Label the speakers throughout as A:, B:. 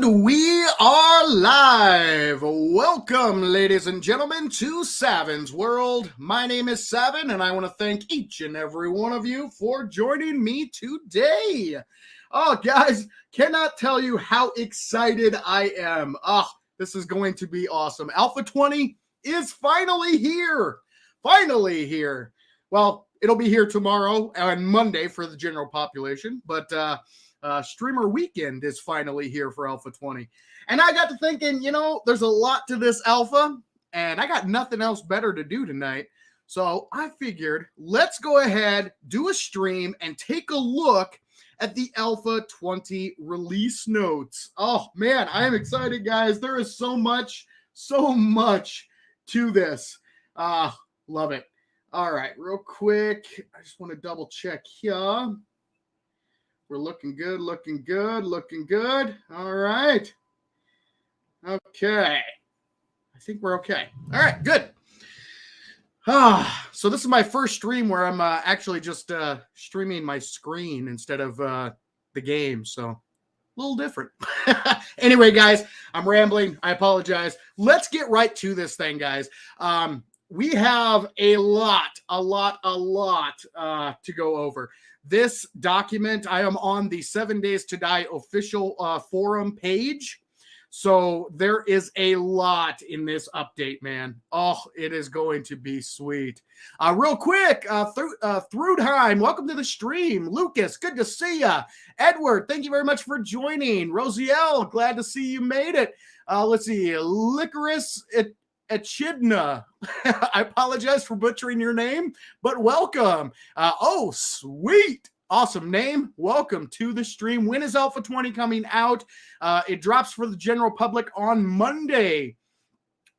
A: And we are live. Welcome, ladies and gentlemen, to Savin's World. My name is Savin, and I want to thank each and every one of you for joining me today. Oh, guys, cannot tell you how excited I am. This is going to be awesome. Alpha 20 is finally here. Finally here. Well, it'll be here tomorrow and Monday for the general population, but Streamer Weekend is finally here for Alpha 20. And I got to thinking, there's a lot to this alpha, and I got nothing else better to do tonight. So I figured, let's go ahead, do a stream, and take a look at the Alpha 20 release notes. Oh, man, I am excited, guys. There is so much to this. Love it. All right, real quick, I just want to double check here. We're looking good. All right. Okay. I think we're okay. All right, good. So this is my first stream where I'm actually just streaming my screen instead of the game. So a little different. Anyway, guys, I'm rambling. I apologize. Let's get right to this thing, guys. We have a lot to go over. This document, I am on the 7 Days to Die official forum page. So there is a lot in this update, man. Oh, it is going to be sweet. Real quick, Thrudheim, welcome to the stream. Lucas, good to see ya. Edward, thank you very much for joining. Rosiel, glad to see you made it. Let's see, Licorice Echidna. I apologize for butchering your name, but welcome. Oh, sweet. Awesome name. Welcome to the stream. When is Alpha 20 coming out? It drops for the general public on Monday.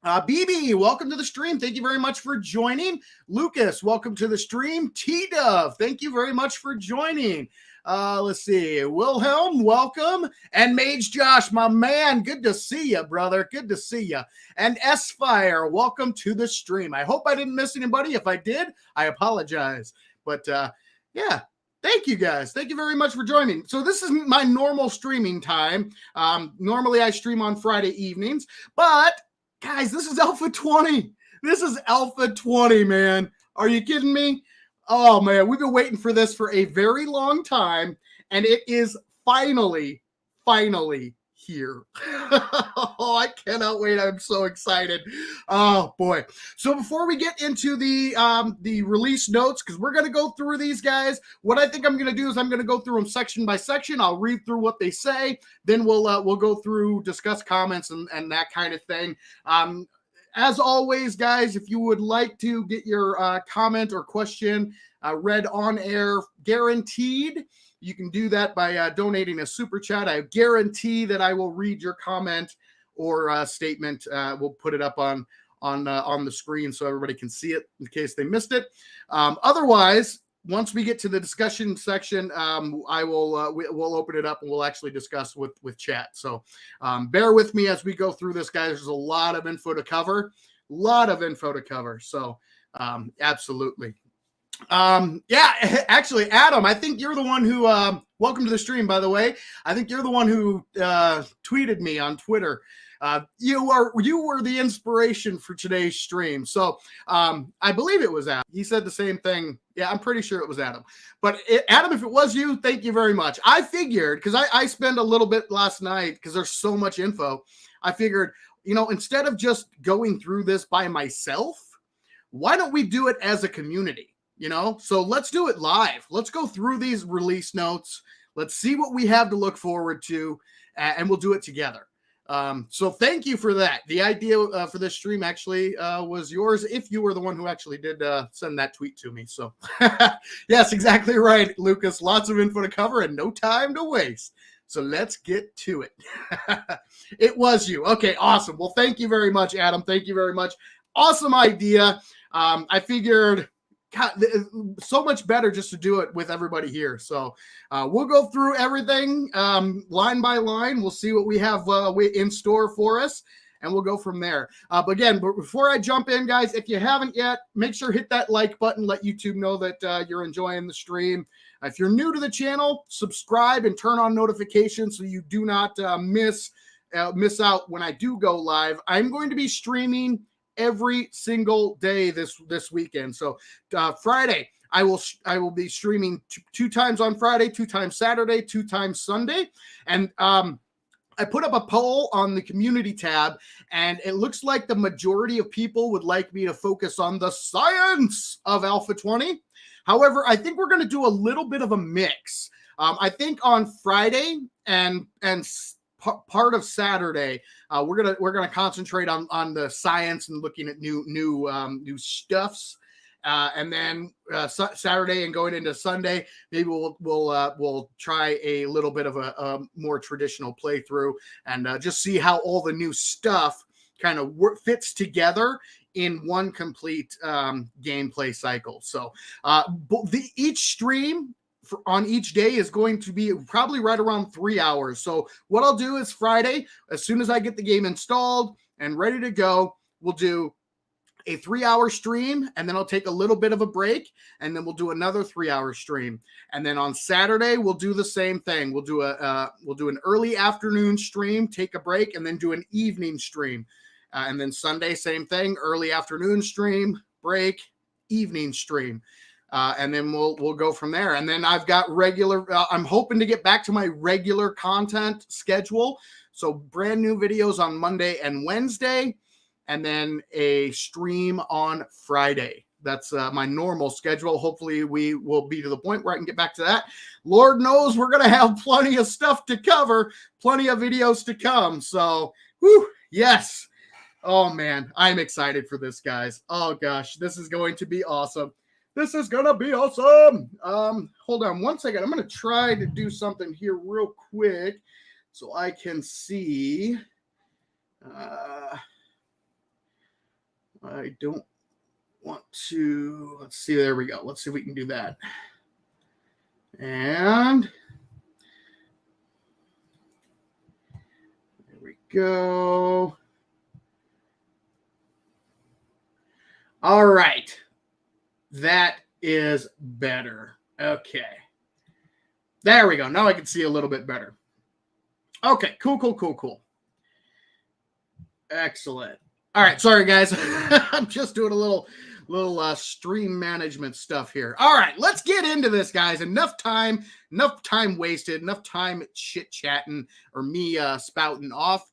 A: BB, welcome to the stream. Thank you very much for joining. Lucas, welcome to the stream. T-Dove, thank you very much for joining. Let's see. Wilhelm, welcome. And Mage Josh, my man, good to see you, brother. Good to see you. And S-Fire, welcome to the stream. I hope I didn't miss anybody. If I did, I apologize. But yeah, thank you guys. Thank you very much for joining. So this is my normal streaming time. Normally I stream on Friday evenings, but guys, this is Alpha 20. This is Alpha 20, man. Are you kidding me? Oh, man, we've been waiting for this for a very long time, and it is finally here. Oh, I cannot wait. I'm so excited. Oh, boy. So before we get into the release notes, because we're going to go through these guys, what I think I'm going to do is I'm going to go through them section by section. I'll read through what they say. Then we'll go through, discuss comments and that kind of thing. As always, guys, if you would like to get your comment or question read on air, guaranteed, you can do that by donating a super chat. I guarantee that I will read your comment or statement. We'll put it up on the screen so everybody can see it in case they missed it. Otherwise, once we get to the discussion section, we'll open it up and we'll actually discuss with chat. So bear with me as we go through this, guys. There's a lot of info to cover. So absolutely. Yeah, actually, Adam, I think you're the one who, welcome to the stream, by the way. I think you're the one who tweeted me on Twitter. You were the inspiration for today's stream. So I believe it was Adam. He said the same thing. Yeah, I'm pretty sure it was Adam. But Adam, if it was you, thank you very much. I figured, because I spent a little bit last night because there's so much info. I figured, instead of just going through this by myself, why don't we do it as a community? So let's do it live. Let's go through these release notes. Let's see what we have to look forward to, and we'll do it together. So thank you for that. The idea for this stream actually was yours, if you were the one who actually did send that tweet to me. So yes, exactly right, Lucas. Lots of info to cover and no time to waste. So let's get to it. It was you. Okay, awesome. Well, thank you very much, Adam. Thank you very much. Awesome idea. I figured, God, so much better just to do it with everybody here. So we'll go through everything line by line. We'll see what we have in store for us, and we'll go from there. But again, before I jump in, guys, if you haven't yet, make sure hit that like button. Let YouTube know that you're enjoying the stream. If you're new to the channel, subscribe and turn on notifications so you do not miss miss out when I do go live, I'm going to be streaming every single day this weekend. So Friday, I will be streaming two times on Friday, 2 times Saturday, 2 times Sunday, and I put up a poll on the community tab, and it looks like the majority of people would like me to focus on the science of Alpha 20. However, I think we're going to do a little bit of a mix. I think on Friday and part of Saturday, we're gonna concentrate on the science and looking at new stuffs. And then Saturday and going into Sunday, maybe we'll try a little bit of a more traditional playthrough and just see how all the new stuff kind of fits together in one complete gameplay cycle. So each stream on each day is going to be probably right around 3 hours. So what I'll do is Friday, as soon as I get the game installed and ready to go, we'll do a 3-hour stream, and then I'll take a little bit of a break, and then we'll do another 3-hour stream. And then on Saturday, we'll do the same thing. We'll do an early afternoon stream, take a break, and then do an evening stream. And then Sunday, same thing, early afternoon stream, break, evening stream. And then we'll go from there. And then I've got regular, I'm hoping to get back to my regular content schedule. So brand new videos on Monday and Wednesday, and then a stream on Friday. That's my normal schedule. Hopefully we will be to the point where I can get back to that. Lord knows we're going to have plenty of stuff to cover, plenty of videos to come. So, yes. Oh man, I'm excited for this, guys. Oh gosh, this is going to be awesome. This is going to be awesome. Hold on one second. I'm going to try to do something here real quick so I can see. I don't want to, let's see, there we go. Let's see if we can do that. And there we go. All right. That is better. Okay. There we go. Now I can see a little bit better. Okay, cool. Excellent. All right, sorry guys. I'm just doing a little stream management stuff here. All right, let's get into this, guys. Enough time wasted, enough time chit-chatting or me spouting off.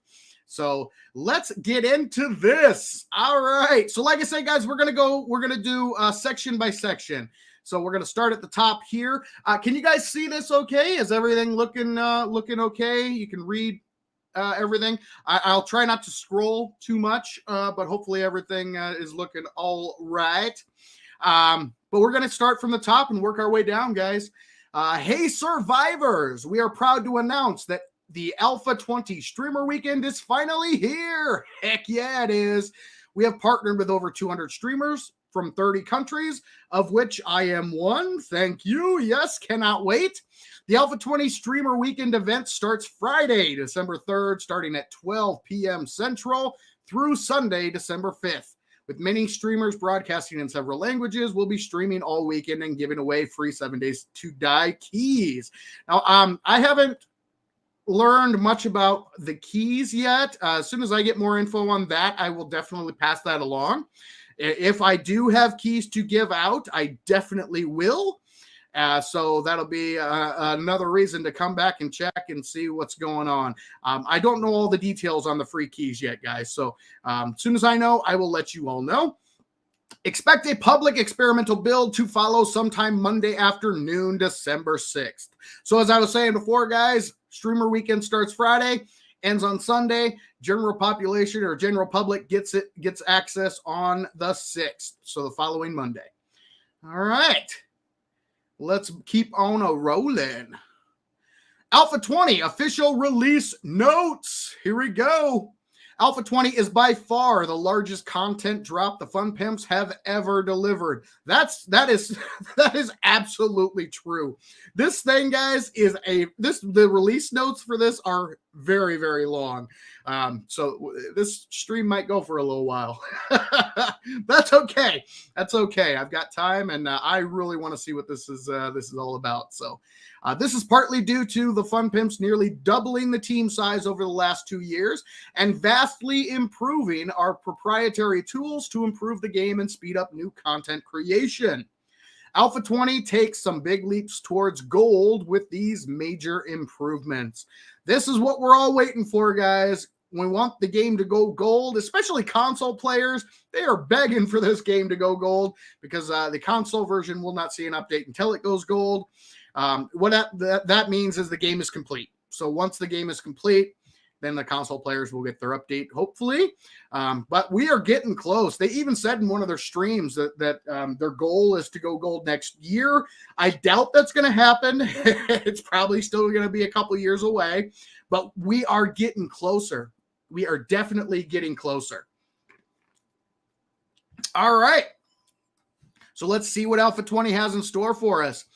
A: So let's get into this. All right. So like I said, guys, we're going to do section by section. So we're going to start at the top here. Can you guys see this okay? Is everything looking okay? You can read everything. I'll try not to scroll too much, but hopefully everything is looking all right. But we're going to start from the top and work our way down, guys. Hey, survivors, we are proud to announce that the Alpha 20 Streamer Weekend is finally here. Heck yeah, it is. We have partnered with over 200 streamers from 30 countries, of which I am one. Thank you. Yes, cannot wait. The Alpha 20 Streamer Weekend event starts Friday, December 3rd, starting at 12 p.m. Central through Sunday, December 5th. With many streamers broadcasting in several languages, we'll be streaming all weekend and giving away free 7 days to die keys. Now, I haven't learned much about the keys yet. As soon as I get more info on that, I will definitely pass that along. If I do have keys to give out, I definitely will. So that'll be another reason to come back and check and see what's going on. I don't know all the details on the free keys yet, guys. So as soon as I know, I will let you all know. Expect a public experimental build to follow sometime Monday afternoon, December 6th. So as I was saying before, guys, Streamer Weekend starts Friday, ends on Sunday. General population or general public gets access on the 6th, so the following Monday. All right, let's keep on a rolling. Alpha 20 official release notes. Here we go. Alpha 20 is by far the largest content drop the Fun Pimps have ever delivered. That is absolutely true. This thing, guys, the release notes for this are very, very long. So this stream might go for a little while. That's okay. That's okay. I've got time, and I really want to see what this is all about. So this is partly due to the Fun Pimps nearly doubling the team size over the last 2 years and vastly improving our proprietary tools to improve the game and speed up new content creation. Alpha 20 takes some big leaps towards gold with these major improvements. This is what we're all waiting for, guys. We want the game to go gold, especially console players. They are begging for this game to go gold because the console version will not see an update until it goes gold. What that means is the game is complete. So once the game is complete, then the console players will get their update, hopefully. But we are getting close. They even said in one of their streams that their goal is to go gold next year. I doubt that's going to happen. It's probably still going to be a couple years away. But we are getting closer. We are definitely getting closer. All right. So let's see what Alpha 20 has in store for us.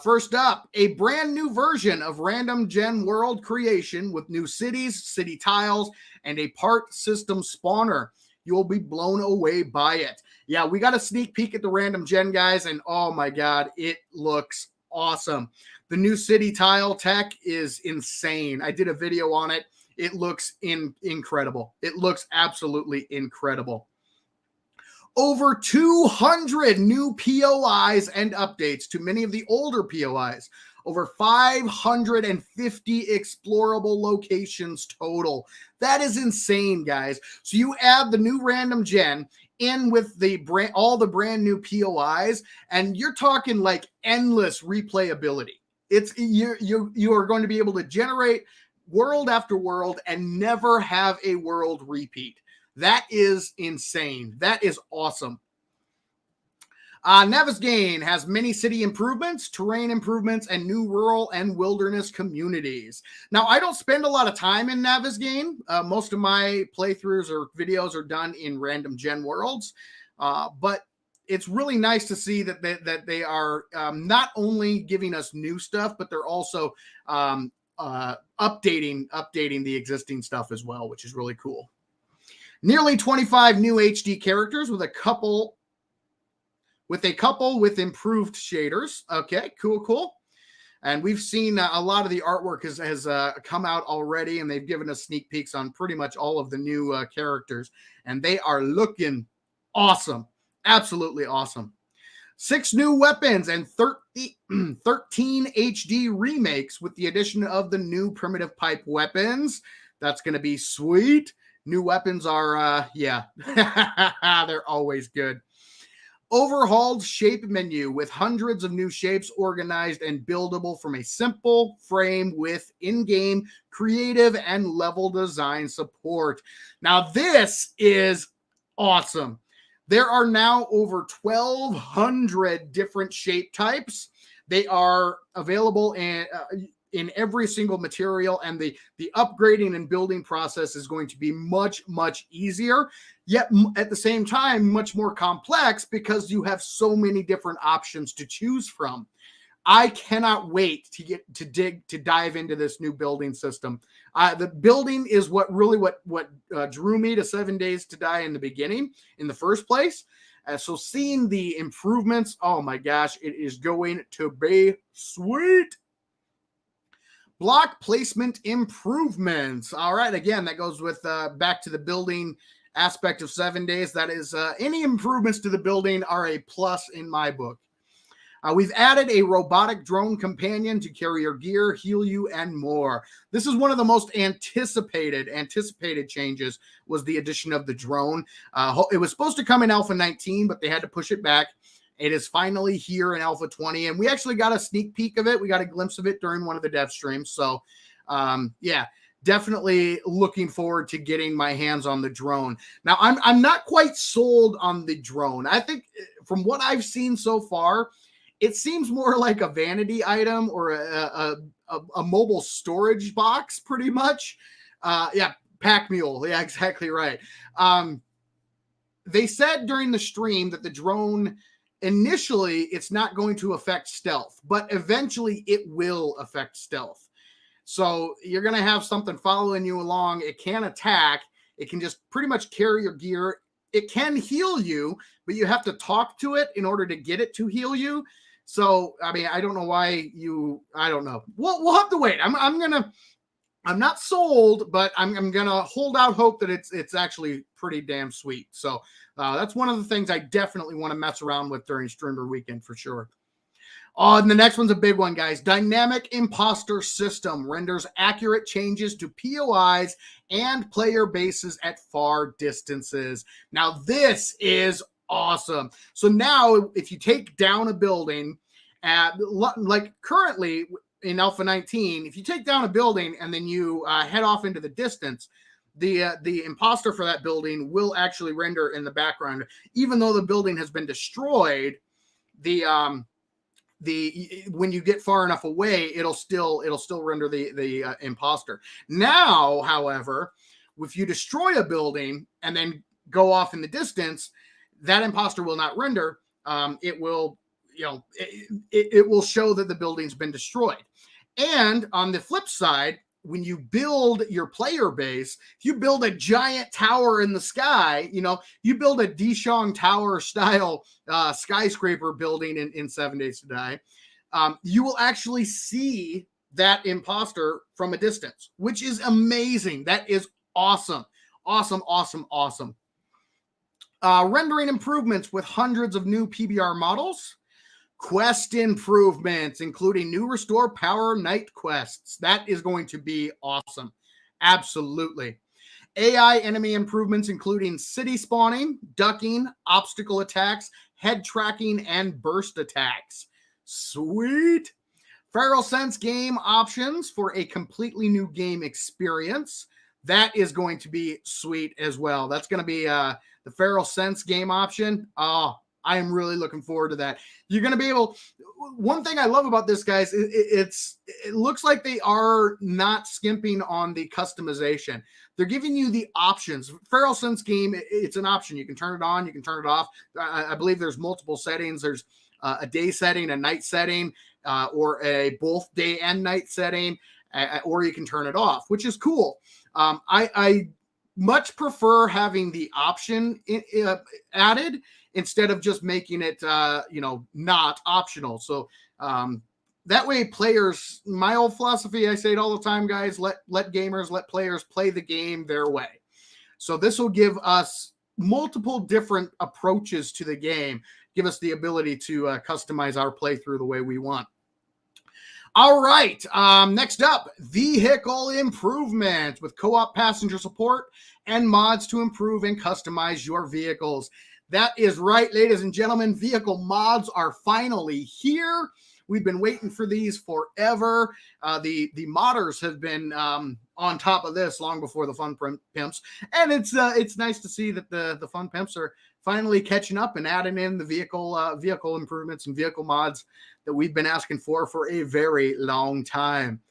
A: First up, a brand new version of Random Gen World creation with new cities, city tiles, and a part system spawner. You will be blown away by it. Yeah, we got a sneak peek at the Random Gen, guys, and oh my God, it looks awesome. The new city tile tech is insane. I did a video on it. It looks incredible. It looks absolutely incredible. Over 200 new POIs and updates to many of the older POIs. Over 550 explorable locations total. That is insane, guys. So you add the new Random Gen in with all the brand new POIs, and you're talking like endless replayability. You are going to be able to generate world after world and never have a world repeat. That is insane. That is awesome. Navezgane has many city improvements, terrain improvements, and new rural and wilderness communities. Now, I don't spend a lot of time in Navezgane. Most of my playthroughs or videos are done in Random Gen Worlds, but it's really nice to see that they are not only giving us new stuff, but they're also updating the existing stuff as well, which is really cool. Nearly 25 new HD characters with a couple with improved shaders. Okay, cool. And we've seen a lot of the artwork has come out already, and they've given us sneak peeks on pretty much all of the new characters, and they are looking awesome. Absolutely awesome. 6 new weapons and 13 HD remakes with the addition of the new primitive pipe weapons. That's going to be sweet. New weapons are, they're always good. Overhauled shape menu with hundreds of new shapes organized and buildable from a simple frame with in-game creative and level design support. Now, this is awesome. There are now over 1,200 different shape types. They are available in every single material, and the upgrading and building process is going to be much, much easier, yet at the same time, much more complex because you have so many different options to choose from. I cannot wait to dive into this new building system. The building is what drew me to 7 Days to Die in the beginning, in the first place. So seeing the improvements, oh my gosh, it is going to be sweet. Block placement improvements. All right, again, that goes with back to the building aspect of 7 Days. That is, any improvements to the building are a plus in my book. We've added a robotic drone companion to carry your gear, heal you, and more. This is one of the most anticipated changes, was the addition of the drone. It was supposed to come in Alpha 19, but they had to push it back. It is finally here in Alpha 20, and we actually got a sneak peek of it. We got a glimpse of it during one of the dev streams. So, definitely looking forward to getting my hands on the drone. Now, I'm not quite sold on the drone. I think from what I've seen so far, it seems more like a vanity item or a mobile storage box, pretty much. Pack mule. Yeah, exactly right. They said during the stream that the drone, initially, it's not going to affect stealth, but eventually it will affect stealth. So you're going to have something following you along. It can attack. It can just pretty much carry your gear. It can heal you, but you have to talk to it in order to get it to heal you. So, I mean, I don't know why I don't know. We'll have to wait. I'm not sold, but I'm gonna hold out hope that it's actually pretty damn sweet. So that's one of the things I definitely want to mess around with during Streamer Weekend for sure. Oh, and the next one's a big one, guys. Dynamic Imposter System renders accurate changes to POIs and player bases at far distances. Now, this is awesome. So now, if you take down a building, like currently in Alpha 19, if you take down a building and then you head off into the distance, the imposter for that building will actually render in the background, even though the building has been destroyed. When you get far enough away, it'll still render the imposter. Now, however, if you destroy a building and then go off in the distance, that imposter will not render. It will, it will show that the building's been destroyed. And on the flip side, when you build your player base, if you build a giant tower in the sky, you build a Dishong Tower style skyscraper building in 7 Days to Die, you will actually see that imposter from a distance, which is amazing. That is awesome. Awesome, awesome, awesome. Rendering improvements with hundreds of new PBR models. Quest improvements, including new restore power night quests. That is going to be awesome. Absolutely. AI enemy improvements, including city spawning, ducking, obstacle attacks, head tracking, and burst attacks. Sweet. Feral Sense game options for a completely new game experience. That is going to be sweet as well. That's going to be the Feral Sense game option. Oh, I am really looking forward to that. You're going to be able. One thing I love about this, guys, it looks like they are not skimping on the customization. They're giving you the options. Feral Sense game, it's an option. You can turn it on, you can turn it off. I believe there's multiple settings. There's a day setting, a night setting, or a both day and night setting, or you can turn it off, which is cool. I much prefer having the option added instead of just making it, not optional. So that way players, my old philosophy, I say it all the time, guys, let players play the game their way. So this will give us multiple different approaches to the game, give us the ability to customize our playthrough the way we want. All right, next up, vehicle improvements with co-op passenger support and mods to improve and customize your vehicles. That is right, ladies and gentlemen. Vehicle mods are finally here. We've been waiting for these forever. The modders have been on top of this long before the fun pimps, and it's nice to see that the fun pimps are finally catching up and adding in the vehicle improvements and vehicle mods that we've been asking for a very long time.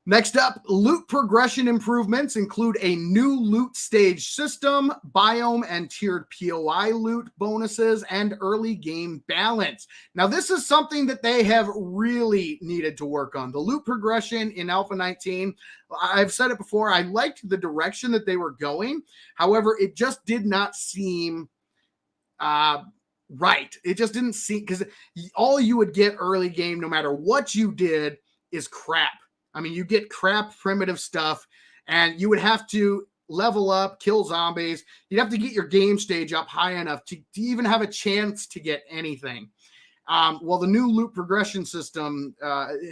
A: Next up, loot progression improvements include a new loot stage system, biome and tiered POI loot bonuses, and early game balance. Now, this is something that they have really needed to work on. The loot progression in Alpha 19, I've said it before, I liked the direction that they were going. However, it just did not seem right. It just didn't seem, because all you would get early game, no matter what you did, is crap. I mean, you get crap primitive stuff, and you would have to level up, kill zombies. You'd have to get your game stage up high enough to even have a chance to get anything. Well, the new loot progression system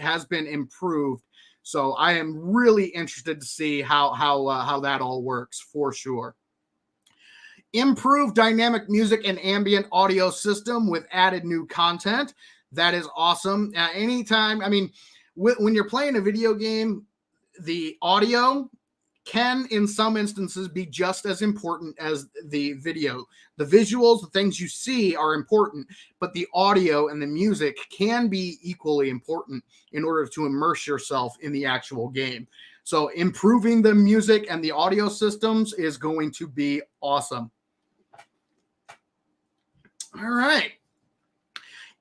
A: has been improved, so I am really interested to see how that all works for sure. Improved dynamic music and ambient audio system with added new content. That is awesome. Anytime, I mean, when you're playing a video game, the audio can, in some instances, be just as important as the video. The visuals, the things you see are important, but the audio and the music can be equally important in order to immerse yourself in the actual game. So improving the music and the audio systems is going to be awesome. All right.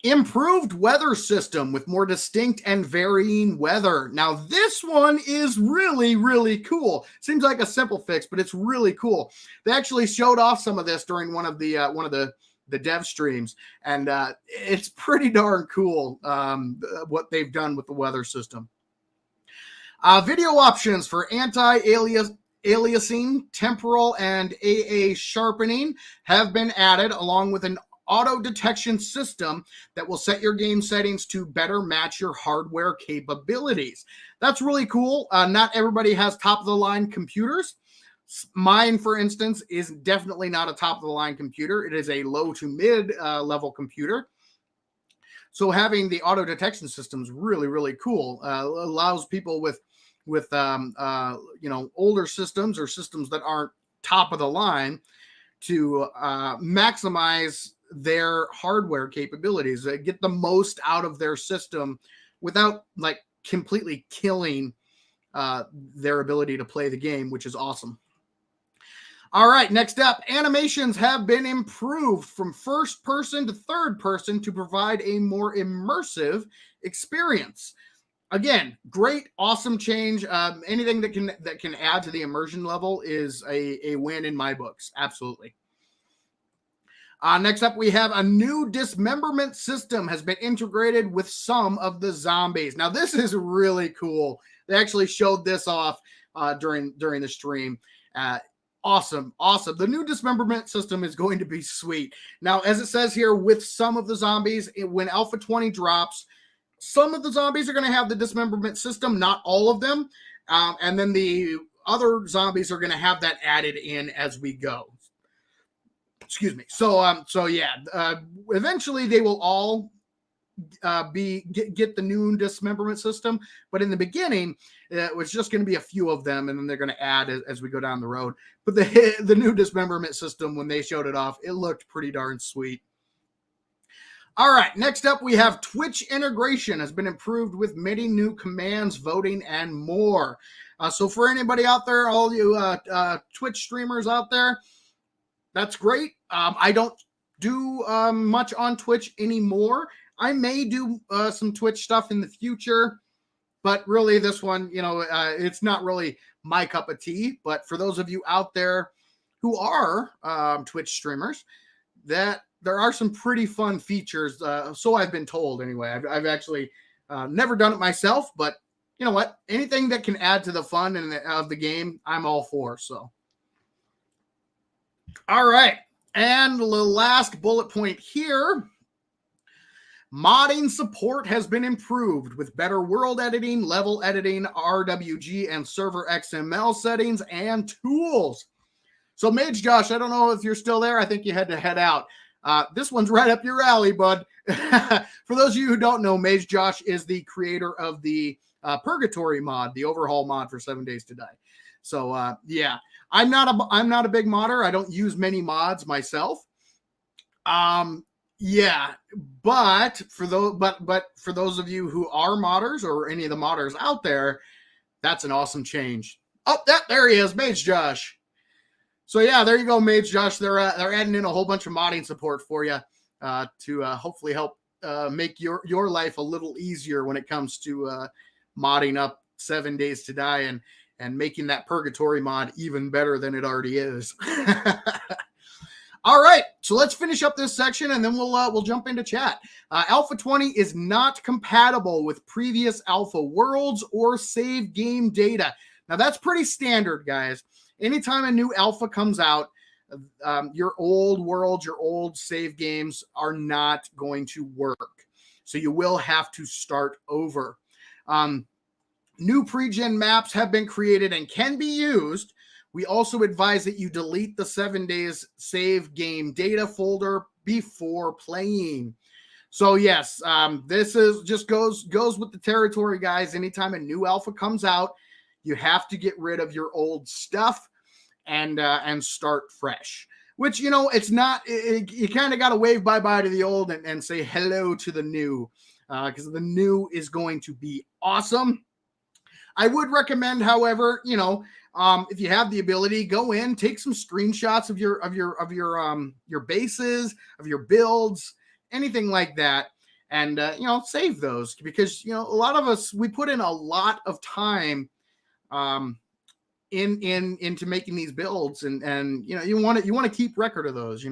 A: Improved weather system with more distinct and varying weather. Now, this one is really, really cool. Seems like a simple fix, but it's really cool. They actually showed off some of this during one of the dev streams, and it's pretty darn cool what they've done with the weather system. Video options for anti-aliasing, temporal, and AA sharpening have been added, along with an auto detection system that will set your game settings to better match your hardware capabilities. That's really cool. Not everybody has top of the line computers. Mine, for instance, is definitely not a top of the line computer. It is a low to mid level computer. So having the auto detection system is really, really cool. Allows people with older systems or systems that aren't top of the line to maximize their hardware capabilities, get the most out of their system without like completely killing their ability to play the game, which is awesome. All right, next up, animations have been improved from first person to third person to provide a more immersive experience. Again, great, awesome change. Anything that can add to the immersion level is a win in my books. Absolutely. Next up, we have a new dismemberment system has been integrated with some of the zombies. Now, this is really cool. They actually showed this off during the stream. Awesome. The new dismemberment system is going to be sweet. Now, as it says here, with some of the zombies, when Alpha 20 drops, some of the zombies are going to have the dismemberment system, not all of them. And then the other zombies are going to have that added in as we go. Excuse me. So yeah, eventually they will all get the new dismemberment system, but in the beginning it was just going to be a few of them, and then they're going to add as we go down the road. But the new dismemberment system, when they showed it off, it looked pretty darn sweet. All right, next up we have Twitch integration has been improved with many new commands, voting, and more. So for anybody out there, all you Twitch streamers out there, that's great. I don't do much on Twitch anymore. I may do some Twitch stuff in the future, but really this one, it's not really my cup of tea. But for those of you out there who are Twitch streamers, that there are some pretty fun features. So I've been told anyway. I've actually never done it myself, but you know what? Anything that can add to the fun of the game, I'm all for. So. All right, and the last bullet point here, modding support has been improved with better world editing, level editing, RWG, and server XML settings and tools. So Mage Josh, I don't know if you're still there. I think you had to head out. This one's right up your alley, bud. For those of you who don't know, Mage Josh is the creator of the Purgatory mod, the overhaul mod for 7 Days to Die. So yeah. I'm not a big modder. I don't use many mods myself. Yeah, but for those of you who are modders or any of the modders out there, that's an awesome change. Oh, there he is, Mage Josh. So yeah, there you go, Mage Josh. They're adding in a whole bunch of modding support for you to hopefully help make your life a little easier when it comes to modding up 7 Days to Die and making that Purgatory mod even better than it already is. All right, so let's finish up this section, and then we'll jump into chat. Alpha 20 is not compatible with previous alpha worlds or save game data. Now, that's pretty standard, guys. Anytime a new alpha comes out, your old worlds, your old save games are not going to work. So you will have to start over. New pre-gen maps have been created and can be used. We also advise that you delete the 7 days save game data folder before playing. So yes, this is just goes with the territory, guys. Anytime a new alpha comes out, you have to get rid of your old stuff and start fresh. Which, it's not. You kind of got to wave bye-bye to the old and say hello to the new, because the new is going to be awesome. I would recommend, however, if you have the ability, go in, take some screenshots of your bases, of your builds, anything like that, and save those, because a lot of us, we put in a lot of time into making these builds, and you want to keep record of those.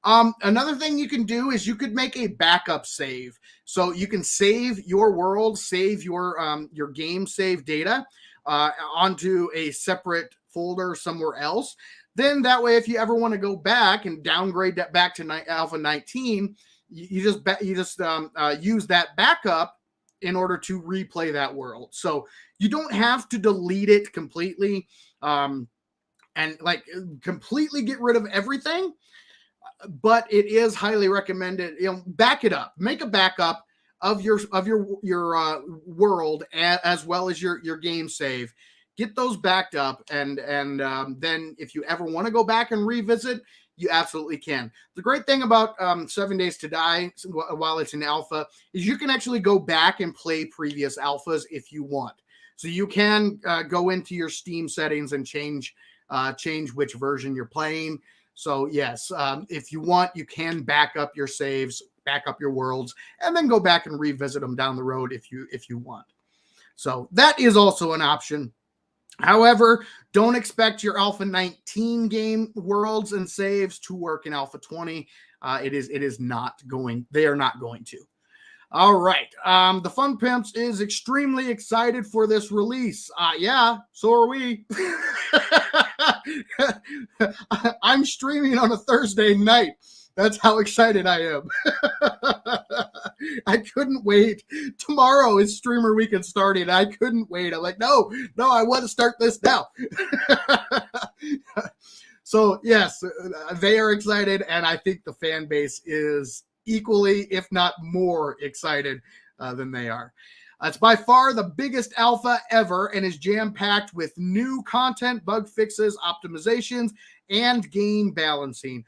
A: Another thing you can do is you could make a backup save. So you can save your world, save your game save data onto a separate folder somewhere else. Then that way, if you ever want to go back and downgrade that back to Alpha 19, you just use that backup in order to replay that world. So you don't have to delete it completely and completely get rid of everything. But it is highly recommended. Back it up. Make a backup of your world as well as your game save. Get those backed up, and then if you ever want to go back and revisit, you absolutely can. The great thing about 7 Days to Die while it's in alpha is you can actually go back and play previous alphas if you want. So you can go into your Steam settings and change which version you're playing. So yes, if you want, you can back up your saves, back up your worlds, and then go back and revisit them down the road if you want. So that is also an option. However, don't expect your Alpha 19 game worlds and saves to work in Alpha 20. It is not going. They are not going to. All right. The Fun Pimps is extremely excited for this release. Yeah, so are we. I'm streaming on a Thursday night. That's how excited I am. I couldn't wait. Tomorrow is Streamer Weekend starting. I couldn't wait. I'm like, no, I want to start this now. So, yes, they are excited, and I think the fan base is equally, if not more, excited than they are. It's by far the biggest alpha ever and is jam-packed with new content, bug fixes, optimizations, and game balancing.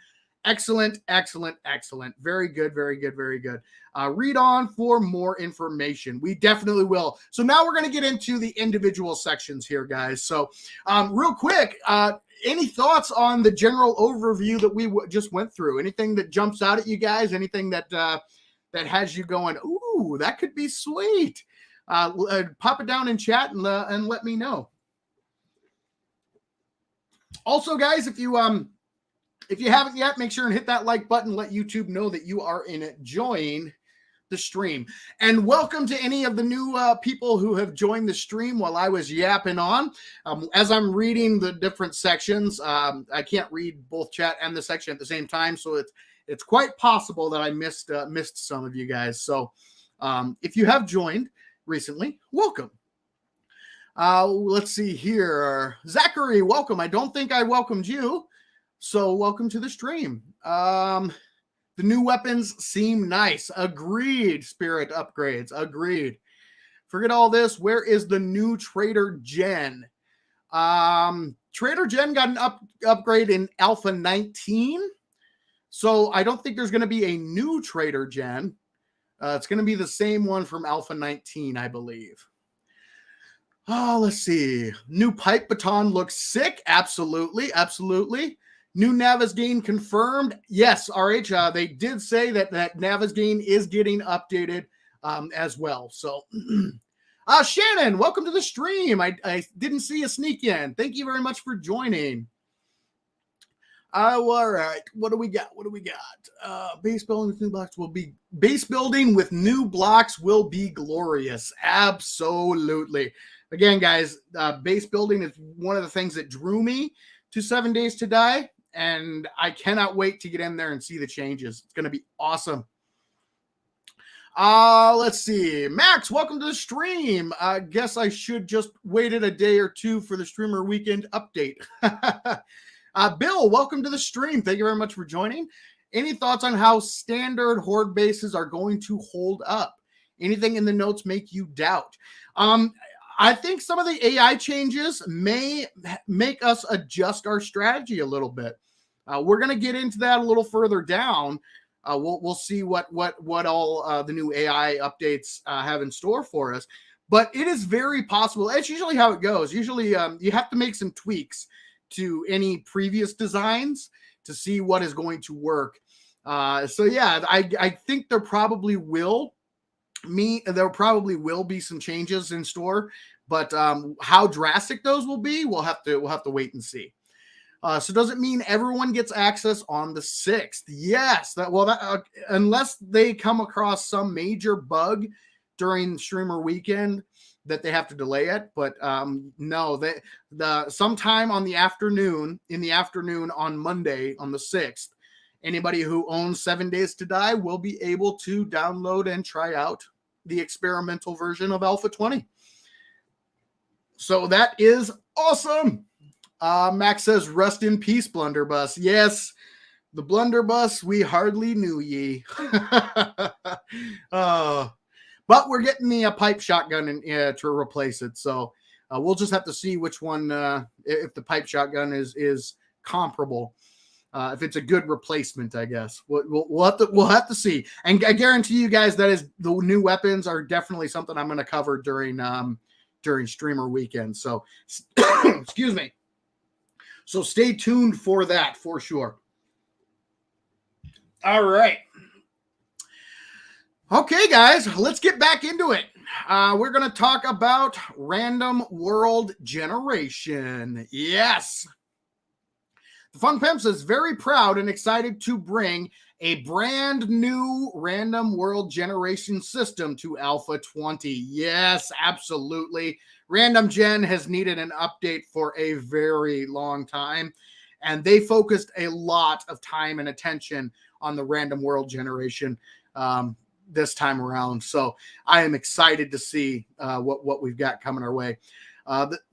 A: Excellent, excellent, excellent. Very good, very good, very good. Read on for more information. We definitely will. So now we're going to get into the individual sections here, guys. So real quick, any thoughts on the general overview that we just went through? Anything that jumps out at you guys? Anything that has you going, ooh, that could be sweet? Pop it down in chat and let me know. Also, guys, if you haven't yet, make sure and hit that like button. Let YouTube know that you are enjoying the stream. And welcome to any of the new people who have joined the stream while I was yapping on. As I'm reading the different sections, I can't read both chat and the section at the same time, so it's quite possible that I missed some of you guys. So if you have joined recently, welcome. Let's see here. Zachary, welcome. I don't think I welcomed you. So welcome to the stream. The new weapons seem nice. Agreed. Spirit upgrades. Agreed. Forget all this. Where is the new Trader Gen? Trader Gen got an upgrade in Alpha 19. So I don't think there's going to be a new Trader Gen. It's going to be the same one from Alpha 19, I believe. Oh, let's see. New pipe baton looks sick. Absolutely. Absolutely. New Naviz confirmed. Yes, RH, they did say that Naviz is getting updated as well. So, Shannon, welcome to the stream. I didn't see you sneak in. Thank you very much for joining. All right. What do we got? Base building with new blocks will be glorious. Absolutely. Again, guys, base building is one of the things that drew me to 7 Days to Die. And I cannot wait to get in there and see the changes. It's going to be awesome. Let's see. Max, welcome to the stream. I guess I should just waited a day or two for the Streamer Weekend update. Bill, welcome to the stream. Thank you very much for joining. Any thoughts on how standard horde bases are going to hold up? Anything in the notes make you doubt? I think some of the AI changes may make us adjust our strategy a little bit. We're going to get into that a little further down. We'll see what all the new AI updates have in store for us. But it is very possible. It's usually how it goes. Usually you have to make some tweaks to any previous designs to see what is going to work. So yeah, I think there probably will be some changes in store, but how drastic those will be, we'll have to wait and see. So does it mean everyone gets access on the 6th? Yes. Unless they come across some major bug during streamer weekend that they have to delay it. But no, sometime in the afternoon on Monday on the 6th, anybody who owns 7 Days to Die will be able to download and try out the experimental version of Alpha 20. So that is awesome. Max says, rest in peace, Blunderbuss. Yes, the Blunderbuss, we hardly knew ye. But we're getting the pipe shotgun to replace it. So we'll just have to see which one, if the pipe shotgun is comparable. If it's a good replacement, I guess. We'll have to see. And I guarantee you guys the new weapons are definitely something I'm going to cover during streamer weekend. So, excuse me. So stay tuned for that for sure. All right. Okay, guys, let's get back into it. We're going to talk about random world generation. Yes. The Fun Pimps is very proud and excited to bring a brand new random world generation system to Alpha 20. Yes, absolutely. Random Gen has needed an update for a very long time, and they focused a lot of time and attention on the random world generation this time around. So I am excited to see what we've got coming our way.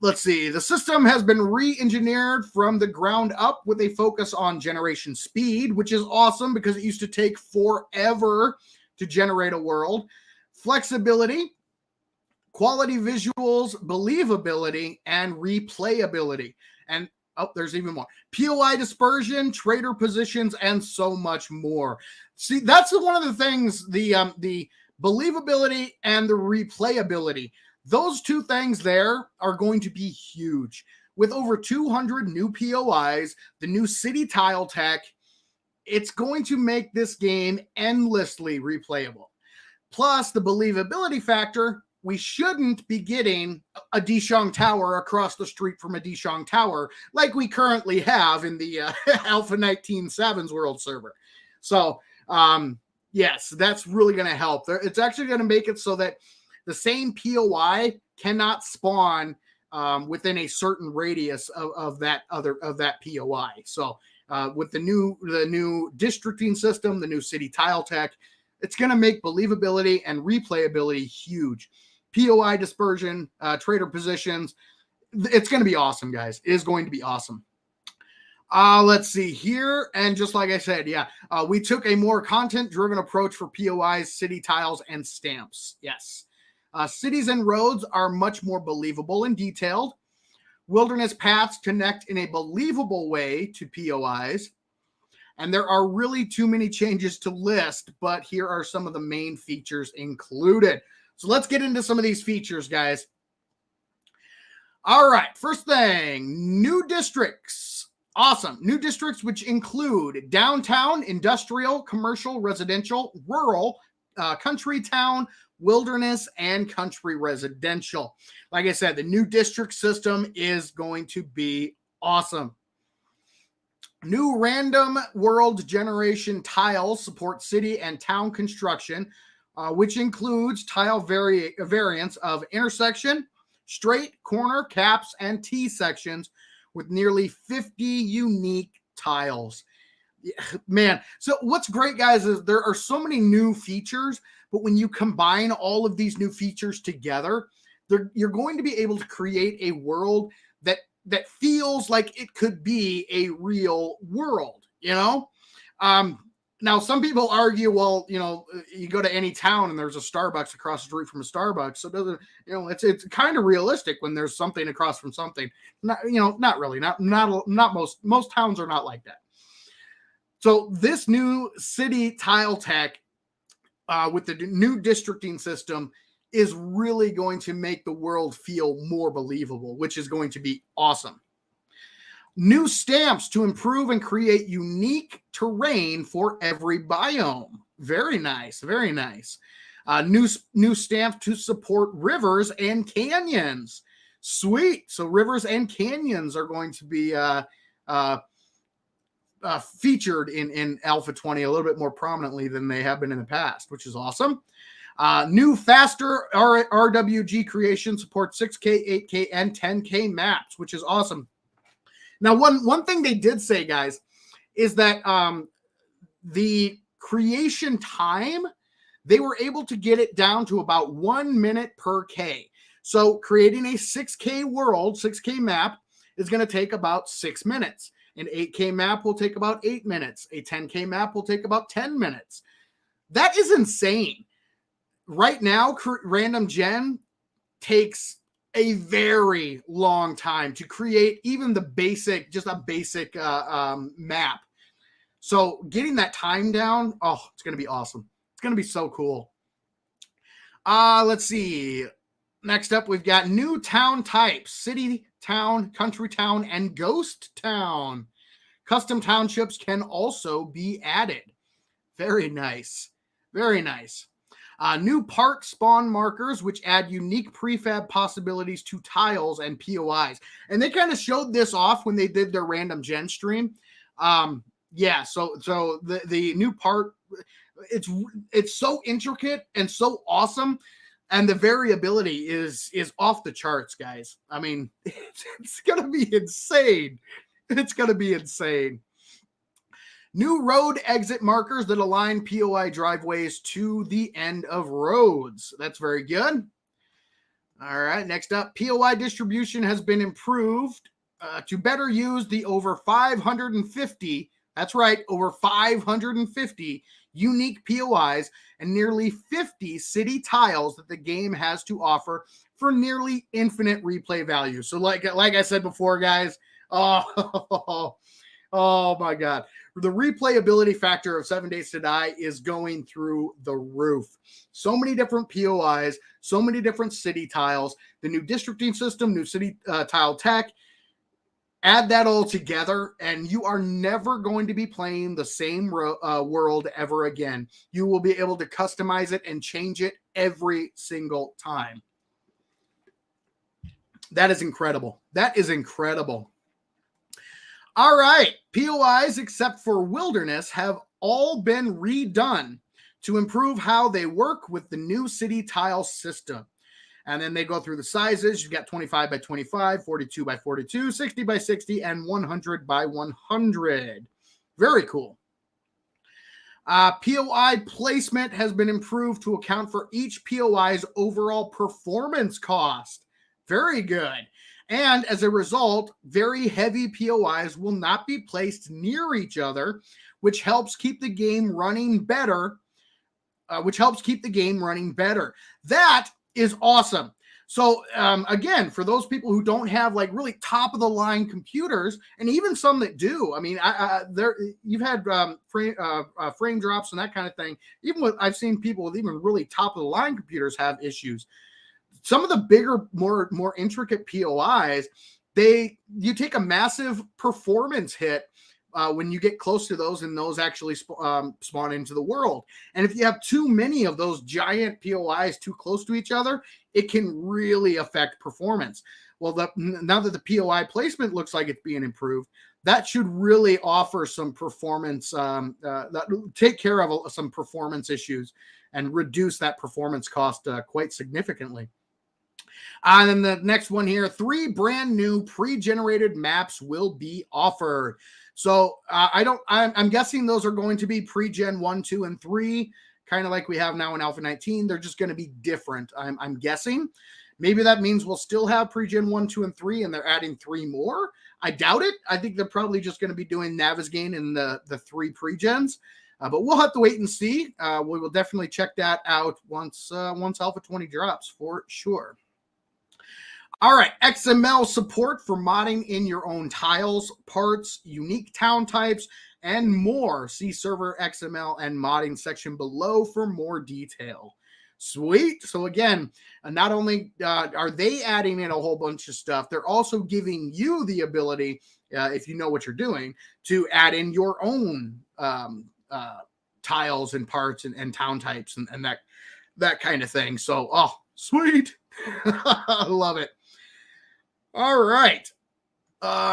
A: Let's see. The system has been re-engineered from the ground up with a focus on generation speed, which is awesome because it used to take forever to generate a world. Flexibility, quality visuals, believability, and replayability. And there's even more. POI dispersion, trader positions, and so much more. See, that's one of the things, the believability and the replayability. Those two things there are going to be huge. With over 200 new POIs, the new city tile tech, it's going to make this game endlessly replayable. Plus, the believability factor, we shouldn't be getting a Dishong Tower across the street from a Dishong Tower like we currently have in the Alpha 19.7's world server. So, yes, that's really going to help. It's actually going to make it so that the same POI cannot spawn within a certain radius of that POI. So, with the new districting system, the new city tile tech, it's going to make believability and replayability huge. POI dispersion, trader positions. It's going to be awesome, guys. It is going to be awesome. Let's see here. And just like I said, we took a more content-driven approach for POIs, city tiles, and stamps. Yes. Cities and roads are much more believable and detailed. Wilderness paths connect in a believable way to POIs. And there are really too many changes to list, but here are some of the main features included. So let's get into some of these features, guys. All right, first thing, new districts. Awesome. New districts, which include downtown, industrial, commercial, residential, rural, country town, wilderness, and country residential. Like I said, the new district system is going to be awesome. New random world generation tiles support city and town construction, which includes tile variants of intersection, straight, corner, caps, and T sections with nearly 50 unique tiles. Man, so what's great, guys, is there are so many new features, but when you combine all of these new features together, you're going to be able to create a world that feels like it could be a real world, you know? Now, some people argue, well, you know, you go to any town and there's a Starbucks across the street from a Starbucks. So, it's kind of realistic when there's something across from something. Not really. Not most towns are not like that. So this new city tile tech with the new districting system is really going to make the world feel more believable, which is going to be awesome. New stamps to improve and create unique terrain for every biome. Very nice, very nice. New stamps to support rivers and canyons. Sweet. So rivers and canyons are going to be featured in Alpha 20 a little bit more prominently than they have been in the past, which is awesome. New faster RWG creation supports 6K, 8K, and 10K maps, which is awesome. Now, one thing they did say, guys, is that the creation time, they were able to get it down to about 1 minute per K. So creating a 6K world, 6K map is going to take about 6 minutes. An 8K map will take about 8 minutes. A 10K map will take about 10 minutes. That is insane. Right now, random gen takes a very long time to create even the basic, just a basic map. So getting that time down, oh, it's going to be awesome. It's going to be so cool. Let's see. Next up, we've got new town types: city, town, country town, and ghost town. Custom townships can also be added. Very nice. Very nice. New part spawn markers, which add unique prefab possibilities to tiles and POIs. And they kind of showed this off when they did their random gen stream. Yeah, so the new part, it's so intricate and so awesome, and the variability is off the charts, guys. I mean, it's gonna be insane. It's gonna be insane. New road exit markers that align POI driveways to the end of roads. That's very good. All right, next up, POI distribution has been improved to better use the over 550, that's right, over 550 unique POIs and nearly 50 city tiles that the game has to offer for nearly infinite replay value. So like I said before, guys, oh my God. The replayability factor of 7 Days to Die is going through the roof. So many different POIs, so many different city tiles, the new districting system, new city tile tech. Add that all together, and you are never going to be playing the same world ever again. You will be able to customize it and change it every single time. That is incredible. That is incredible. All right, POIs except for Wilderness have all been redone to improve how they work with the new city tile system. And then they go through the sizes. You've got 25 by 25, 42 by 42, 60 by 60, and 100 by 100. Very cool. POI placement has been improved to account for each POI's overall performance cost. Very good. And as a result, very heavy POIs will not be placed near each other, which helps keep the game running better. That is awesome. So again, for those people who don't have like really top of the line computers, and even some that do, I mean, you've had frame drops and that kind of thing. I've seen people with even really top of the line computers have issues. Some of the bigger, more intricate POIs, you take a massive performance hit when you get close to those, and those actually spawn into the world. And if you have too many of those giant POIs too close to each other, it can really affect performance. Well, now that the POI placement looks like it's being improved, that should really offer some performance, take care of some performance issues and reduce that performance cost quite significantly. And then the next one here, 3 brand new pre-generated maps will be offered. So I'm guessing those are going to be pre-gen 1, 2, and 3, kind of like we have now in Alpha 19. They're just going to be different. I'm guessing. Maybe that means we'll still have pre-gen 1, 2, and 3, and they're adding 3 more. I doubt it. I think they're probably just going to be doing Navigaine in the 3 pre-gens. But we'll have to wait and see. We will definitely check that out once Alpha 20 drops for sure. All right, XML support for modding in your own tiles, parts, unique town types, and more. See server XML and modding section below for more detail. Sweet. So again, not only are they adding in a whole bunch of stuff, they're also giving you the ability, if you know what you're doing, to add in your own tiles and parts and town types and that kind of thing. So, oh, sweet. I love it. All right.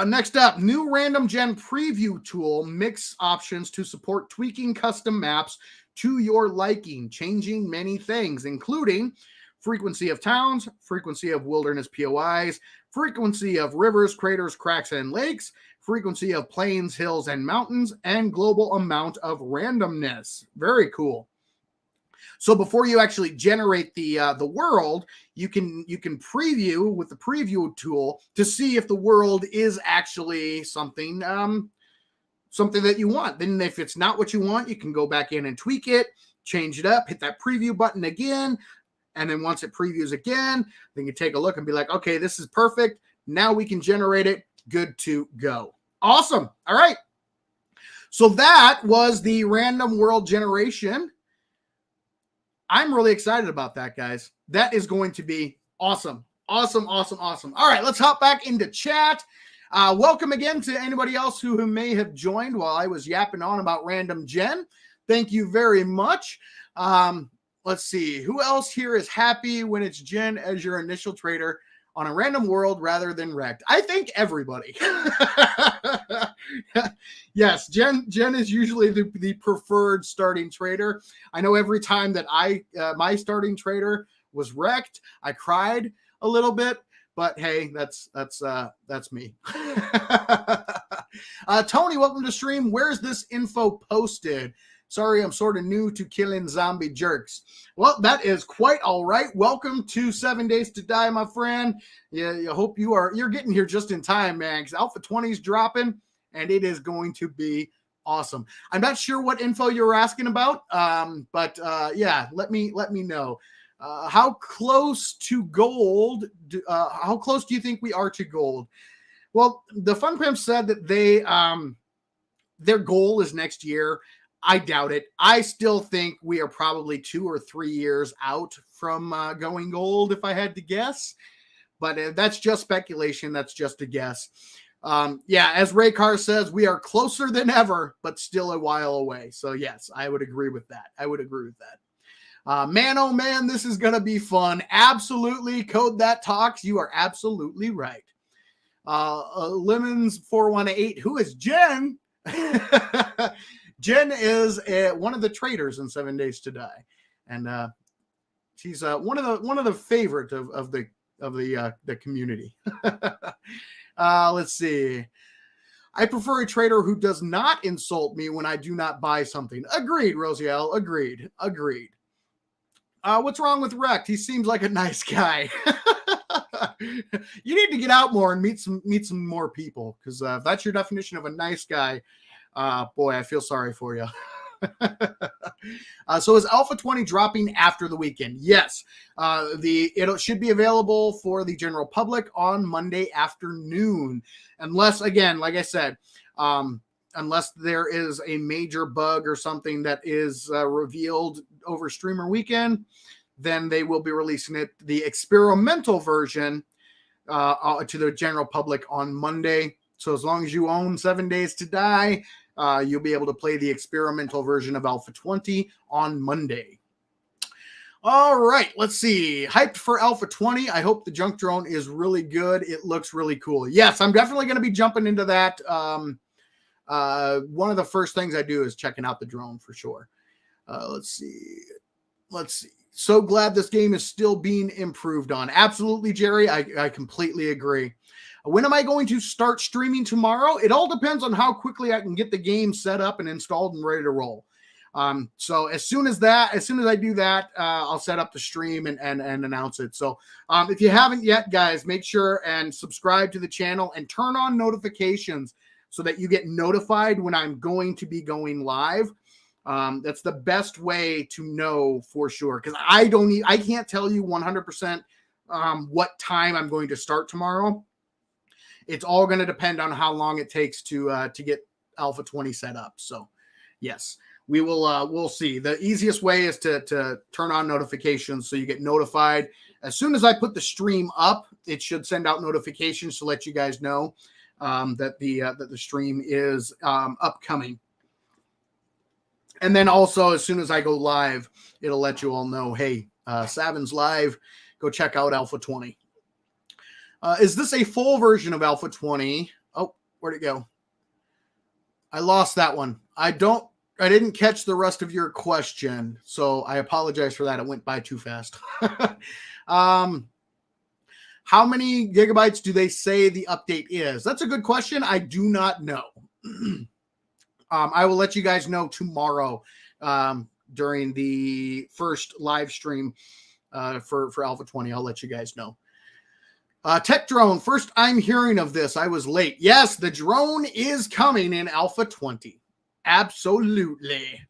A: Next up, new random gen preview tool mix options to support tweaking custom maps to your liking, changing many things, including frequency of towns, frequency of wilderness POIs, frequency of rivers, craters, cracks, and lakes, frequency of plains, hills, and mountains, and global amount of randomness. Very cool. So before you actually generate the world, you can preview with the preview tool to see if the world is actually something something that you want. Then if it's not what you want, you can go back in and tweak it, change it up, hit that preview button again, and then once it previews again, then you take a look and be like, okay, this is perfect. Now we can generate it. Good to go. Awesome. All right. So that was the random world generation. I'm really excited about that, guys. That is going to be awesome. Awesome, awesome, awesome. All right, let's hop back into chat. Welcome again to anybody else who may have joined while I was yapping on about random gen. Thank you very much. Let's see. Who else here is happy when it's gen as your initial trader on a random world rather than wrecked? I think everybody. Yes, Jen is usually the preferred starting trader. I know every time that my starting trader was wrecked, I cried a little bit, but hey, that's me. Tony, welcome to stream. Where's this info posted? Sorry, I'm sort of new to killing zombie jerks. Well, that is quite all right. Welcome to 7 Days to Die, my friend. Yeah, I hope you're getting here just in time, man, because Alpha 20 is dropping, and it is going to be awesome. I'm not sure what info you're asking about, but yeah, let me know. How close to gold? How close do you think we are to gold? Well, the Fun Pimps said that their goal is next year. I doubt it. I still think we are probably 2 or 3 years out from going gold, if I had to guess. But that's just speculation. That's just a guess. Yeah, as Ray Carr says, we are closer than ever, but still a while away. So yes, I would agree with that. Man, oh man, this is going to be fun. Absolutely. Code That Talks. You are absolutely right. Lemons 418. Who is Jen? Jen is one of the traders in 7 Days to Die, and she's one of the favorite of the community. Let's see. I prefer a trader who does not insult me when I do not buy something. Agreed, Rosiel. Agreed. What's wrong with Wrecked? He seems like a nice guy. You need to get out more and meet some more people, because if that's your definition of a nice guy, boy, I feel sorry for you. So is Alpha 20 dropping after the weekend? Yes. It should be available for the general public on Monday afternoon. Unless, again, like I said, unless there is a major bug or something that is revealed over streamer weekend, then they will be releasing the experimental version to the general public on Monday. So as long as you own 7 Days to Die, you'll be able to play the experimental version of Alpha 20 on Monday. All right, let's see. Hyped for Alpha 20. I hope the junk drone is really good. It looks really cool. Yes, I'm definitely going to be jumping into that. One of the first things I do is checking out the drone for sure. Let's see. So glad this game is still being improved on. Absolutely, Jerry. I completely agree. When am I going to start streaming tomorrow? It all depends on how quickly I can get the game set up and installed and ready to roll. So as soon as I do that, I'll set up the stream and announce it. So if you haven't yet, guys, make sure and subscribe to the channel and turn on notifications so that you get notified when I'm going to be going live. That's the best way to know for sure, because I can't tell you 100% what time I'm going to start tomorrow. It's all going to depend on how long it takes to get Alpha 20 set up. So yes. we'll see. The easiest way is to turn on notifications so you get notified. As soon as I put the stream up, it should send out notifications to let you guys know that the stream is upcoming. And then also, as soon as I go live, it'll let you all know, hey, Savin's live. Go check out Alpha 20. Is this a full version of Alpha 20? Oh, where'd it go? I lost that one. I didn't catch the rest of your question, so I apologize for that. It went by too fast. How many gigabytes do they say the update is? That's a good question. I do not know. I will let you guys know tomorrow during the first live stream for Alpha 20. I'll let you guys know. Tech Drone, first I'm hearing of this. I was late. Yes, the drone is coming in Alpha 20. Absolutely.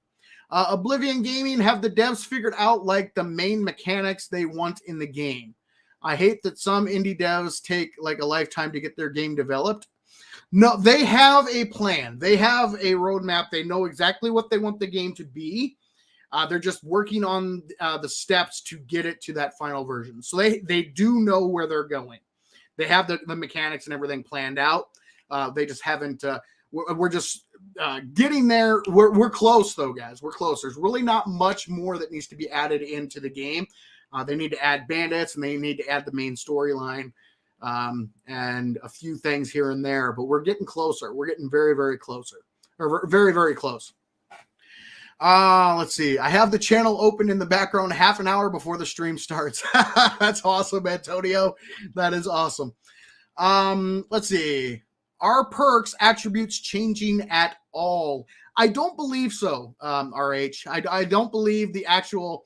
A: Oblivion Gaming, have the devs figured out like the main mechanics they want in the game? I hate that some indie devs take like a lifetime to get their game developed. No, they have a plan. They have a roadmap. They know exactly what they want the game to be. They're just working on the steps to get it to that final version. So they do know where they're going. They have the mechanics and everything planned out. They just haven't. We're just getting there. We're close though, guys. We're close. There's really not much more that needs to be added into the game. They need to add bandits and they need to add the main storyline and a few things here and there. But we're getting closer. We're getting very, very closer. Or very, very close. Let's see. I have the channel open in the background half an hour before the stream starts. That's awesome, Antonio. That is awesome. Let's see. Are perks attributes changing at all? I don't believe so, RH. I don't believe the actual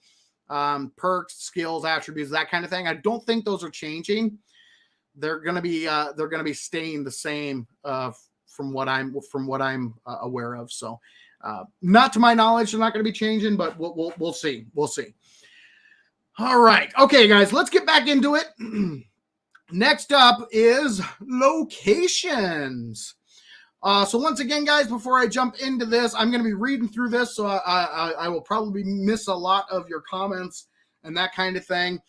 A: perks, skills, attributes, that kind of thing. I don't think those are changing. They're gonna be staying the same from what I'm aware of. So. Not to my knowledge, they're not going to be changing, but we'll see. We'll see. All right. Okay, guys, let's get back into it. Next up is locations. So once again, guys, before I jump into this, I'm going to be reading through this, so I will probably miss a lot of your comments and that kind of thing.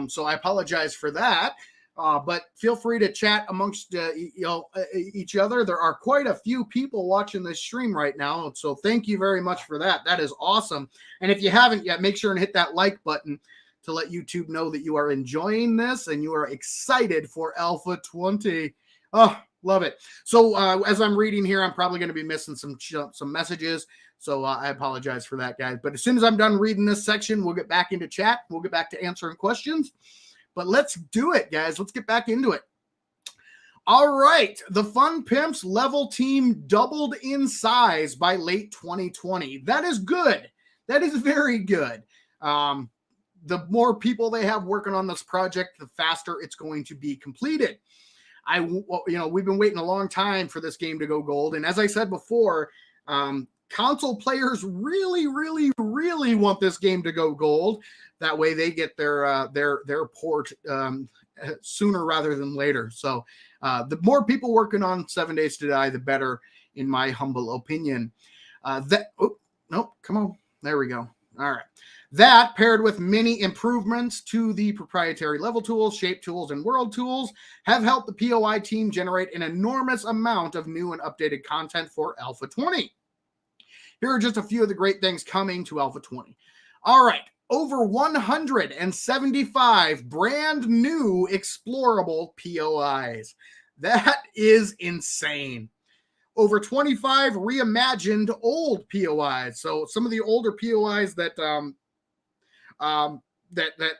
A: So I apologize for that. But feel free to chat amongst each other. There are quite a few people watching this stream right now, so thank you very much for that. That is awesome. And if you haven't yet, make sure and hit that like button to let YouTube know that you are enjoying this and you are excited for Alpha 20. Oh, love it. So as I'm reading here, I'm probably going to be missing some messages. So I apologize for that, guys. But as soon as I'm done reading this section, we'll get back into chat. We'll get back to answering questions. But let's do it, guys. Let's get back into it. All right. The Fun Pimps level team doubled in size by late 2020. That is good. That is very good. The more people they have working on this project, the faster it's going to be completed. We've been waiting a long time for this game to go gold. And as I said before, console players really, really, really want this game to go gold. That way they get their port sooner rather than later. So the more people working on 7 Days to Die, the better, in my humble opinion. Come on. There we go. All right. That, paired with many improvements to the proprietary level tools, shape tools, and world tools, have helped the POI team generate an enormous amount of new and updated content for Alpha 20. Here are just a few of the great things coming to Alpha 20. All right. Over 175 brand new explorable POIs. That is insane. Over 25 reimagined old POIs. So some of the older POIs that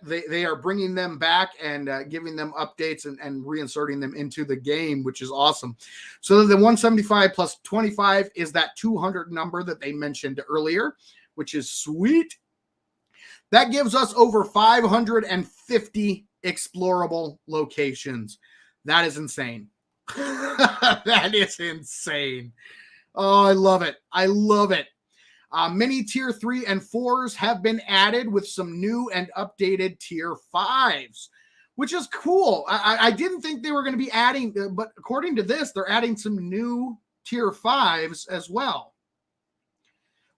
A: they are bringing them back and giving them updates and reinserting them into the game, which is awesome. So the 175 plus 25 is that 200 number that they mentioned earlier, which is sweet. That gives us over 550 explorable locations. That is insane. That is insane. Oh, I love it. I love it. Many tier 3 and 4s have been added with some new and updated tier 5s, which is cool. I didn't think they were going to be adding, but according to this, they're adding some new tier 5s as well,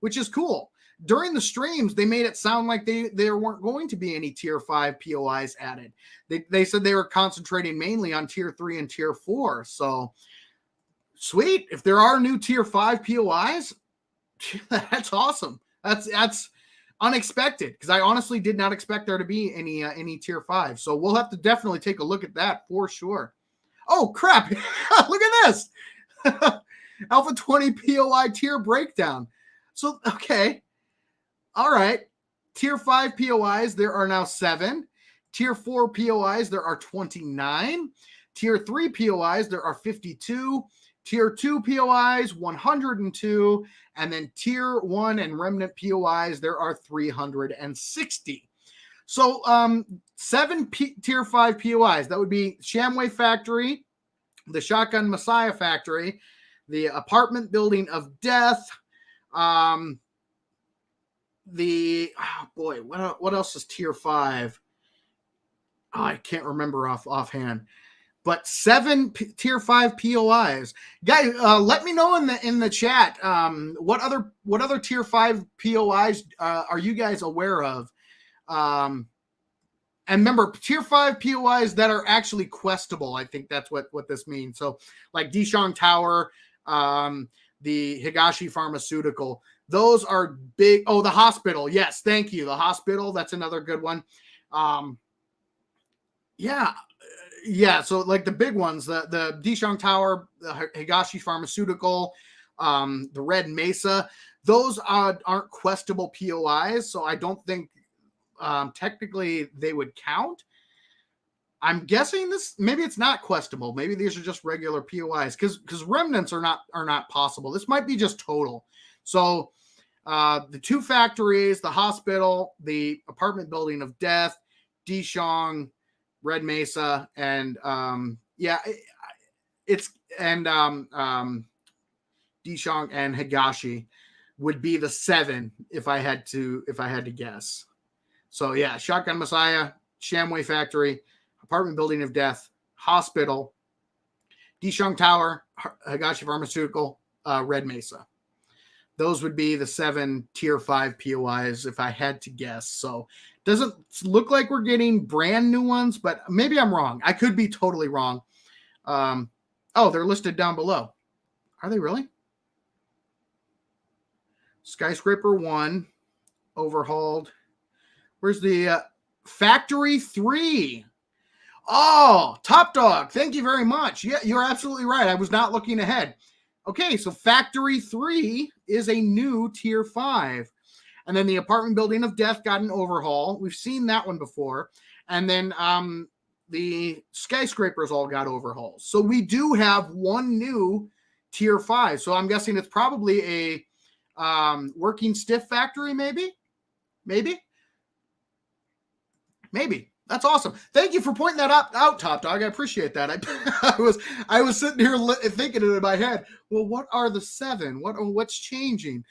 A: which is cool. During the streams, they made it sound like there weren't going to be any tier 5 POIs added. They said they were concentrating mainly on tier 3 and tier 4. So sweet. If there are new tier 5 POIs, that's awesome. That's unexpected, because I honestly did not expect there to be any tier 5. So we'll have to definitely take a look at that for sure. Oh crap. Look at this. Alpha 20 POI tier breakdown. So, okay. All right. Tier 5 POIs, there are now 7. Tier 4 POIs, there are 29. Tier 3 POIs, there are 52. Tier 2 POIs, 102. And then Tier 1 and Remnant POIs, there are 360. So 7 Tier 5 POIs. That would be Shamway Factory, the Shotgun Messiah Factory, the Apartment Building of Death, what else is tier 5? Oh, I can't remember offhand. But 7 tier 5 POIs. Guys, let me know in the chat what other tier 5 POIs are you guys aware of? And remember, tier 5 POIs that are actually questable. I think that's what this means. So like Dishong Tower, the Higashi Pharmaceutical, those are big. Oh, the hospital. Yes, thank you. The hospital. That's another good one. Yeah. So like the big ones, the Dishong Tower, the Higashi Pharmaceutical, the Red Mesa, those aren't questable POIs. So I don't think technically they would count. I'm guessing maybe it's not questable. Maybe these are just regular POIs, because remnants are not possible. This might be just total. So the 2 factories, the hospital, the Apartment Building of Death, Dishong, Red Mesa, and Dishong and Higashi would be the 7 if I had to guess. So yeah, Shotgun Messiah, Shamway Factory, Apartment Building of Death, Hospital, Dishong Tower, Higashi Pharmaceutical, Red Mesa. Those would be the 7 tier 5 POIs if I had to guess. So it doesn't look like we're getting brand new ones, but maybe I'm wrong. I could be totally wrong. They're listed down below. Are they really? Skyscraper 1, overhauled. Where's the Factory 3? Oh, Top Dog, thank you very much. Yeah, you're absolutely right. I was not looking ahead. Okay, so Factory 3 is a new tier 5. And then the Apartment Building of Death got an overhaul. We've seen that one before. And then the Skyscrapers all got overhauls. So we do have one new tier 5. So I'm guessing it's probably a working stiff factory, maybe? That's awesome. Thank you for pointing that out, Top Dog. I appreciate that. I was sitting here thinking it in my head. Well, what are the 7? What's changing?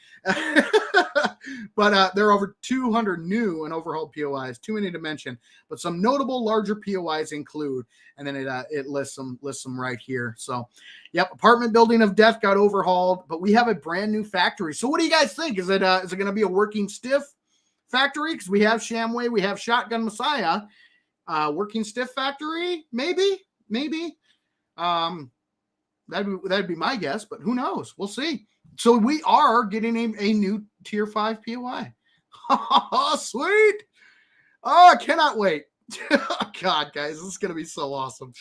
A: But there are over 200 new and overhauled POIs. Too many to mention. But some notable larger POIs include, and then it lists them right here. So, yep, Apartment Building of Death got overhauled, but we have a brand new factory. So, what do you guys think? Is it going to be a working stiff factory? Because we have Shamway, we have Shotgun Messiah. Working stiff factory, maybe. That'd be my guess, but who knows? We'll see. So we are getting a new tier 5 POI. Sweet. Oh, I cannot wait. God, guys, this is gonna be so awesome.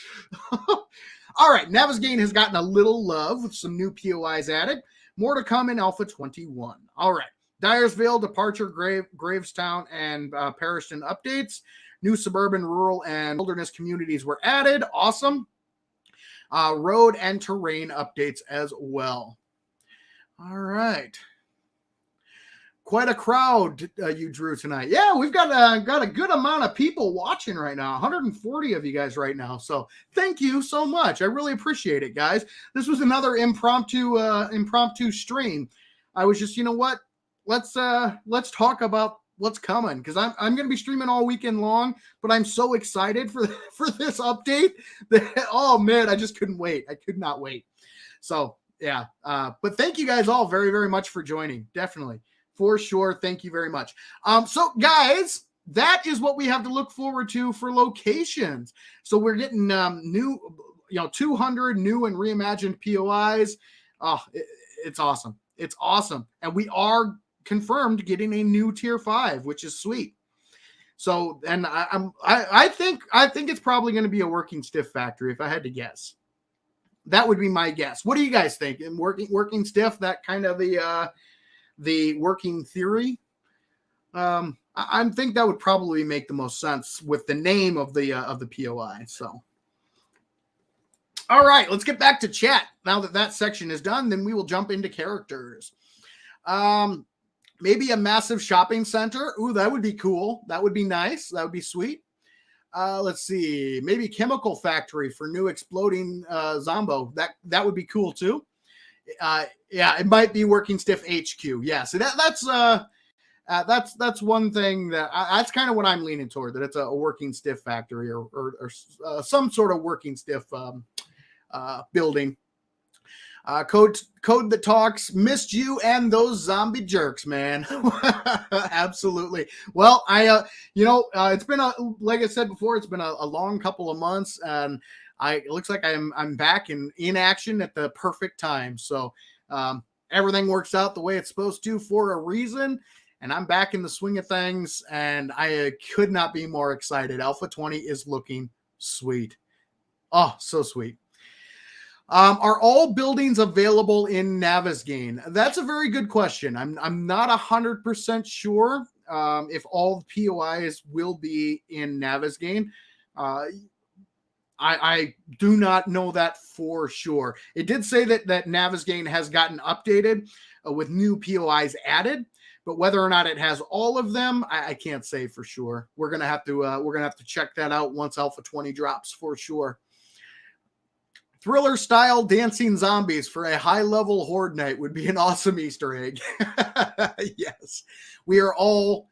A: All right, Navezgane has gotten a little love with some new POIs added. More to come in Alpha 21. All right, Dyersville, Departure, Gravestown, and Pariston updates. New suburban, rural, and wilderness communities were added. Awesome. Road and terrain updates as well. All right. Quite a crowd you drew tonight. Yeah, we've got a good amount of people watching right now. 140 of you guys right now. So thank you so much. I really appreciate it, guys. This was another impromptu stream. I was just, you know what? Let's talk about what's coming, because I'm going to be streaming all weekend long, but I'm so excited for this update that, oh man, I just couldn't wait. I could not wait. So yeah, but thank you guys all very, very much for joining. Definitely. for sure. Thank you very much. So guys, that is what we have to look forward to for locations. So we're getting new, 200 new and reimagined POIs. Oh, it's awesome. It's awesome. And we are confirmed getting a new tier 5, which is sweet. So, and I think it's probably going to be a working stiff factory if I had to guess. That would be my guess. What do you guys think? In working stiff, that kind of the working theory. I think that would probably make the most sense with the name of the POI. So, all right, let's get back to chat. Now that section is done, then we will jump into characters. Maybe a massive shopping center. Ooh, that would be cool. That would be nice. That would be sweet. Let's see. Maybe chemical factory for new exploding Zombo. That would be cool too. Yeah, it might be working stiff HQ. Yeah, so that's one thing that's kind of what I'm leaning toward. That it's a working stiff factory or some sort of working stiff building. Code that talks, missed you and those zombie jerks, man. Absolutely. Well, it's been like I said before, it's been a long couple of months, and it looks like I'm back in action at the perfect time. So everything works out the way it's supposed to for a reason, and I'm back in the swing of things, and I could not be more excited. Alpha 20 is looking sweet. Oh, so sweet. Are all buildings available in Navezgane? That's a very good question. I'm not 100% sure if all the POIs will be in Navezgane. I do not know that for sure. It did say that Navezgane has gotten updated with new POIs added, but whether or not it has all of them, I can't say for sure. We're gonna have to check that out once Alpha 20 drops for sure. Thriller style dancing zombies for a high level horde night would be an awesome Easter egg. Yes, we all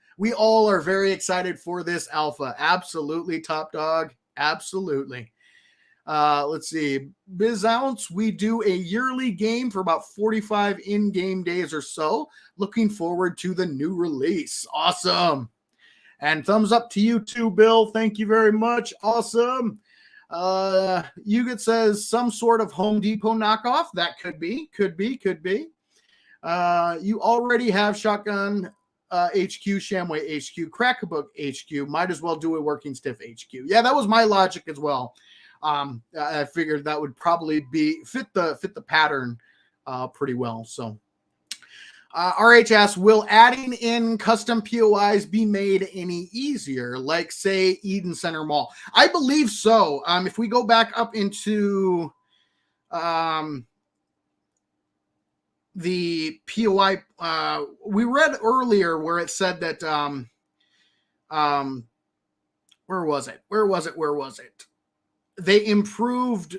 A: are very excited for this alpha. Absolutely, Top Dog. Absolutely. Let's see. BizOunce, we do a yearly game for about 45 in-game days or so. Looking forward to the new release. Awesome. And thumbs up to you too, Bill. Thank you very much. Awesome. Yuget says some sort of Home Depot knockoff. That could be. You already have Shotgun HQ, Shamway HQ, Crack-a-Book HQ. Might as well do a working stiff HQ. Yeah, that was my logic as well. I figured that would probably fit the pattern pretty well. So RH asks, will adding in custom POIs be made any easier? Like, say, Eden Center Mall. I believe so. If we go back up into the POI, we read earlier where it said that, where was it? They improved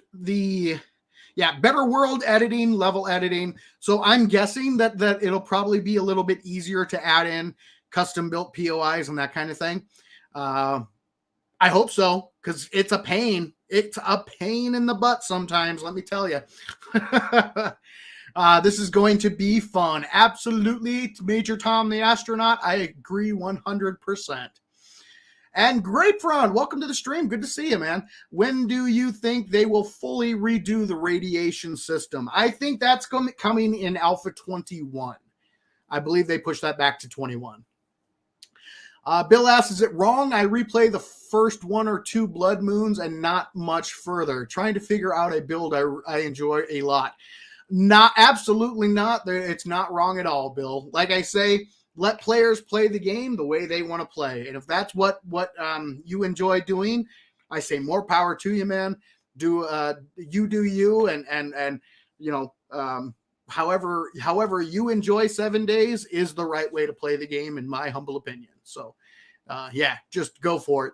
A: better world editing, level editing. So I'm guessing that it'll probably be a little bit easier to add in custom built POIs and that kind of thing. I hope so, because it's a pain. It's a pain in the butt sometimes, let me tell you. This is going to be fun. Absolutely, Major Tom the Astronaut. I agree 100%. And Grapefruit, welcome to the stream. Good to see you, man. When do you think they will fully redo the radiation system? I think that's coming in Alpha 21. I believe they pushed that back to 21. Bill asks, is it wrong I replay the first 1 or 2 Blood Moons and not much further? Trying to figure out a build I enjoy a lot. Absolutely not. It's not wrong at all, Bill. Like I say, let players play the game the way they want to play. And if that's what you enjoy doing, I say more power to you, man. Do you and however you enjoy 7 days is the right way to play the game, in my humble opinion. So just go for it.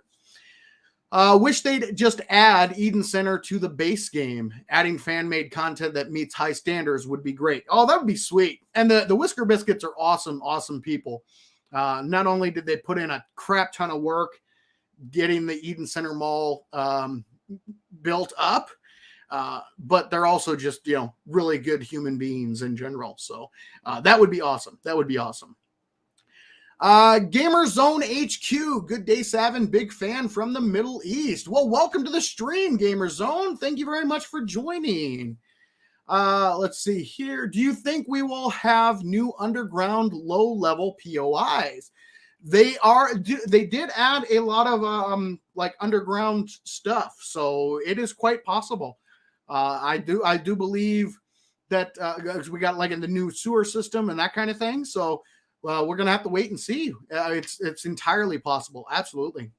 A: Wish they'd just add Eden Center to the base game. Adding fan-made content that meets high standards would be great. Oh, that would be sweet. And the Whisker Biscuits are awesome people. Not only did they put in a crap ton of work getting the Eden Center Mall built up, but they're also just, really good human beings in general. So that would be awesome. Gamer Zone HQ, good day, Savin, big fan from the Middle East. Well, welcome to the stream, Gamer Zone. Thank you very much for joining. Let's see here. Do you think we will have new underground low-level POIs? They did add a lot of like underground stuff, so it is quite possible. I do believe that we got like in the new sewer system and that kind of thing. So we're gonna have to wait and see. It's entirely possible. Absolutely.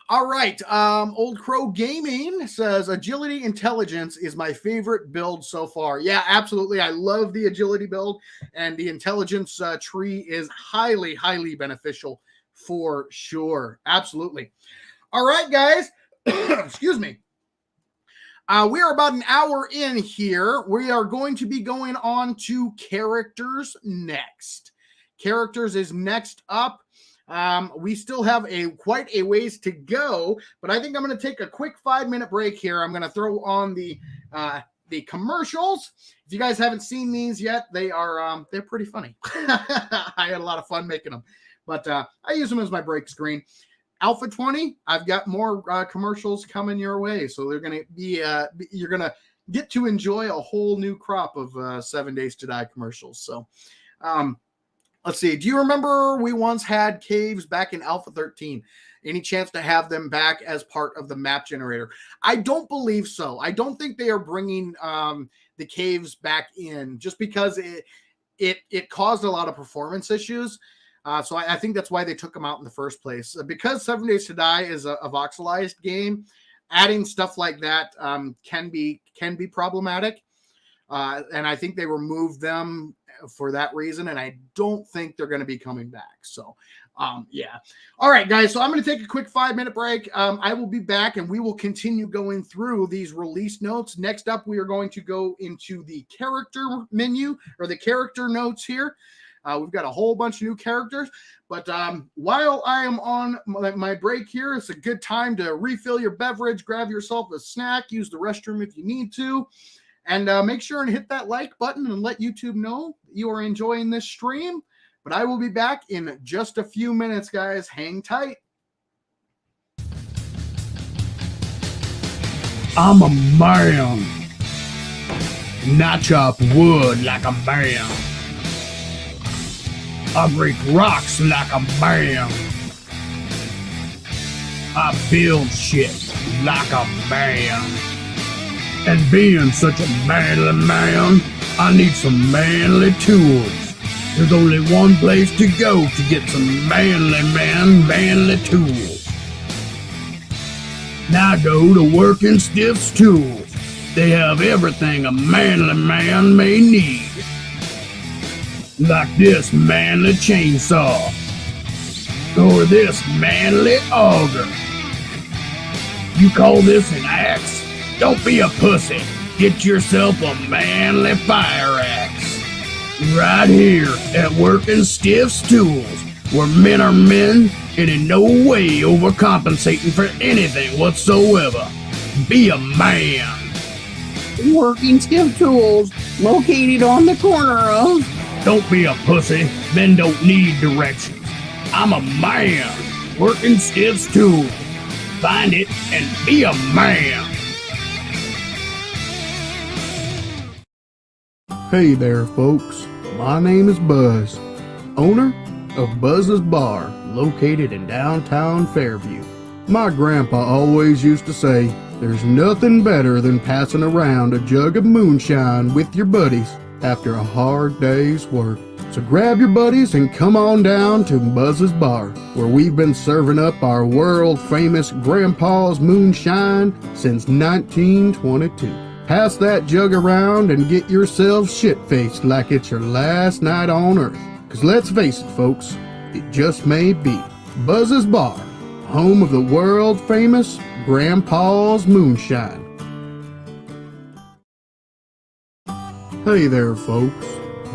A: All right. Old Crow Gaming says agility intelligence is my favorite build so far. Yeah, absolutely. I love the agility build, and the intelligence tree is highly, highly beneficial for sure. Absolutely. All right, guys. Excuse me. We are about an hour in here. We are going to be going on to characters next. Characters is next up. We still have quite a ways to go, but I think I'm going to take a quick 5-minute break here. I'm going to throw on the commercials. If you guys haven't seen these yet, they're pretty funny. I had a lot of fun making them, but I use them as my break screen. Alpha 20, I've got more commercials coming your way, so they're going to be you're going to get to enjoy a whole new crop of 7 Days to Die commercials. So let's see. Do you remember we once had caves back in Alpha 13? Any chance to have them back as part of the map generator? I don't believe so. I don't think they are bringing the caves back in, just because it caused a lot of performance issues. So I think that's why they took them out in the first place. Because 7 Days to Die is a voxelized game, adding stuff like that can be problematic. And I think they removed them for that reason, and I don't think they're going to be coming back. So, yeah. All right, guys. So I'm going to take a quick 5-minute break. I will be back, and we will continue going through these release notes. Next up, we are going to go into the character menu, or the character notes here. We've got a whole bunch of new characters, but while I am on my break here, it's a good time to refill your beverage, grab yourself a snack, use the restroom if you need to, and make sure and hit that like button and let YouTube know you are enjoying this stream. But I will be back in just a few minutes, guys. Hang tight.
B: I'm a man. And I chop wood like a man. I break rocks like a man. I build shit like a man. And being such a manly man, I need some manly tools. There's only one place to go to get some manly tools. Now go to Working Stiff's Tools. They have everything a manly man may need. Like this manly chainsaw, or this manly auger. You call this an axe? Don't be a pussy. Get yourself a manly fire axe. Right here at Working Stiff's Tools, where men are men and in no way overcompensating for anything whatsoever. Be a man.
C: Working Stiff Tools, located on the corner of...
B: Don't be a pussy, men don't need directions. I'm a man, Working Stiff's Tools. Find it and be a man.
D: Hey there, folks. My name is Buzz, owner of Buzz's Bar, located in downtown Fairview. My grandpa always used to say, there's nothing better than passing around a jug of moonshine with your buddies after a hard day's work. So grab your buddies and come on down to Buzz's Bar, where we've been serving up our world-famous Grandpa's moonshine since 1922. Pass that jug around and get yourselves shit-faced like it's your last night on Earth. Cause let's face it, folks, it just may be. Buzz's Bar, home of the world-famous Grandpa's moonshine. Hey there, folks.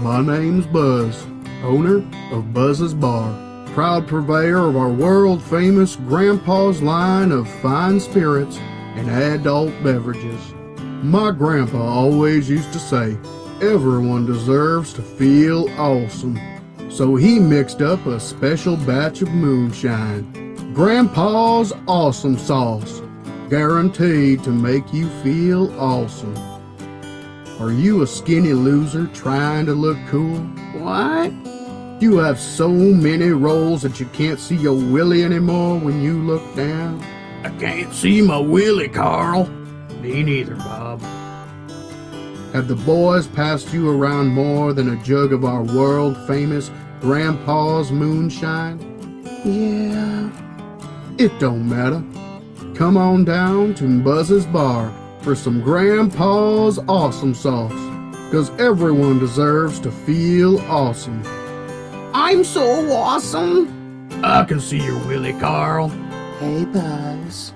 D: My name's Buzz, owner of Buzz's Bar, proud purveyor of our world-famous Grandpa's line of fine spirits and adult beverages. My grandpa always used to say, everyone deserves to feel awesome. So he mixed up a special batch of moonshine, Grandpa's awesome sauce, guaranteed to make you feel awesome. Are you a skinny loser trying to look cool?
C: What?
D: You have so many rolls that you can't see your willy anymore when you look down?
B: I can't see my willy, Carl.
D: Me neither, Bob. Have the boys passed you around more than a jug of our world-famous Grandpa's moonshine?
C: Yeah.
D: It don't matter. Come on down to Buzz's Bar for some Grandpa's awesome sauce, 'cause everyone deserves to feel awesome.
C: I'm so awesome.
B: I can see your willy, Carl.
C: Hey, Buzz.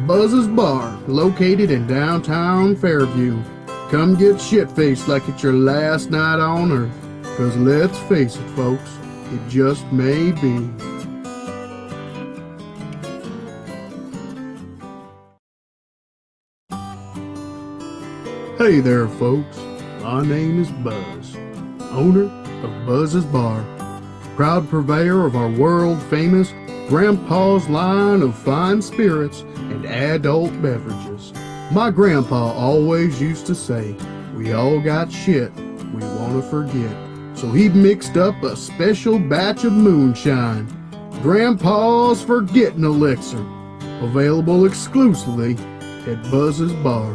D: Buzz's Bar, located in downtown Fairview. Come get shit-faced like it's your last night on Earth, 'cause let's face it, folks, it just may be. Hey there, folks. My name is Buzz, owner of Buzz's Bar, proud purveyor of our world-famous Grandpa's line of fine spirits and adult beverages. My grandpa always used to say, we all got shit we want to forget. So he mixed up a special batch of moonshine, Grandpa's Forgetting Elixir, available exclusively at Buzz's Bar.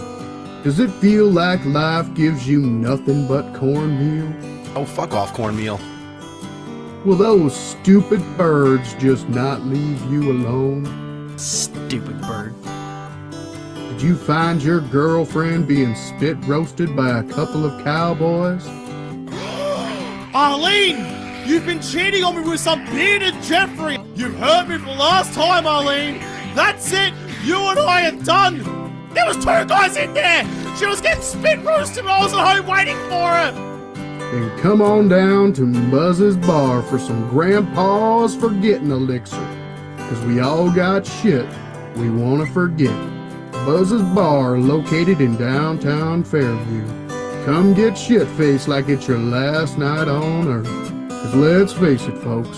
D: Does it feel like life gives you nothing but cornmeal?
E: Oh, fuck off, cornmeal.
D: Will those stupid birds just not leave you alone?
E: Stupid bird.
D: Did you find your girlfriend being spit roasted by a couple of cowboys?
F: Arlene! You've been cheating on me with some bearded Jeffrey! You've hurt me for the last time, Arlene! That's it! You and I are done! There was 2 guys in there! She was getting spit roasted and I was at home waiting for her!
D: Then come on down to Buzz's Bar for some Grandpa's Forgetting Elixir, 'cause we all got shit we want to forget. Buzz's Bar, located in downtown Fairview. Come get shit-faced like it's your last night on Earth, 'cause let's face it, folks,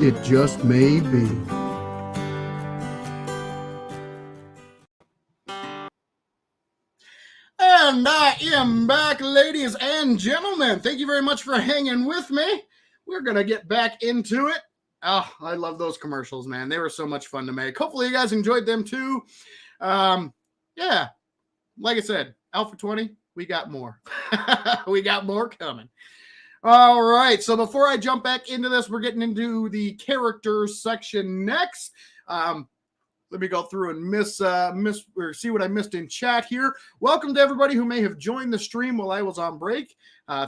D: it just may be. And I am back, ladies and gentlemen. Thank you very much for hanging with me. We're going to get back into it. Oh, I love those commercials, man. They were so much fun to make. Hopefully you guys enjoyed them too. Yeah, like I said, Alpha 20, we got more. We got more coming. All right, so before I jump back into this, we're getting into the characters section next. Let me go through and see what I missed in chat here. Welcome to everybody who may have joined the stream while I was on break.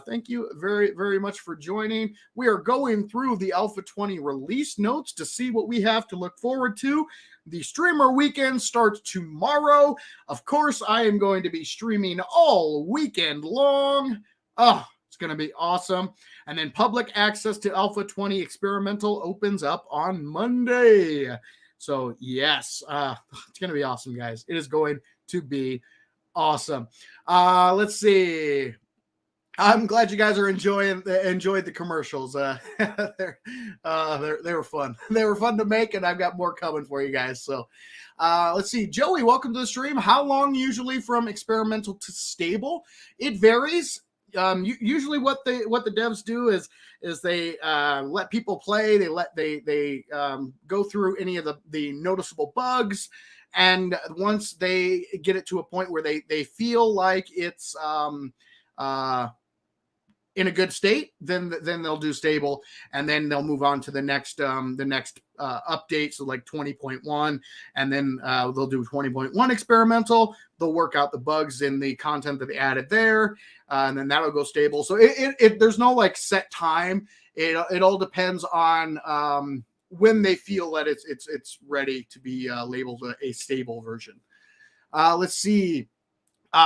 D: Thank you very, very much for joining. We are going through the Alpha 20 release notes to see what we have to look forward to. The streamer weekend starts tomorrow. Of course, I am going to be streaming all weekend long. Oh, it's going to be awesome. And then public access to Alpha 20 Experimental opens up on Monday. So yes, it's going to be awesome, guys. It is going to be awesome. Let's see. I'm glad you guys are enjoyed the commercials. They were fun. They were fun to make, and I've got more coming for you guys. So let's see. Joey, welcome to the stream. How long usually from experimental to stable? It varies. Usually what the devs do is they let people play. They go through any of the noticeable bugs, and once they get it to a point where they feel like it's in a good state, then they'll do stable, and then they'll move on to the next update, so like 20.1, and then they'll do 20.1 experimental. They'll work out the bugs in the content that they added there, and then that'll go stable. So it there's no like set time. It all depends on when they feel that it's ready to be labeled a stable version. Let's see,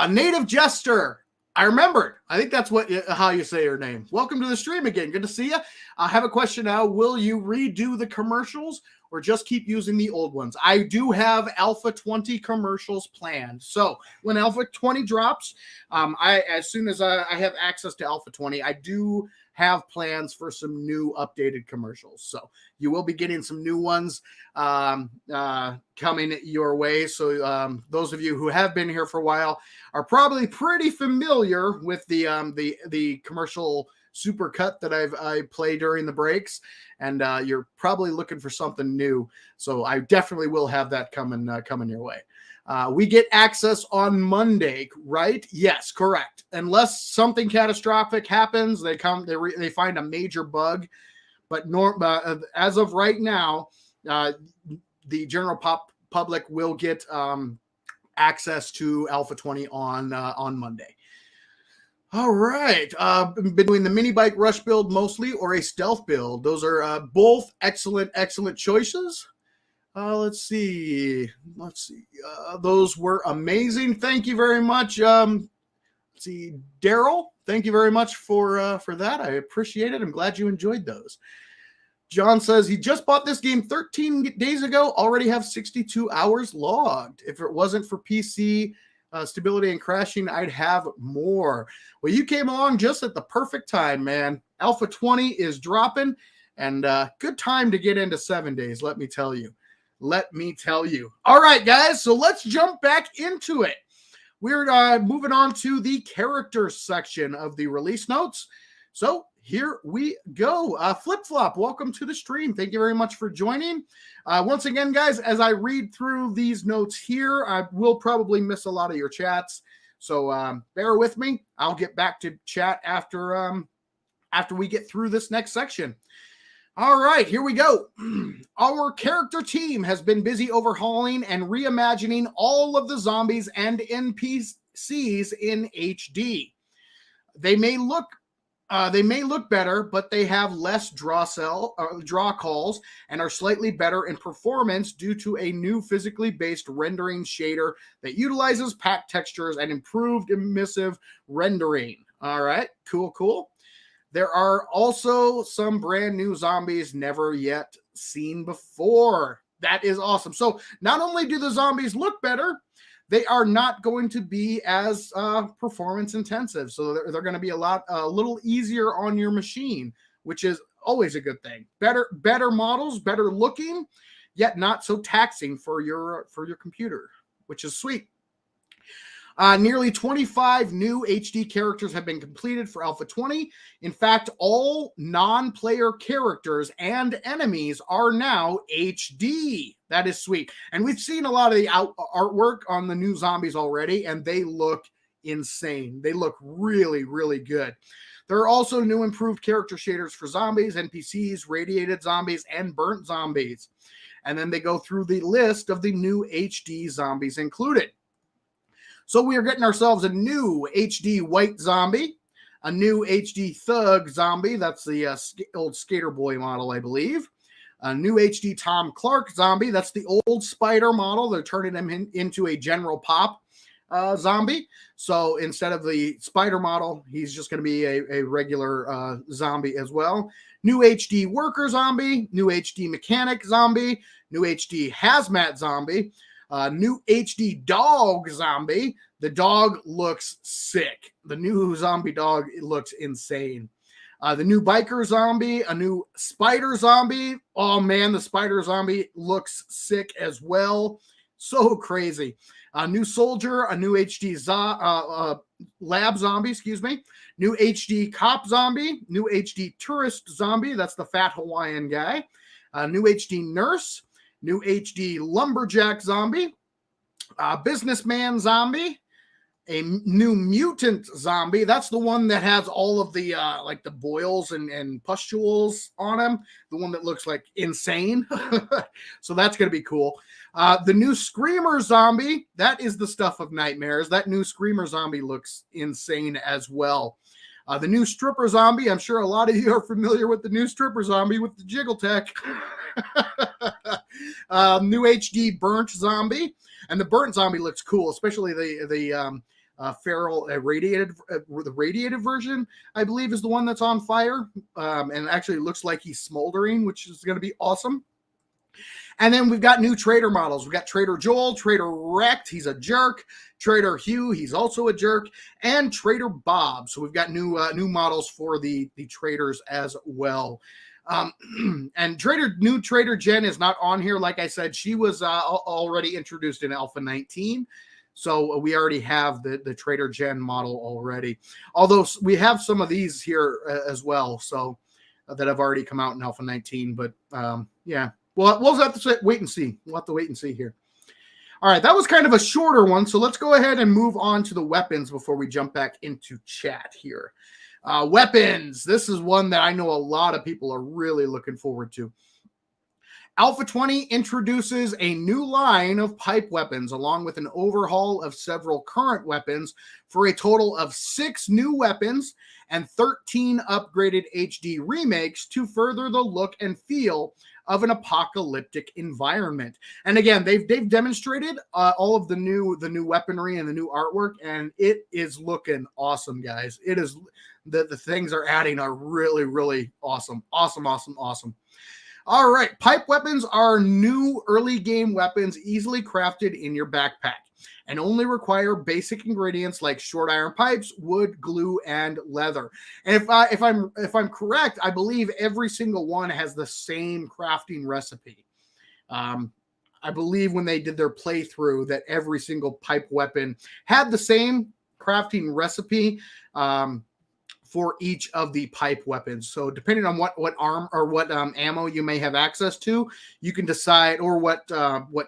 D: Native Jester. I remembered. I think that's how you say your name. Welcome to the stream again. Good to see you. I have a question now. Will you redo the commercials or just keep using the old ones? I do have Alpha 20 commercials planned. So when Alpha 20 drops, as soon as I have access to Alpha 20, I do
A: have plans for some new updated commercials. So you will be getting some new ones coming your way. So those of you who have been here for a while are probably pretty familiar with the commercial super cut that I play during the breaks, and you're probably looking for something new. So I definitely will have that coming your way. We get access on Monday, right? Yes, correct. Unless something catastrophic happens, they find a major bug. But as of right now, the general public will get access to Alpha 20 on Monday. All right. Between the mini bike rush build mostly or a stealth build, those are both excellent choices. Let's see. Those were amazing. Thank you very much. Let's see, Daryl. Thank you very much for that. I appreciate it. I'm glad you enjoyed those. John says he just bought this game 13 days ago. Already have 62 hours logged. If it wasn't for PC stability and crashing, I'd have more. Well, you came along just at the perfect time, man. Alpha 20 is dropping, and good time to get into 7 days. Let me tell you. All right, guys, so let's jump back into it. We're moving on to the characters section of the release notes. So here we go. Flip Flop, welcome to the stream. Thank you very much for joining. Once again, guys, as I read through these notes here, I will probably miss a lot of your chats. So bear with me. I'll get back to chat after we get through this next section. All right, here we go. Our character team has been busy overhauling and reimagining all of the zombies and NPCs in HD. They may look better, but they have less draw calls and are slightly better in performance due to a new physically based rendering shader that utilizes packed textures and improved emissive rendering. All right, cool. There are also some brand new zombies never yet seen before. That is awesome. So not only do the zombies look better, they are not going to be as performance intensive. So they're going to be a little easier on your machine, which is always a good thing. Better models, better looking, yet not so taxing for your computer, which is sweet. Nearly 25 new HD characters have been completed for Alpha 20. In fact, all non-player characters and enemies are now HD. That is sweet. And we've seen a lot of the artwork on the new zombies already, and they look insane. They look really, really good. There are also new improved character shaders for zombies, NPCs, radiated zombies, and burnt zombies. And then they go through the list of the new HD zombies included. So we are getting ourselves a new HD white zombie, a new HD thug zombie. That's the old Skater Boy model, I believe. A new HD Tom Clark zombie. That's the old Spider model. They're turning him into a General Pop zombie. So instead of the Spider model, he's just going to be a regular zombie as well. New HD Worker zombie. New HD Mechanic zombie. New HD Hazmat zombie. New HD dog zombie. The dog looks sick. The new zombie dog looks insane. The new biker zombie, a new spider zombie. Oh man, the spider zombie looks sick as well. So crazy. A new soldier, a new HD lab zombie, New HD cop zombie, new HD tourist zombie. That's the fat Hawaiian guy. New HD nurse. New HD lumberjack zombie, businessman zombie, a new mutant zombie. That's the one that has all of the like the boils and pustules on him. The one that looks like insane. So that's going to be cool. The new screamer zombie. That is the stuff of nightmares. That new screamer zombie looks insane as well. The new stripper zombie. I'm sure a lot of you are familiar with the new stripper zombie with the jiggle tech. New HD burnt zombie, and the burnt zombie looks cool, especially the feral the radiated version, I believe, is the one that's on fire, and actually looks like he's smoldering, which is going to be awesome. And then we've got new trader models. We've got Trader Joel, Trader Wrecked, he's a jerk. Trader Hugh, he's also a jerk. And Trader Bob. So we've got new models for the traders as well. And new Trader Jen is not on here. Like I said, she was already introduced in Alpha 19. So we already have the Trader Jen model already. Although we have some of these here as well. So that have already come out in Alpha 19. But yeah. Well, we'll have to wait and see. We'll have to wait and see here. All right, that was kind of a shorter one. So let's go ahead and move on to the weapons before we jump back into chat here. Weapons. This is one that I know a lot of people are really looking forward to. Alpha 20 introduces a new line of pipe weapons along with an overhaul of several current weapons for a total of 6 new weapons and 13 upgraded HD remakes to further the look and feel of an apocalyptic environment. And again, they've demonstrated all of the new weaponry and the new artwork, and it is looking awesome, guys. It is the things they're adding are really, really awesome. Awesome. All right, pipe weapons are new early game weapons easily crafted in your backpack and only require basic ingredients like short iron pipes, wood, glue, and leather. And if I'm correct, I believe every single one has the same crafting recipe. I believe when they did their playthrough that every single pipe weapon had the same crafting recipe for each of the pipe weapons. So depending on what arm or what ammo you may have access to, you can decide, or what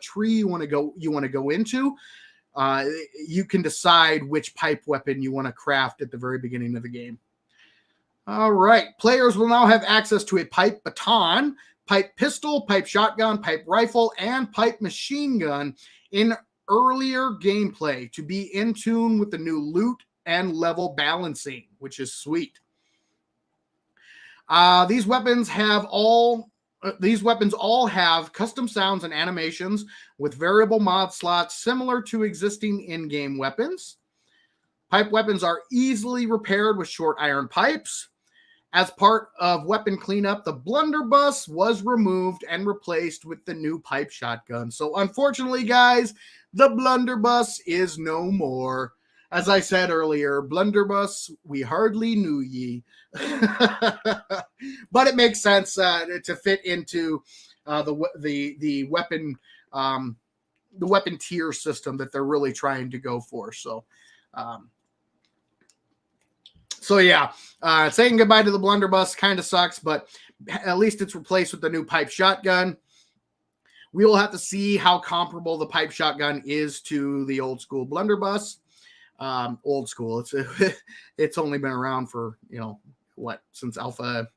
A: tree you want to go into. You can decide which pipe weapon you want to craft at the very beginning of the game. All right. Players will now have access to a pipe baton, pipe pistol, pipe shotgun, pipe rifle, and pipe machine gun in earlier gameplay to be in tune with the new loot and level balancing, which is sweet. These weapons all have custom sounds and animations with variable mod slots similar to existing in-game weapons. Pipe weapons are easily repaired with short iron pipes. As part of weapon cleanup, the Blunderbuss was removed and replaced with the new pipe shotgun. So unfortunately, guys, the Blunderbuss is no more. As I said earlier, Blunderbuss, we hardly knew ye. But it makes sense to fit into the weapon tier system that they're really trying to go for. So yeah, saying goodbye to the Blunderbuss kind of sucks, but at least it's replaced with the new pipe shotgun. We will have to see how comparable the pipe shotgun is to the old school Blunderbuss. Old school. It's only been around for, since Alpha,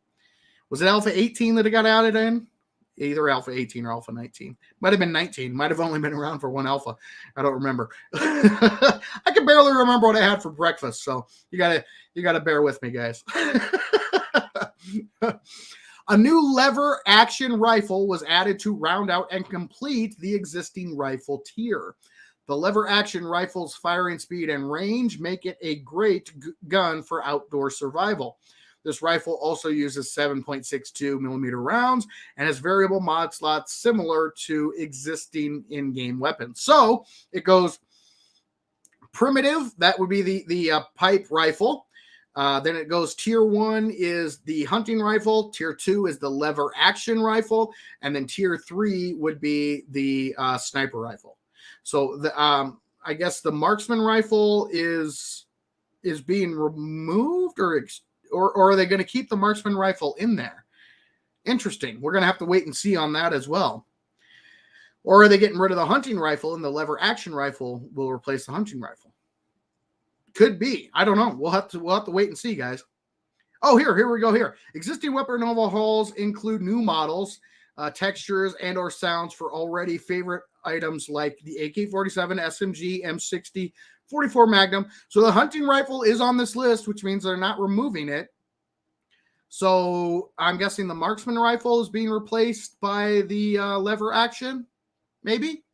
A: was it Alpha 18 that it got added in? Either Alpha 18 or Alpha 19. Might have been 19. Might have only been around for one Alpha. I don't remember. I can barely remember what I had for breakfast, so you gotta bear with me, guys. A new lever action rifle was added to round out and complete the existing rifle tier. The lever action rifle's firing speed and range make it a great gun for outdoor survival. This rifle also uses 7.62 millimeter rounds and has variable mod slots similar to existing in-game weapons. So it goes primitive, that would be the pipe rifle. Then it goes tier 1 is the hunting rifle, tier 2 is the lever action rifle, and then tier 3 would be the sniper rifle. So I guess the Marksman rifle is being removed, or are they going to keep the Marksman rifle in there? Interesting. We're going to have to wait and see on that as well. Or are they getting rid of the hunting rifle and the lever action rifle will replace the hunting rifle? Could be. I don't know. We'll have to wait and see, guys. Oh, here we go here. Existing weapon overhauls include new models, textures, and or sounds for already favorite items like the AK-47, SMG, M60, 44 Magnum. So the hunting rifle is on this list, which means they're not removing it. So I'm guessing the Marksman rifle is being replaced by the lever action. Maybe.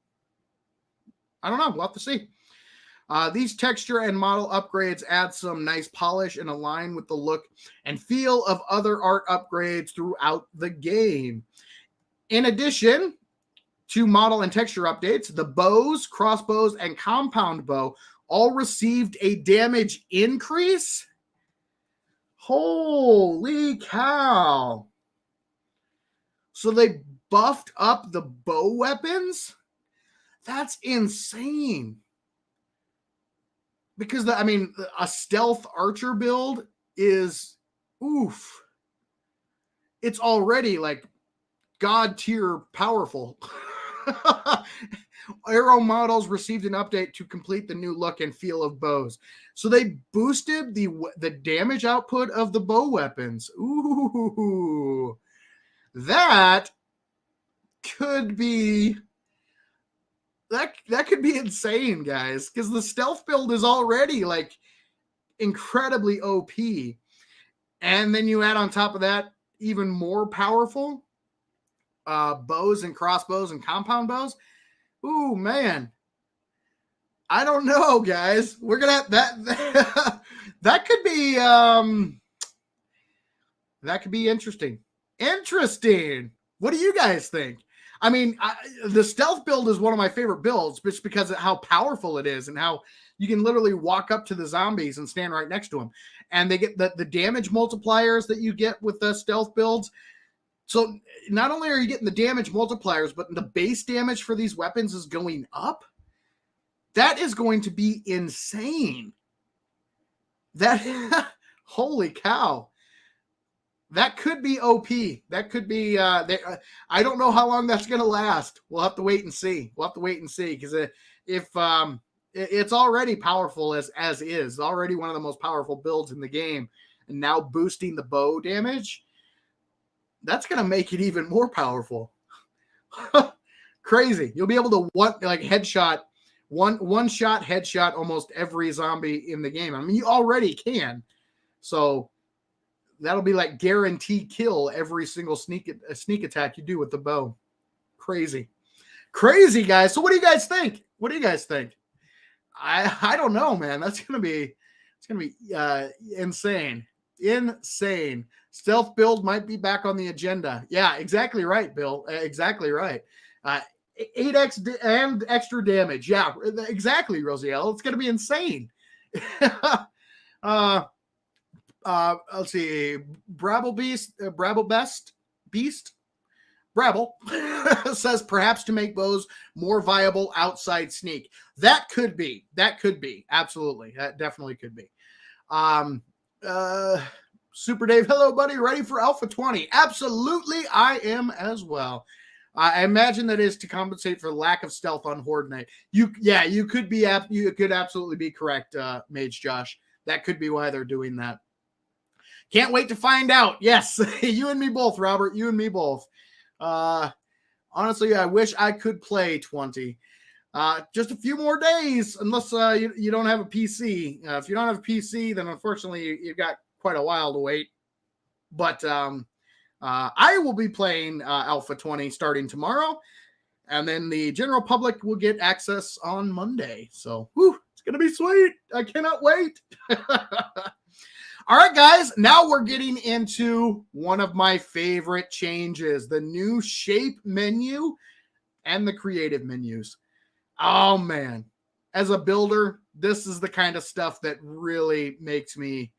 A: I don't know. We'll have to see. These texture and model upgrades add some nice polish and align with the look and feel of other art upgrades throughout the game. In addition, 2 model and texture updates. The bows, crossbows, and compound bow all received a damage increase. Holy cow. So they buffed up the bow weapons? That's insane. Because, a stealth archer build is, oof. It's already like God tier powerful. Arrow models received an update to complete the new look and feel of bows. So they boosted the damage output of the bow weapons. Ooh. That could be that could be insane, guys, because the stealth build is already like incredibly OP. And then you add on top of that even more powerful bows and crossbows and compound bows. Ooh, man. I don't know, guys. We're gonna have that. That could be interesting. Interesting. What do you guys think? The stealth build is one of my favorite builds, just because of how powerful it is and how you can literally walk up to the zombies and stand right next to them. And they get the damage multipliers that you get with the stealth builds. So not only are you getting the damage multipliers, but the base damage for these weapons is going up. That is going to be insane. Holy cow. That could be OP. That could be, I don't know how long that's going to last. We'll have to wait and see. Because if it's already powerful as is, already one of the most powerful builds in the game, and now boosting the bow damage, that's going to make it even more powerful. Crazy. You'll be able to headshot, one shot headshot almost every zombie in the game. You already can. So that'll be like guaranteed kill every single sneak attack you do with the bow. Crazy, guys. So what do you guys think? I don't know, man. It's gonna be insane. Stealth build might be back on the agenda. Yeah, exactly right, Bill. Exactly right. 8x and extra damage. Yeah, exactly, Rosiel. It's gonna be insane. Let's see. Brabble says perhaps to make bows more viable outside sneak. That could be. Absolutely. That definitely could be. Super Dave, hello, buddy. Ready for Alpha 20? Absolutely, I am as well. I imagine that is to compensate for the lack of stealth on Horde Night. You could absolutely be correct, Mage Josh. That could be why they're doing that. Can't wait to find out. Yes, you and me both, Robert. You and me both. Honestly, I wish I could play 20. Just a few more days, unless you don't have a PC. If you don't have a PC, then unfortunately you've got quite a while to wait. But I will be playing Alpha 20 starting tomorrow, and then the general public will get access on Monday. So, it's going to be sweet. I cannot wait. All right, guys, now we're getting into one of my favorite changes, the new shape menu and the creative menus. Oh, man. As a builder, this is the kind of stuff that really makes me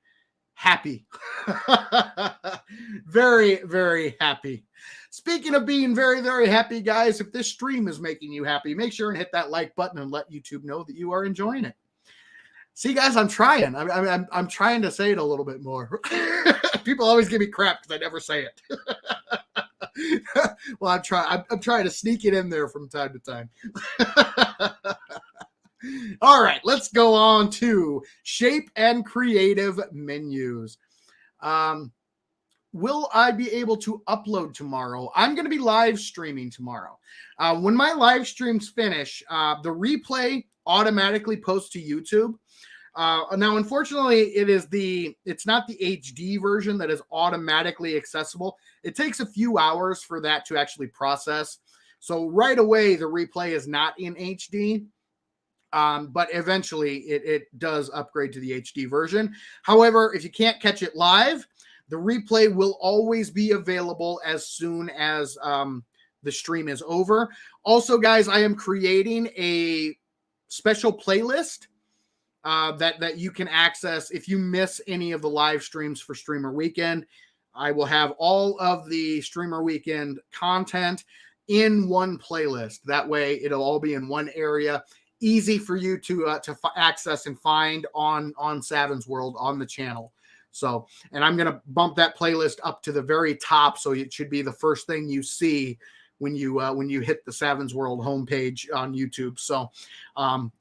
A: happy. Very, very happy. Speaking of being very, very happy, guys, if this stream is making you happy, make sure and hit that like button and let YouTube know that you are enjoying it. See, guys, I'm trying. I'm trying to say it a little bit more. People always give me crap because I never say it. Well, I'm trying to sneak it in there from time to time. All right, let's go on to shape and creative menus. Will I be able to upload tomorrow? I'm going to be live streaming tomorrow. When my live streams finish, the replay automatically posts to YouTube. Now, unfortunately, it's not the HD version that is automatically accessible. It takes a few hours for that to actually process. So right away, the replay is not in HD. But eventually it does upgrade to the HD version. However, if you can't catch it live, the replay will always be available as soon as the stream is over. Also, guys, I am creating a special playlist that you can access if you miss any of the live streams for Streamer Weekend. I will have all of the Streamer Weekend content in one playlist. That way, it'll all be in one area, easy for you to access and find on Savin's World on the channel. So, and I'm gonna bump that playlist up to the very top, so it should be the first thing you see when you hit the Savin's World homepage on YouTube. So,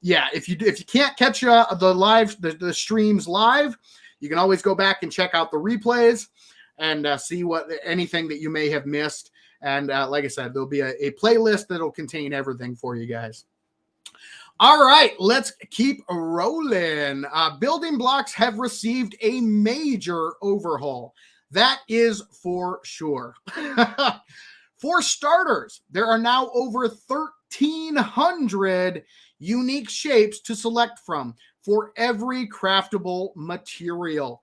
A: yeah, if you can't catch the streams live, you can always go back and check out the replays and see anything that you may have missed. And like I said, there'll be a playlist that'll contain everything for you guys. All right, let's keep rolling. Building blocks have received a major overhaul. That is for sure. For starters, there are now over 1,300 unique shapes to select from for every craftable material.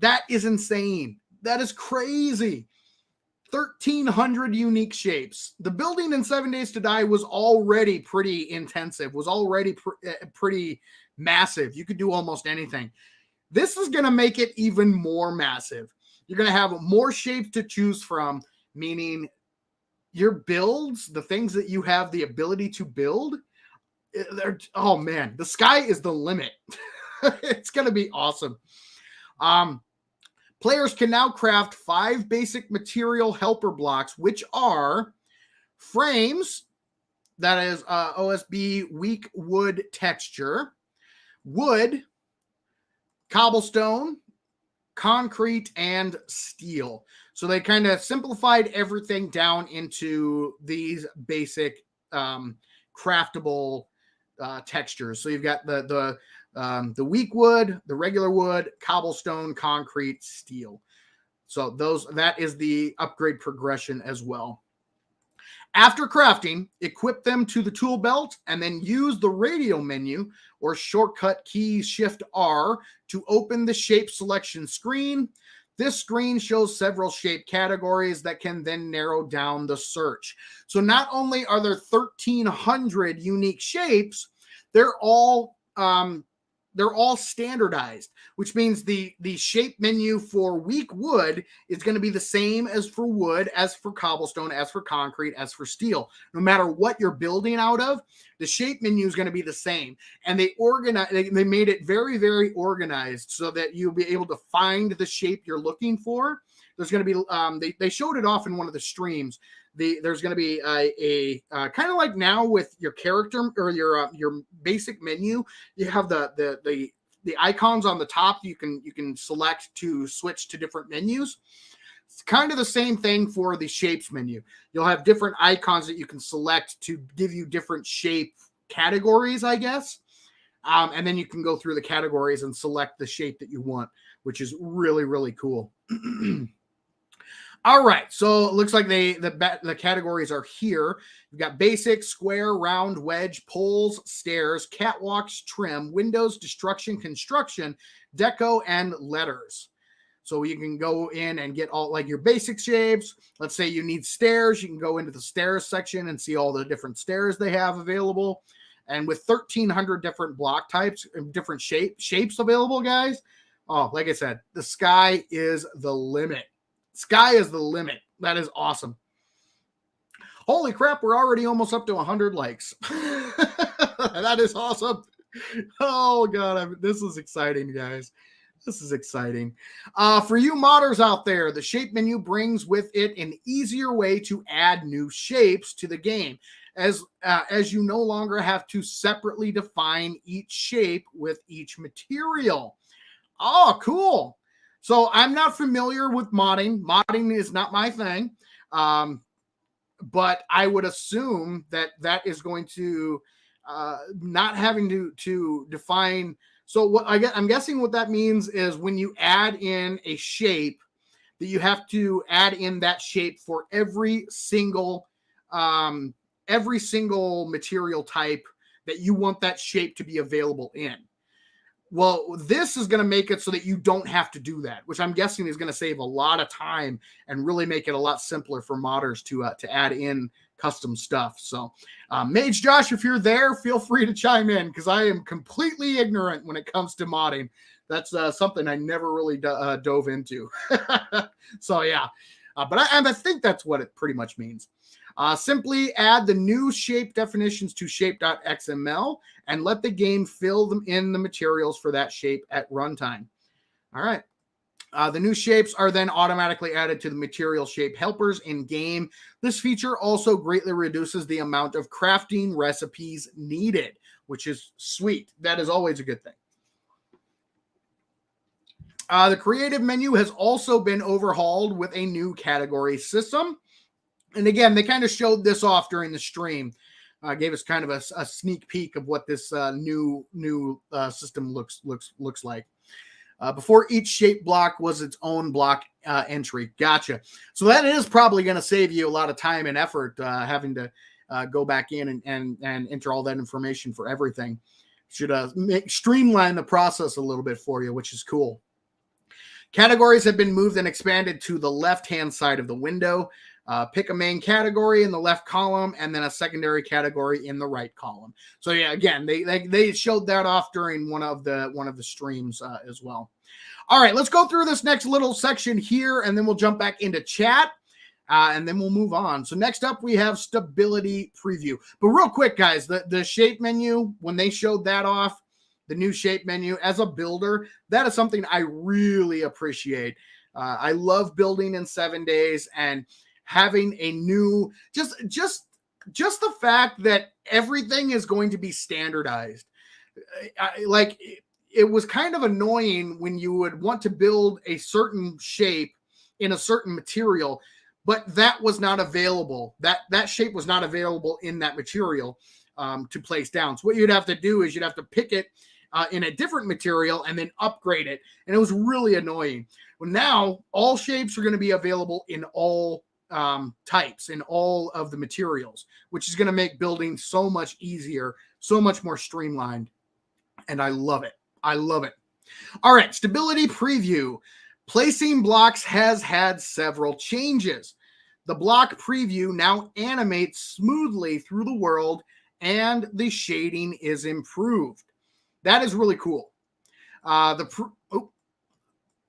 A: That is insane. That is crazy. 1,300 unique shapes. The building in 7 Days to Die was already pretty intensive, was already pretty massive. You could do almost anything. This is going to make it even more massive. You're going to have more shapes to choose from, meaning your builds, the things that you have the ability to build, oh man, the sky is the limit. It's going to be awesome. Players can now craft 5 basic material helper blocks, which are frames, that is OSB weak wood texture, wood, cobblestone, concrete, and steel. So they kind of simplified everything down into these basic craftable textures. So you've got the weak wood, the regular wood, cobblestone, concrete, steel. So that is the upgrade progression as well. After crafting, equip them to the tool belt and then use the radio menu or shortcut key Shift R to open the shape selection screen. This screen shows several shape categories that can then narrow down the search. So not only are there 1,300 unique shapes, they're all standardized, which means the shape menu for weak wood is going to be the same as for wood, as for cobblestone, as for concrete, as for steel. No matter what you're building out of, the shape menu is going to be the same. And they made it very, very organized so that you'll be able to find the shape you're looking for. There's going to be, they showed it off in one of the streams. There's going to be a kind of like now with your character or your basic menu, you have the icons on the top. You can select to switch to different menus. It's kind of the same thing for the shapes menu. You'll have different icons that you can select to give you different shape categories, I guess. And then you can go through the categories and select the shape that you want, which is really, really cool. All right, so it looks like the categories are here. You've got basic, square, round, wedge, poles, stairs, catwalks, trim, windows, destruction, construction, deco, and letters. So you can go in and get all like your basic shapes. Let's say you need stairs. You can go into the stairs section and see all the different stairs they have available. And with 1,300 different block types, different shapes available, guys. Oh, like I said, the sky is the limit. Sky is the limit. That is awesome. Holy crap, we're already almost up to 100 likes. That is awesome. Oh, God, this is exciting, guys. This is exciting. For you modders out there, the shape menu brings with it an easier way to add new shapes to the game, as you no longer have to separately define each shape with each material. Oh, cool. So I'm not familiar with modding. Modding is not my thing. But I would assume that is going to not having to define. So what I'm guessing what that means is when you add in a shape, that you have to add in that shape for every single material type that you want that shape to be available in. Well, this is going to make it so that you don't have to do that, which I'm guessing is going to save a lot of time and really make it a lot simpler for modders to add in custom stuff. So, Mage Josh, if you're there, feel free to chime in because I am completely ignorant when it comes to modding. That's something I never really dove into. So, yeah. But I think that's what it pretty much means. Simply add the new shape definitions to shape.xml and let the game fill them in the materials for that shape at runtime. All right. The new shapes are then automatically added to the material shape helpers in game. This feature also greatly reduces the amount of crafting recipes needed, which is sweet. That is always a good thing. The creative menu has also been overhauled with a new category system. And again, they kind of showed this off during the stream. Gave us kind of a sneak peek of what this new system looks like. Before each shape block was its own block entry. Gotcha. So that is probably going to save you a lot of time and effort having to go back in and enter all that information for everything. Should streamline the process a little bit for you, which is cool. Categories have been moved and expanded to the left-hand side of the window. Pick a main category in the left column and then a secondary category in the right column. So yeah, again, they showed that off during one of the streams as well. All right, let's go through this next little section here, and then we'll jump back into chat, and then we'll move on. So next up, we have stability preview. But real quick, guys, the shape menu, when they showed that off, the new shape menu, as a builder, that is something I really appreciate. I love building in 7 days and having a new, just the fact that everything is going to be standardized. It was kind of annoying when you would want to build a certain shape in a certain material, but that was not available. That shape was not available in that material to place down. So what you'd have to do is you'd have to pick it in a different material and then upgrade it. And it was really annoying. Well, now all shapes are going to be available in all types, in all of the materials, which is going to make building so much easier, so much more streamlined. And I love it. I love it. All right, stability preview. Placing blocks has had several changes. The block preview now animates smoothly through the world and the shading is improved. That is really cool.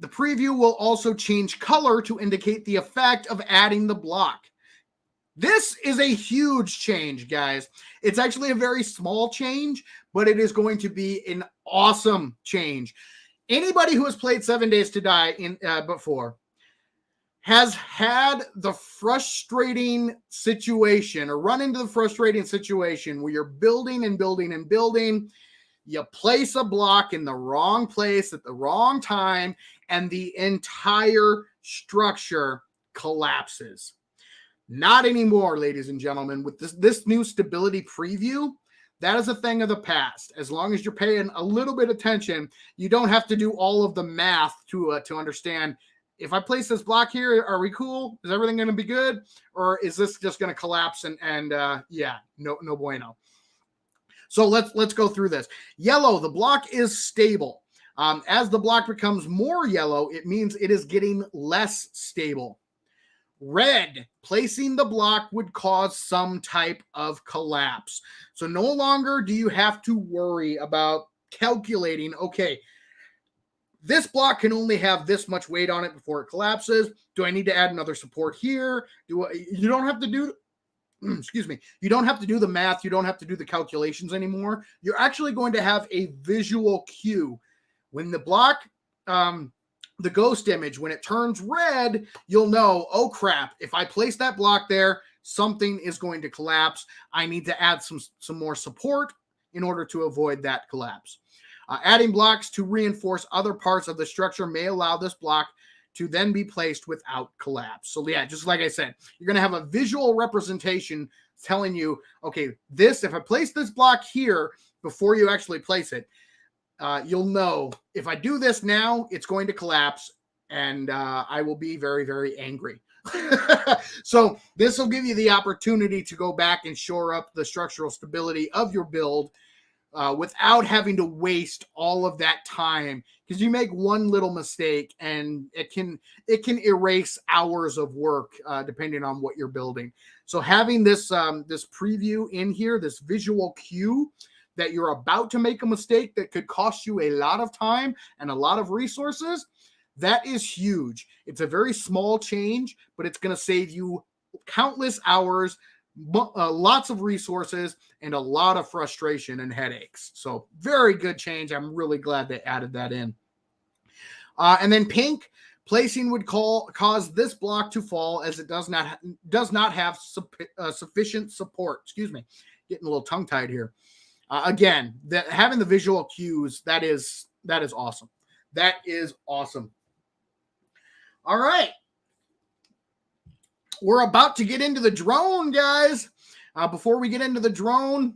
A: The preview will also change color to indicate the effect of adding the block. This is a huge change, guys. It's actually a very small change, but it is going to be an awesome change. Anybody who has played 7 Days to Die before has had the frustrating situation or run into the frustrating situation where you're building and building and building. You place a block in the wrong place at the wrong time, and the entire structure collapses. Not anymore, ladies and gentlemen. With this new stability preview, that is a thing of the past. As long as you're paying a little bit of attention, you don't have to do all of the math to understand, if I place this block here, are we cool? Is everything going to be good? Or is this just going to collapse and yeah, no bueno. So let's go through this. Yellow, the block is stable. As the block becomes more yellow, it means it is getting less stable. Red, placing the block would cause some type of collapse. So no longer do you have to worry about calculating, okay, this block can only have this much weight on it before it collapses. Do I need to add another support here? You don't have to do excuse me, you don't have to do the math. You don't have to do the calculations anymore. You're actually going to have a visual cue. When the block, the ghost image, when it turns red, you'll know, oh crap, if I place that block there, something is going to collapse. I need to add some more support in order to avoid that collapse. Adding blocks to reinforce other parts of the structure may allow this block to then be placed without collapse. So yeah, just like I said, you're going to have a visual representation telling you, okay, if I place this block here before you actually place it, you'll know if I do this now, it's going to collapse and I will be very, very angry. So this will give you the opportunity to go back and shore up the structural stability of your build without having to waste all of that time, because you make one little mistake and it can erase hours of work depending on what you're building. So having this this preview in here, this visual cue that you're about to make a mistake that could cost you a lot of time and a lot of resources, that is huge. It's a very small change, but it's going to save you countless hours, lots of resources, and a lot of frustration and headaches. So very good change. I'm really glad they added that in. And then pink, placing would cause this block to fall as it does not have sufficient support. Excuse me, getting a little tongue tied here. Again, having the visual cues, that is awesome. That is awesome. All right. We're about to get into the drone, guys. Before we get into the drone,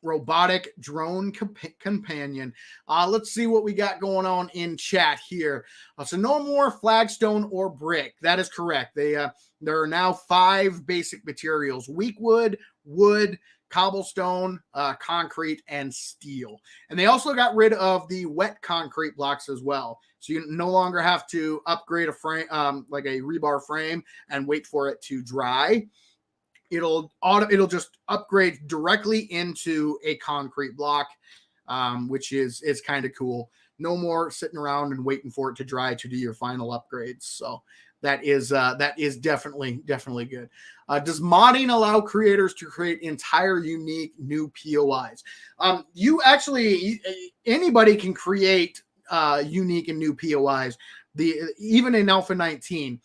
A: Robotic Drone Companion. Let's see what we got going on in chat here. So no more flagstone or brick. That is correct. There are now 5 basic materials: weak wood, wood, cobblestone, concrete, and steel. And they also got rid of the wet concrete blocks as well. So you no longer have to upgrade a frame, like a rebar frame, and wait for it to dry. It'll just upgrade directly into a concrete block, which is kind of cool. No more sitting around and waiting for it to dry to do your final upgrades. So that is definitely good. Does modding allow creators to create entire unique new POIs? Anybody can create unique and new POIs. Even in Alpha 19,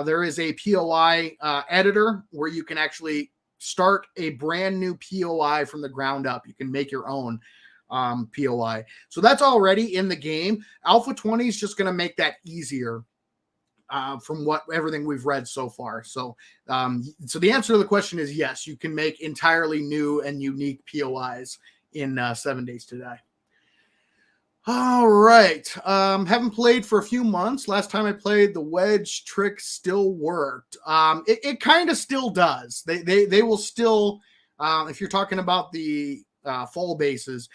A: there is a POI editor where you can actually start a brand new POI from the ground up. You can make your own POI. So that's already in the game. Alpha 20 is just going to make that easier. From everything we've read so far. So the answer to the question is yes, you can make entirely new and unique POIs in 7 Days to Die. All right. Haven't played for a few months. Last time I played, the wedge trick still worked. It kind of still does. They will still, if you're talking about the fall bases,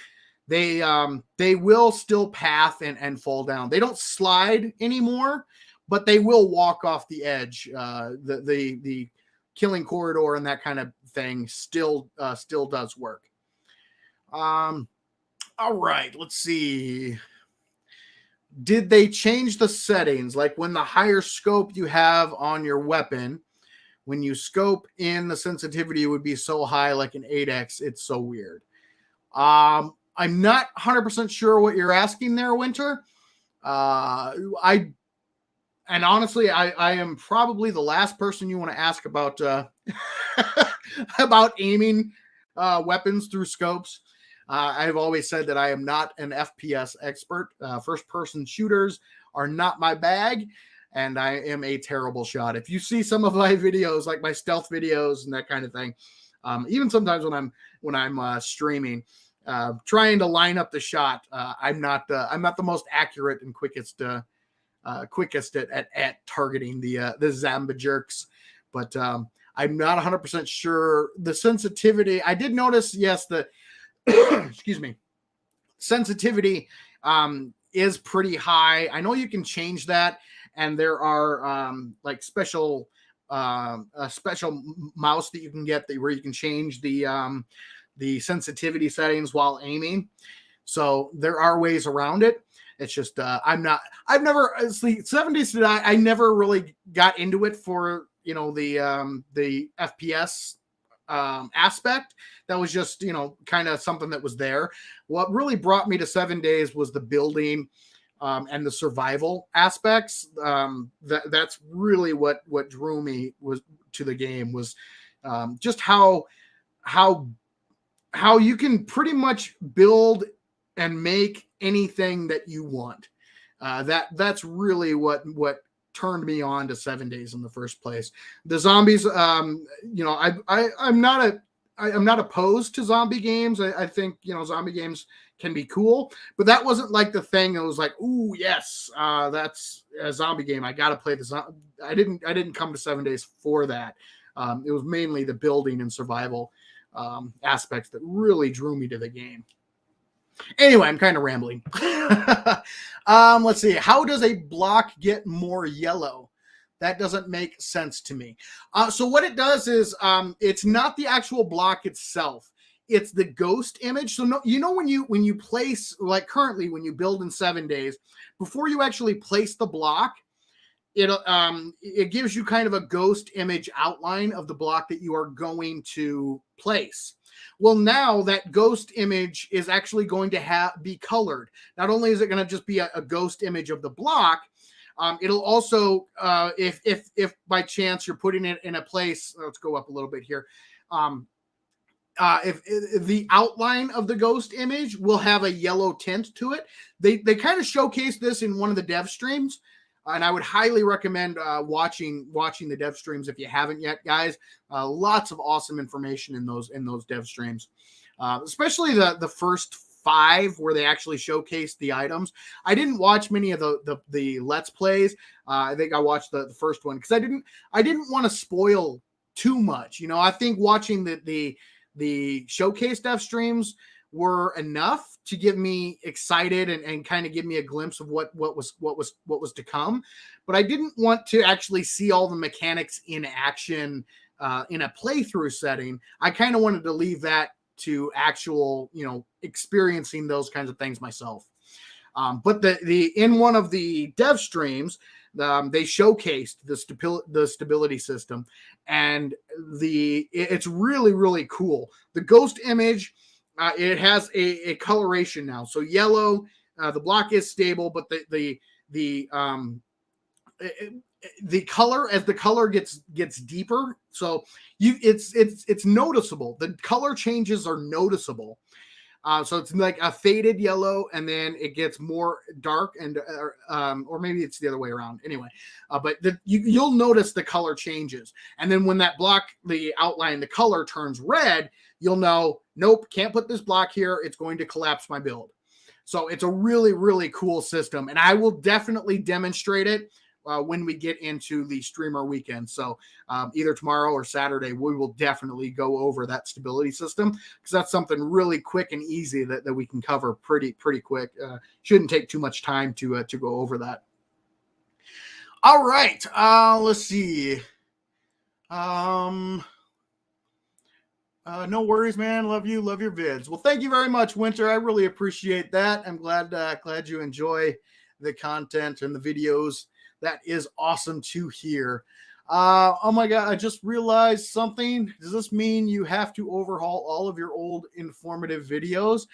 A: they will still path and fall down. They don't slide anymore, but they will walk off the edge. The killing corridor and that kind of thing still does work. All right, let's see. Did they change the settings? Like when the higher scope you have on your weapon, when you scope in, the sensitivity would be so high, like an 8x. It's so weird. I'm not 100% sure what you're asking there, Winter. And honestly, I am probably the last person you want to ask about about aiming weapons through scopes. I've always said that I am not an FPS expert. First-person shooters are not my bag, and I am a terrible shot. If you see some of my videos, like my stealth videos and that kind of thing, even sometimes when I'm streaming, trying to line up the shot, I'm not the most accurate and quickest at targeting the Zamba jerks, but I'm not 100% sure the sensitivity. I did notice, yes, the excuse me, sensitivity is pretty high. I know you can change that, and there are like special a special mouse that you can get where you can change the sensitivity settings while aiming. So there are ways around it. It's just I've never, 7 Days to Die, I never really got into it for the FPS aspect. That was just kind of something that was there. What really brought me to 7 Days was the building and the survival aspects. That's really what drew me to the game was just how you can pretty much build and make anything that you want. That's really what turned me on to 7 Days in the first place. The zombies, I'm not opposed to zombie games. I think zombie games can be cool, but that wasn't like the thing that was like, ooh, yes, that's a zombie game, I gotta play the I didn't come to 7 Days for that. It was mainly the building and survival aspects that really drew me to the game. Anyway, I'm kind of rambling. Let's see. How does a block get more yellow? That doesn't make sense to me. So what it does is it's not the actual block itself. It's the ghost image. So no, you know when you place, like currently when you build in 7 days, before you actually place the block, it gives you kind of a ghost image outline of the block that you are going to place. Well, now that ghost image is actually going to be colored. Not only is it going to just be a ghost image of the block, it'll also, if by chance you're putting it in a place, let's go up a little bit here. If the outline of the ghost image will have a yellow tint to it. They kind of showcase this in one of the dev streams. And I would highly recommend watching the dev streams if you haven't yet, guys. Lots of awesome information in those dev streams, especially the first 5 where they actually showcase the items. I didn't watch many of the Let's Plays. I think I watched the first one because I didn't want to spoil too much. You know, I think watching the showcase dev streams were enough to get me excited and kind of give me a glimpse of what was to come. But I didn't want to actually see all the mechanics in action in a playthrough setting. I kind of wanted to leave that to actual, experiencing those kinds of things myself. But in one of the dev streams, they showcased the stability system, and it's really, really cool. The ghost image, it has a coloration now. So yellow, the block is stable, but the color, as the color gets deeper, so it's noticeable. The color changes are noticeable. So it's like a faded yellow, and then it gets more dark, and or maybe it's the other way around. Anyway, but you'll notice the color changes, and then when that block, the outline, the color turns red, you'll know, nope, can't put this block here. It's going to collapse my build. So it's a really, really cool system, and I will definitely demonstrate it when we get into the streamer weekend. So either tomorrow or Saturday, we will definitely go over that stability system, because that's something really quick and easy that we can cover pretty quick. Shouldn't take too much time to go over that. All right, let's see. No worries, man. Love you. Love your vids. Well, thank you very much, Winter. I really appreciate that. I'm glad you enjoy the content and the videos. That is awesome to hear. Oh my God, I just realized something. Does this mean you have to overhaul all of your old informative videos?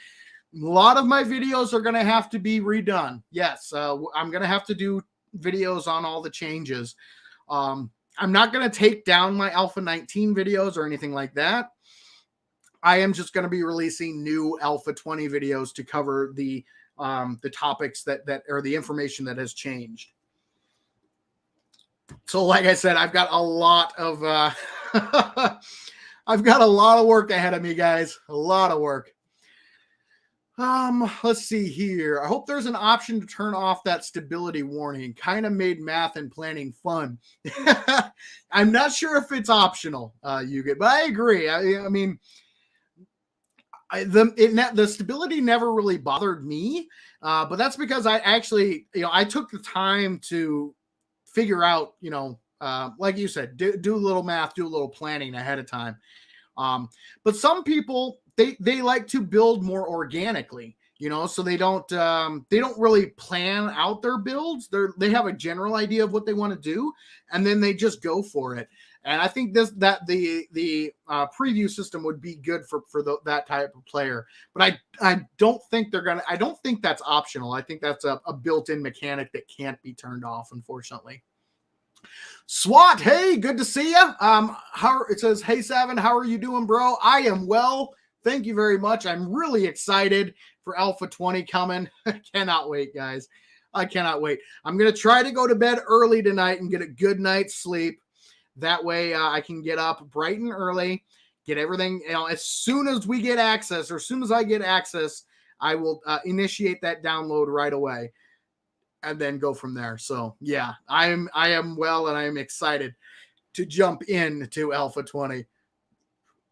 A: A lot of my videos are going to have to be redone. Yes, I'm going to have to do videos on all the changes. I'm not going to take down my Alpha 19 videos or anything like that. I am just going to be releasing new Alpha 20 videos to cover the topics that or the information that has changed. So like I said, I've got a lot of work ahead of me, guys. A lot of work. Let's see here. I hope there's an option to turn off that stability warning. Kind of made math and planning fun. I'm not sure if it's optional, but I agree. I mean, the stability never really bothered me, but that's because I actually, I took the time to figure out, like you said, do a little math, do a little planning ahead of time. But some people, they like to build more organically, so they don't really plan out their builds. They have a general idea of what they want to do, and then they just go for it. And I think the preview system would be good for that type of player. But I don't think I don't think that's optional. I think that's a built-in mechanic that can't be turned off, unfortunately. SWAT, hey, good to see you. It says, hey, Savin, how are you doing, bro? I am well. Thank you very much. I'm really excited for Alpha 20 coming. I cannot wait, guys. I cannot wait. I'm going to try to go to bed early tonight and get a good night's sleep. That way I can get up bright and early, get everything, as soon as we get access, or as soon as I get access, I will initiate that download right away and then go from there. So yeah, I am well, and I am excited to jump into Alpha 20.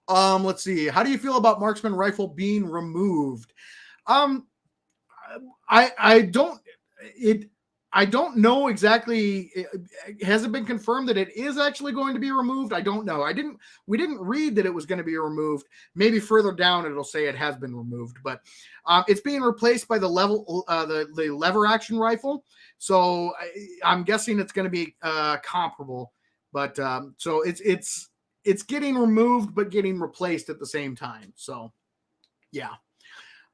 A: Let's see. How do you feel about Marksman rifle being removed? I don't know exactly. Has it been confirmed that it is actually going to be removed? I don't know. We didn't read that it was going to be removed. Maybe further down it'll say it has been removed, but it's being replaced by the lever action rifle. So I'm guessing it's going to be comparable, but so it's getting removed but getting replaced at the same time. So yeah,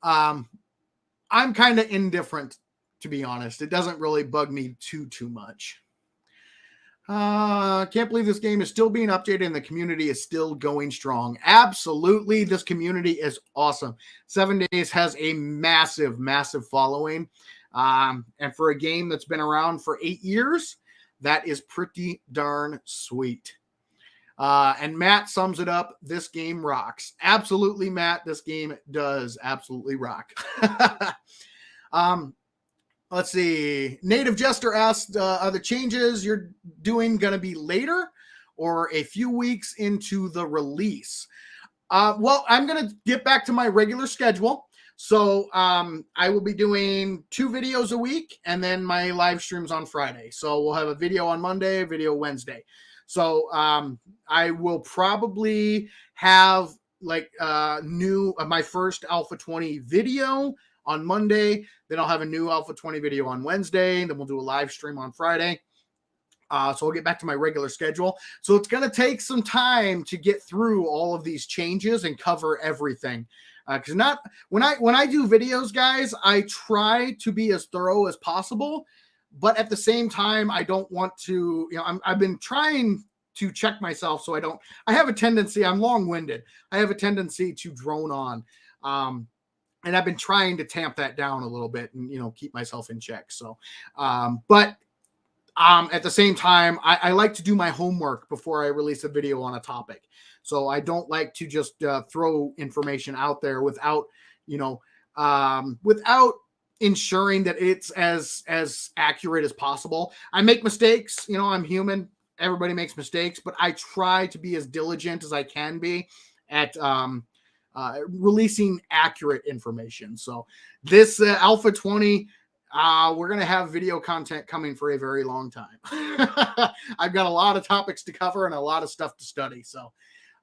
A: I'm kind of indifferent, to be honest. It doesn't really bug me too much. Can't believe this game is still being updated and the community is still going strong. Absolutely, this community is awesome. 7 Days has a massive following, and for a game that's been around for 8 years, that is pretty darn sweet. And Matt sums it up. This game rocks. Absolutely, Matt. This game does absolutely rock. Let's see. Native Jester asked, are the changes you're doing going to be later or a few weeks into the release? Well, I'm going to get back to my regular schedule. So I will be doing 2 videos a week and then my live streams on Friday. So we'll have a video on Monday, a video Wednesday. So I will probably have like my first Alpha 20 video on Monday. Then I'll have a new Alpha 20 video on Wednesday. Then we'll do a live stream on Friday. So I'll get back to my regular schedule. So it's going to take some time to get through all of these changes and cover everything. Because when I do videos, guys, I try to be as thorough as possible. But at the same time, I don't want to, I've been trying to check myself so I have a tendency, I'm long-winded. I have a tendency to drone on. And I've been trying to tamp that down a little bit and, keep myself in check. So, but at the same time, I like to do my homework before I release a video on a topic. So I don't like to just throw information out there without ensuring that it's as accurate as possible. I make mistakes, I'm human. Everybody makes mistakes, but I try to be as diligent as I can be at releasing accurate information. So this Alpha 20, we're going to have video content coming for a very long time. I've got a lot of topics to cover and a lot of stuff to study. So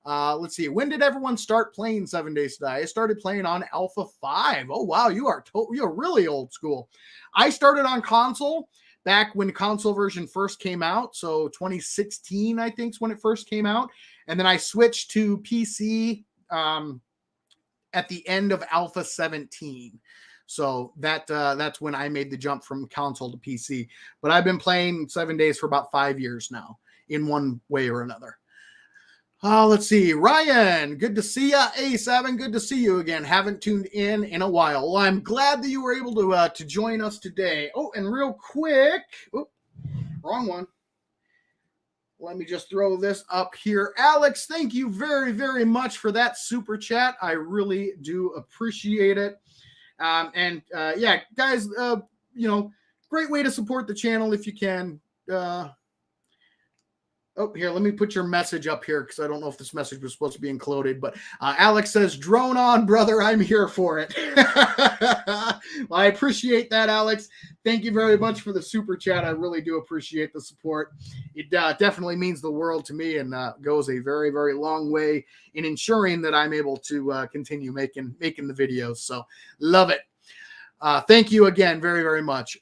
A: let's see. When did everyone start playing 7 Days to Die? I started playing on Alpha 5. Oh, wow. You're really old school. I started on console back when console version first came out. So 2016, I think, is when it first came out. And then I switched to PC at the end of Alpha 17. So that's when I made the jump from console to PC. But I've been playing 7 Days for about 5 years now in one way or another. Let's see. Ryan, good to see ya. A7, good to see you again. Haven't tuned in a while. Well, I'm glad that you were able to join us today. Oh, and real quick. Wrong one. Let me just throw this up here. Alex, thank you very, very much for that super chat. I really do appreciate it. Yeah, guys, great way to support the channel if you can. Here, let me put your message up here because I don't know if this message was supposed to be included, but Alex says, drone on, brother. I'm here for it. Well, I appreciate that, Alex. Thank you very much for the super chat. I really do appreciate the support. It definitely means the world to me and goes a very, very long way in ensuring that I'm able to continue making the videos. So love it. Thank you again very, very much.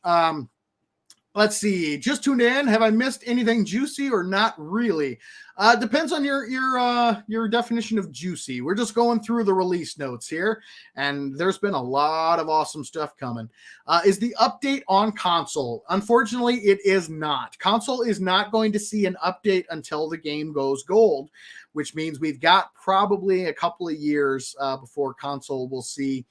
A: Let's see. Just tuned in. Have I missed anything juicy or not really? Depends on your definition of juicy. We're just going through the release notes here, and there's been a lot of awesome stuff coming. Is the update on console? Unfortunately, it is not. Console is not going to see an update until the game goes gold, which means we've got probably a couple of years before console will see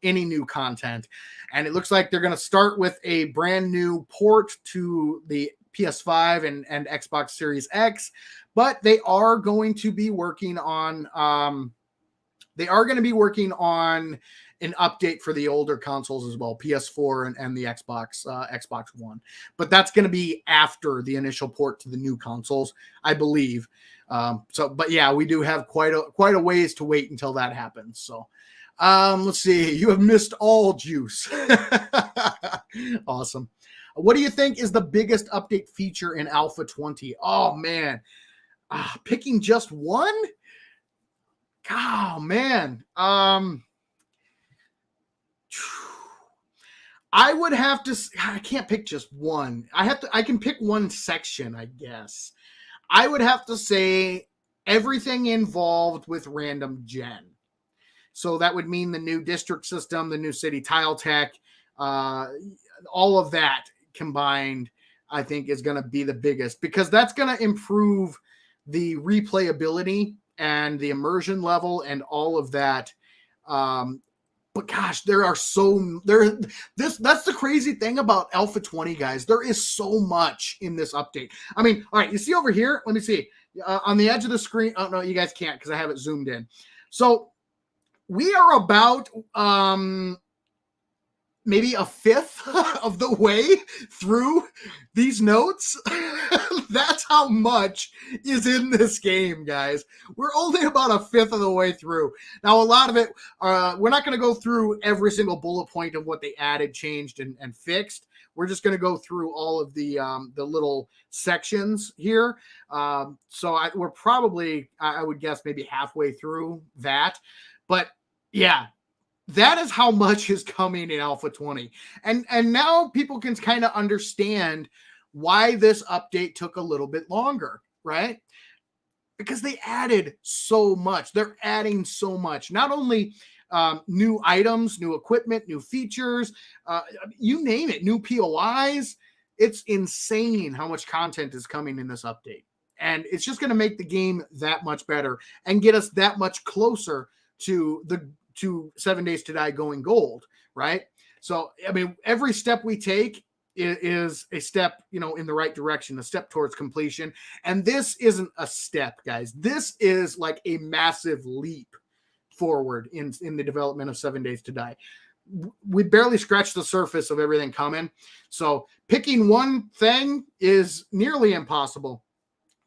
A: any new content. And it looks like they're going to start with a brand new port to the PS5 and Xbox Series X, but they are going to be working on an update for the older consoles as well, PS4 and the Xbox One. But that's going to be after the initial port to the new consoles, I believe. But yeah, we do have quite a ways to wait until that happens. So Let's see. You have missed all juice. Awesome. What do you think is the biggest update feature in Alpha 20? Oh, man. Picking just one? Oh, man. I would have to, I can't pick just one. I can pick one section, I guess. I would have to say everything involved with random gen. So that would mean the new district system, the new city tile tech, all of that combined, I think is going to be the biggest, because that's going to improve the replayability and the immersion level and all of that. But gosh, that's the crazy thing about Alpha 20, guys. There is so much in this update. I mean, all right, you see over here, let me see, on the edge of the screen. Oh no, you guys can't because I have it zoomed in. So we are about maybe a fifth of the way through these notes. That's how much is in this game, guys. We're only about a fifth of the way through. Now, a lot of it, we're not going to go through every single bullet point of what they added, changed, and fixed. We're just going to go through all of the little sections here. We're probably, I would guess, maybe halfway through that. But yeah, that is how much is coming in Alpha 20. And now people can kind of understand why this update took a little bit longer, right? Because they added so much. They're adding so much. Not only new items, new equipment, new features, you name it, new POIs. It's insane how much content is coming in this update. And it's just going to make the game that much better and get us that much closer to 7 Days to Die going gold, right? So, I mean, every step we take is a step, in the right direction, a step towards completion. And this isn't a step, guys. This is like a massive leap forward in the development of 7 Days to Die. We barely scratched the surface of everything coming. So picking one thing is nearly impossible.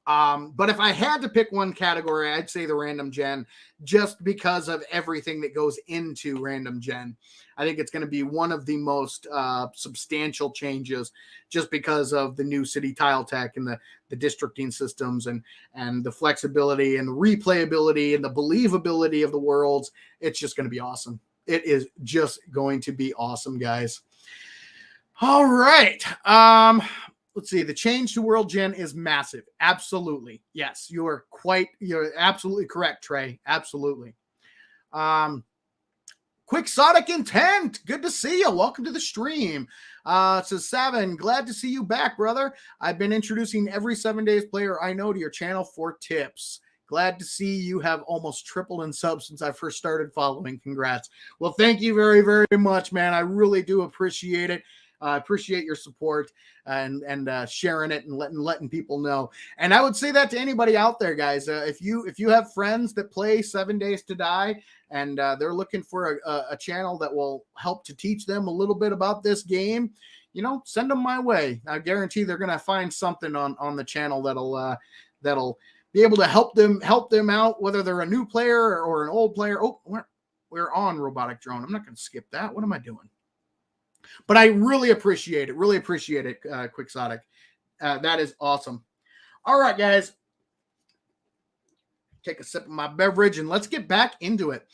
A: But if I had to pick one category, I'd say the random gen, just because of everything that goes into random gen. I think it's going to be one of the most substantial changes, just because of the new city tile tech and the districting systems and the flexibility and the replayability and the believability of the worlds. It's just going to be awesome. It is just going to be awesome, guys. All right. Let's see. The change to world gen is massive. Absolutely. Yes, you're absolutely correct, Trey. Absolutely. Quixotic Intent. Good to see you. Welcome to the stream. It says, Savin, glad to see you back, brother. I've been introducing every 7 Days player I know to your channel for tips. Glad to see you have almost tripled in subs since I first started following. Congrats. Well, thank you very, very much, man. I really do appreciate it. I appreciate your support and sharing it and letting people know. And I would say that to anybody out there, guys. If you have friends that play 7 Days to Die and they're looking for a channel that will help to teach them a little bit about this game, send them my way. I guarantee they're going to find something on the channel that'll be able to help them out, whether they're a new player or an old player. Oh, we're on Robotic Drone. I'm not going to skip that. What am I doing? But I really appreciate it. Quixotic. That is awesome. All right, guys. Take a sip of my beverage and let's get back into it.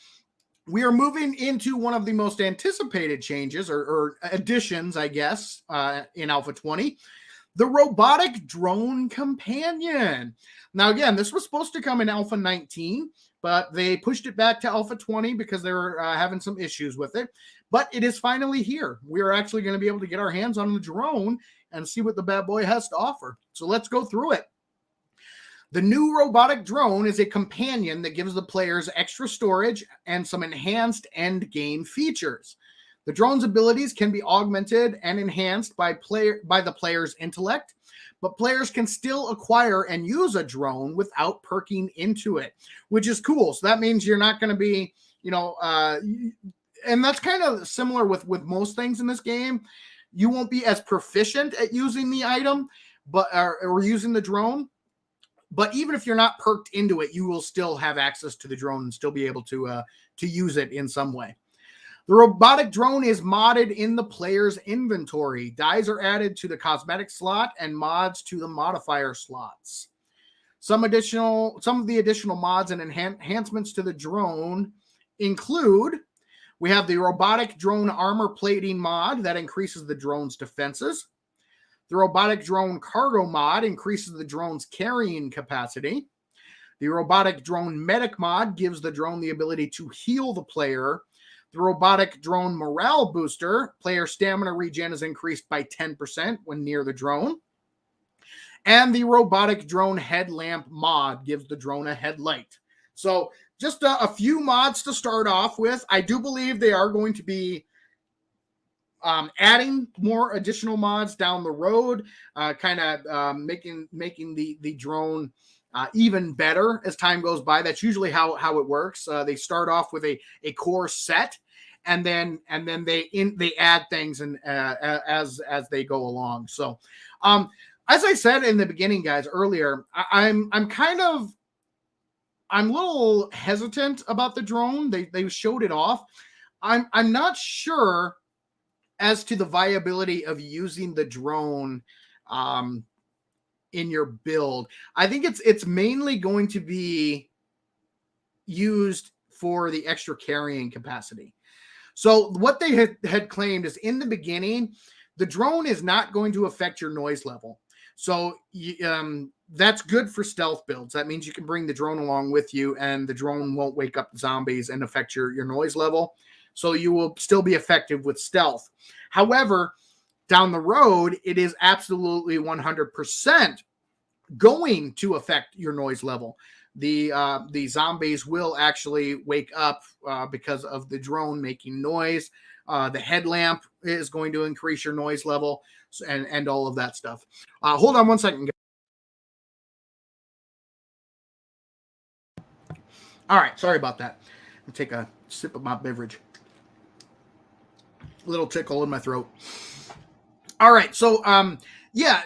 A: We are moving into one of the most anticipated changes or additions, I guess, in Alpha 20. The Robotic Drone Companion. Now, again, this was supposed to come in Alpha 19, but they pushed it back to Alpha 20 because they were having some issues with it. But it is finally here. We are actually going to be able to get our hands on the drone and see what the bad boy has to offer. So let's go through it. The new Robotic Drone is a companion that gives the players extra storage and some enhanced end game features. The drone's abilities can be augmented and enhanced by the player's intellect, but players can still acquire and use a drone without perking into it, which is cool. So that means you're not going to be, and that's kind of similar with most things in this game. You won't be as proficient at using the item, or using the drone, But even if you're not perked into it, you will still have access to the drone and still be able to use it in some way. The robotic drone is modded in the player's inventory. Dies are added to the cosmetic slot and mods to the modifier slots. Some of the additional mods and enhancements to the drone include, we have the robotic drone armor plating mod that increases the drone's defenses. The robotic drone cargo mod increases the drone's carrying capacity. The robotic drone medic mod gives the drone the ability to heal the player. The robotic drone morale booster, player stamina regen is increased by 10% when near the drone. And the robotic drone headlamp mod gives the drone a headlight. So just a few mods to start off with. I do believe they are going to be adding more additional mods down the road, making the drone even better as time goes by. That's usually how it works. They start off with a core set, and then they add things and as they go along. So, as I said in the beginning, guys, earlier, I'm a little hesitant about the drone. They showed it off. I'm not sure as to the viability of using the drone in your build. I think it's mainly going to be used for the extra carrying capacity. So what they had claimed is, in the beginning, the drone is not going to affect your noise level. So that's good for stealth builds. That means you can bring the drone along with you, and the drone won't wake up zombies and affect your noise level. So you will still be effective with stealth. However, down the road, it is absolutely 100% going to affect your noise level. The zombies will actually wake up because of the drone making noise. The headlamp is going to increase your noise level, and all of that stuff. Hold on one second. All right, sorry about that. I'll take a sip of my beverage. Little tickle in my throat. All right, so yeah,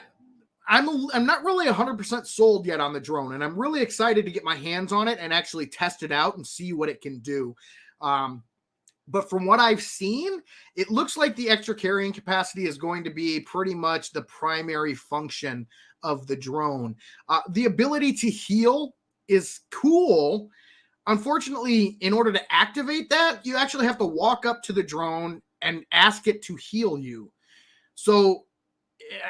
A: I'm not really 100% sold yet on the drone, and I'm really excited to get my hands on it and actually test it out and see what it can do. But from what I've seen, it looks like the extra carrying capacity is going to be pretty much the primary function of the drone. The ability to heal is cool. Unfortunately, in order to activate that, you actually have to walk up to the drone and ask it to heal you. So,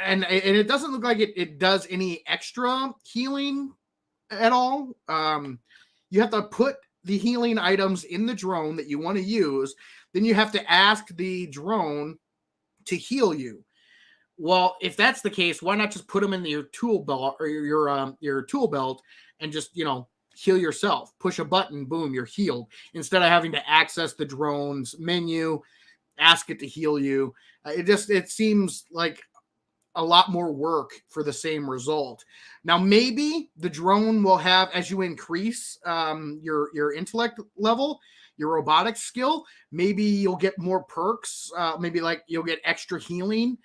A: and it doesn't look like it does any extra healing at all. You have to put the healing items in the drone that you want to use. Then you have to ask the drone to heal you. Well, if that's the case, why not just put them in your tool belt or your tool belt and just, heal yourself? Push a button, boom, you're healed, instead of having to access the drone's menu, ask it to heal you. It seems like a lot more work for the same result. Now, maybe the drone will have, as you increase your intellect level, your robotics skill, maybe you'll get more perks. Maybe like you'll get extra healing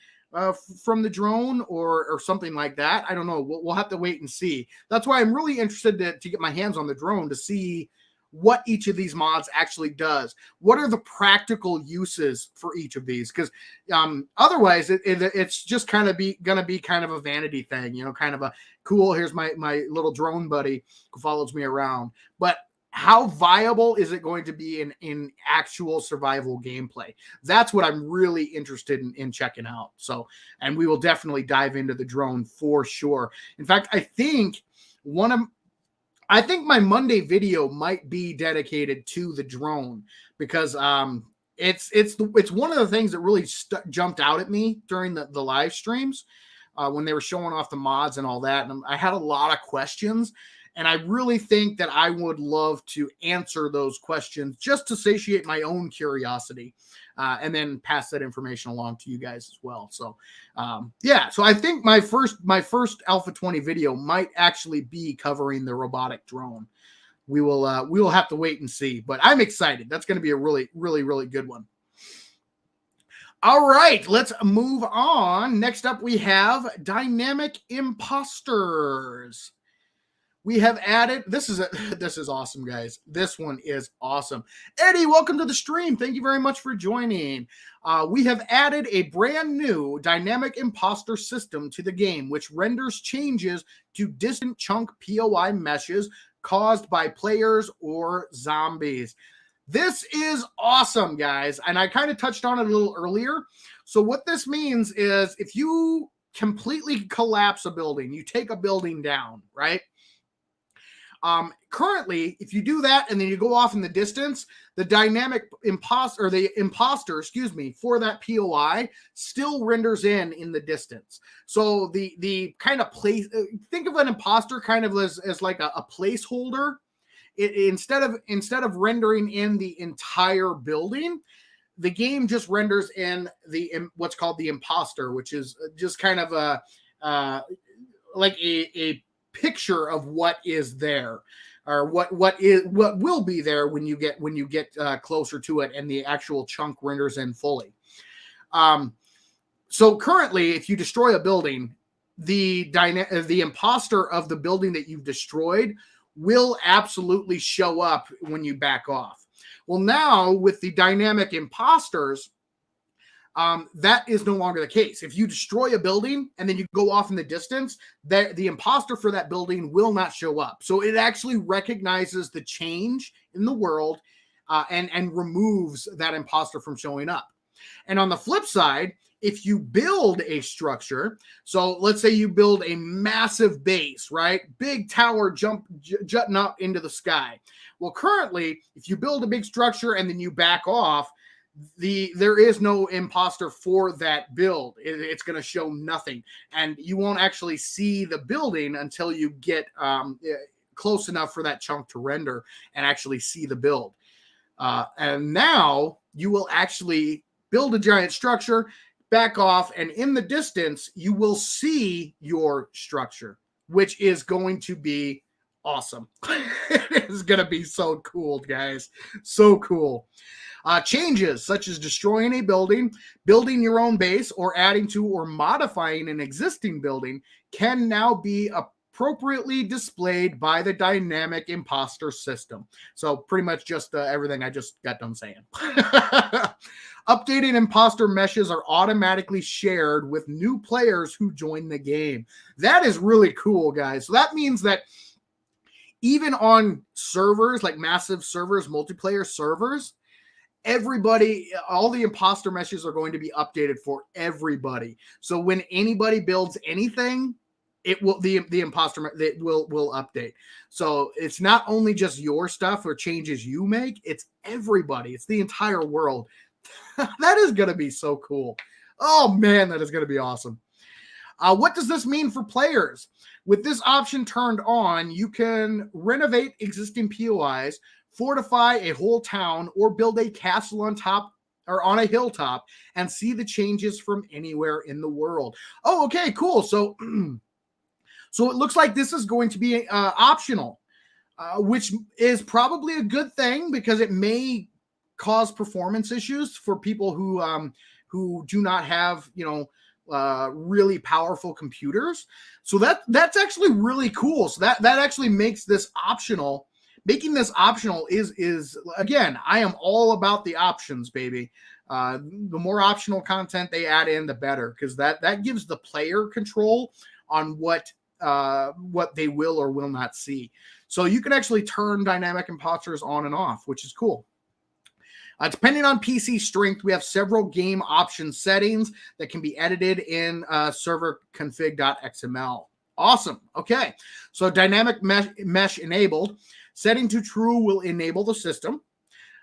A: from the drone or something like that. I don't know. We'll have to wait and see. That's why I'm really interested to get my hands on the drone to see what each of these mods actually does. What are the practical uses for each of these? Because otherwise, it's just kind of going to be kind of a vanity thing, kind of a cool, here's my little drone buddy who follows me around. But how viable is it going to be in actual survival gameplay? That's what I'm really interested in checking out. So, and we will definitely dive into the drone for sure. In fact, I think my Monday video might be dedicated to the drone, because it's one of the things that really jumped out at me during the live streams when they were showing off the mods and all that. And I had a lot of questions, and I really think that I would love to answer those questions just to satiate my own curiosity, and then pass that information along to you guys as well. So, yeah. So I think my first Alpha 20 video might actually be covering the robotic drone. We will have to wait and see, but I'm excited. That's going to be a really, really, really good one. All right, let's move on. Next up, we have Dynamic Imposters. we have added, this is awesome, guys. This one is awesome. Eddie, welcome to the stream. Thank you very much for joining. We have added a brand new dynamic imposter system to the game, which renders changes to distant chunk POI meshes caused by players or zombies. This is awesome, guys. And I kind of touched on it a little earlier. So what this means is if you completely collapse a building, you take a building down, right? Currently, if you do that and then you go off in the distance, the dynamic imposter, or the imposter, for that POI still renders in the distance. So the kind of place, think of an imposter kind of as like a placeholder. Instead of rendering in the entire building, the game just renders in what's called the imposter, which is just kind of like a picture of what is there, or what will be there when you get closer to it, and the actual chunk renders in fully. So currently, if you destroy a building, the imposter of the building that you've destroyed will absolutely show up when you back off. Well, now with the dynamic imposters, that is no longer the case. If you destroy a building and then you go off in the distance, the imposter for that building will not show up. So it actually recognizes the change in the world and removes that imposter from showing up. And on the flip side, if you build a structure, so let's say you build a massive base, right? Big tower jutting up into the sky. Well, currently, if you build a big structure and then you back off, there is no imposter for that build. It's going to show nothing, and you won't actually see the building until you get close enough for that chunk to render and actually see the build. And now you will actually build a giant structure, back off, and in the distance you will see your structure, which is going to be awesome. It is going to be so cool, guys. So cool. Changes such as destroying a building, building your own base, or adding to or modifying an existing building can now be appropriately displayed by the dynamic imposter system. So pretty much just everything I just got done saying. Updated imposter meshes are automatically shared with new players who join the game. That is really cool, guys. So that means that even on servers, like massive servers, multiplayer servers, everybody, all the imposter meshes are going to be updated for everybody. So when anybody builds anything, it will the imposter that will update. So it's not only just your stuff or changes you make, it's everybody. It's the entire world. That is going to be so cool. Oh man, that is going to be awesome. What does this mean for players? With this option turned on, you can renovate existing POIs, fortify a whole town, or build a castle on top or on a hilltop and see the changes from anywhere in the world. Oh, okay, cool. So, so it looks like this is going to be optional, which is probably a good thing because it may cause performance issues for people who do not have, really powerful computers. So that's actually really cool. So that actually makes this optional. Making this optional is again, I am all about the options, baby. The more optional content they add in, the better, because that gives the player control on what they will or will not see. So you can actually turn dynamic imposters on and off, which is cool. Depending on PC strength, we have several game option settings that can be edited in server config.xml. Awesome. Okay, so dynamic mesh enabled. Setting to true will enable the system.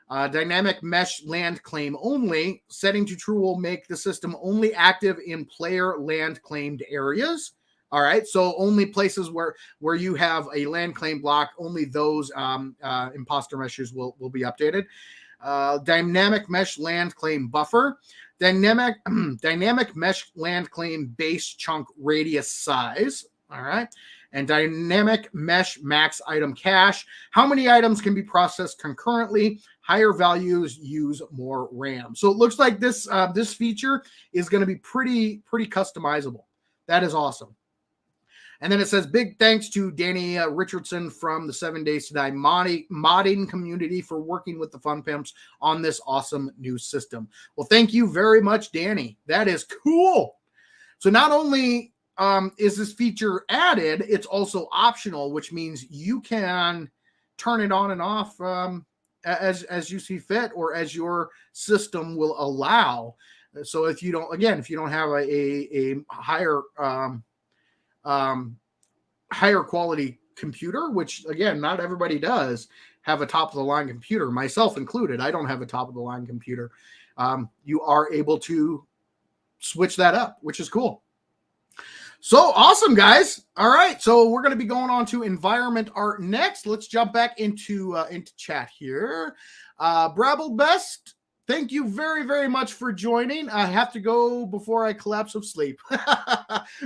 A: Dynamic mesh land claim only. Setting to true will make the system only active in player land claimed areas. All right, so only places where you have a land claim block, only those imposter meshes will be updated. Dynamic mesh land claim buffer. Dynamic mesh land claim base chunk radius size. All right. And dynamic mesh max item cache. How many items can be processed concurrently? Higher values use more RAM. So it looks like this feature is going to be pretty customizable. That is awesome. And then it says, big thanks to Danny Richardson from the 7 Days to Die modding community for working with the Fun Pimps on this awesome new system. Well, thank you very much, Danny. That is cool. So not only is this feature added, it's also optional, which means you can turn it on and off as you see fit or as your system will allow. So if you don't have a higher higher quality computer, which again, not everybody does have a top of the line computer, myself included. I don't have a top of the line computer. You are able to switch that up, which is cool. So awesome, guys. All right. So we're going to be going on to environment art next. Let's jump back into chat here. Brabble Best, thank you very, very much for joining. I have to go before I collapse of sleep.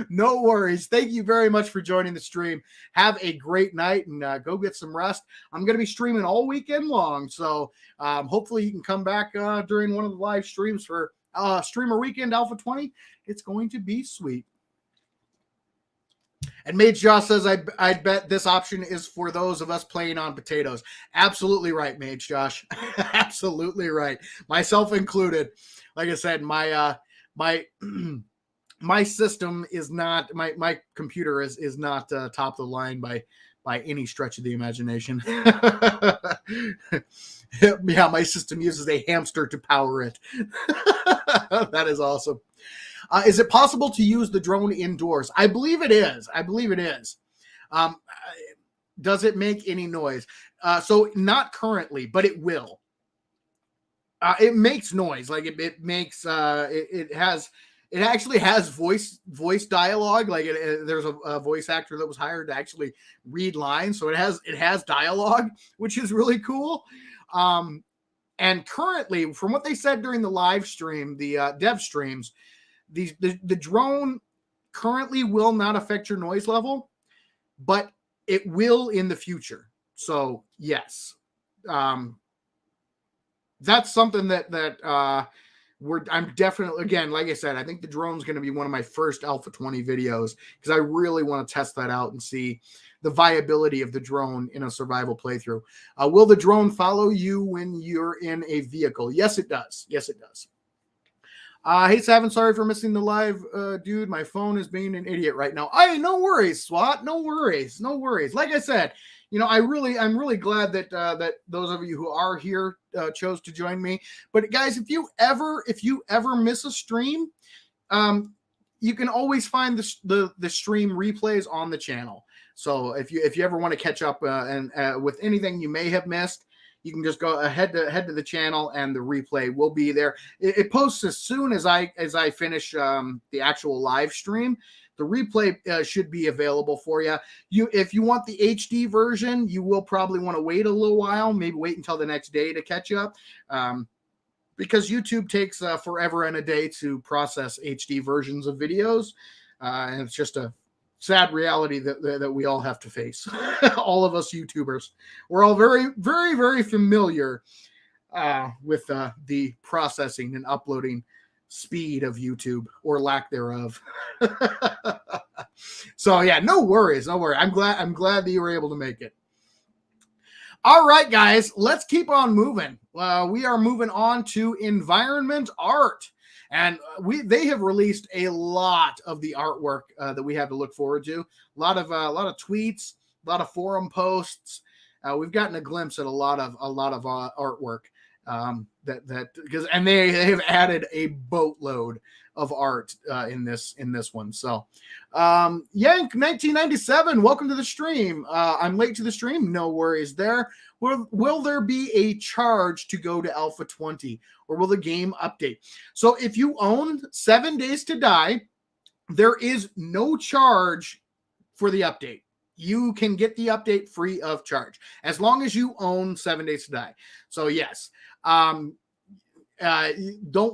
A: No worries. Thank you very much for joining the stream. Have a great night and go get some rest. I'm going to be streaming all weekend long. So hopefully you can come back during one of the live streams for Streamer Weekend Alpha 20. It's going to be sweet. And Mage Josh says, I bet this option is for those of us playing on potatoes. Absolutely right, Mage Josh. Absolutely right. Myself included. Like I said, my system is not, my computer is not top of the line by any stretch of the imagination. Yeah, my system uses a hamster to power it. That is awesome. Is it possible to use the drone indoors? I believe it is. Does it make any noise? So not currently, but it will. It makes noise. Like it makes, it actually has voice dialogue. Like there's a voice actor that was hired to actually read lines. So it has dialogue, which is really cool. And currently, from what they said during the live stream, the dev streams, the drone currently will not affect your noise level, but it will in the future. So yes, that's something that I'm definitely, again, like I said, I think the drone's going to be one of my first Alpha 20 videos because I really want to test that out and see the viability of the drone in a survival playthrough. Will the drone follow you when you're in a vehicle? Yes, it does. Yes, it does. Hey, Savin, sorry for missing the live, dude. My phone is being an idiot right now. No worries, SWAT. No worries. Like I said, I'm really glad that that those of you who are here chose to join me. But guys, if you ever miss a stream, you can always find the stream replays on the channel. So if you ever want to catch up and with anything you may have missed, you can just go head to the channel and the replay will be there. It posts as soon as I finish the actual live stream. The replay should be available for you. If you want the HD version, you will probably want to wait a little while, maybe wait until the next day to catch up, because YouTube takes forever and a day to process HD versions of videos, and it's just a sad reality that we all have to face. All of us YouTubers, we're all very, very, very familiar with the processing and uploading speed of YouTube or lack thereof. So yeah, no worries. I'm glad that you were able to make it. All right, guys, let's keep on moving. We are moving on to environment art. And they have released a lot of the artwork that we have to look forward to. A lot of tweets, a lot of forum posts. We've gotten a glimpse at a lot of artwork and they have added a boatload of art in this one. So Yank 1997, welcome to the stream. I'm late to the stream. No worries there. Will there be a charge to go to Alpha 20 or will the game update? So if you own 7 Days to Die, there is no charge for the update. You can get the update free of charge as long as you own 7 Days to Die. So yes, don't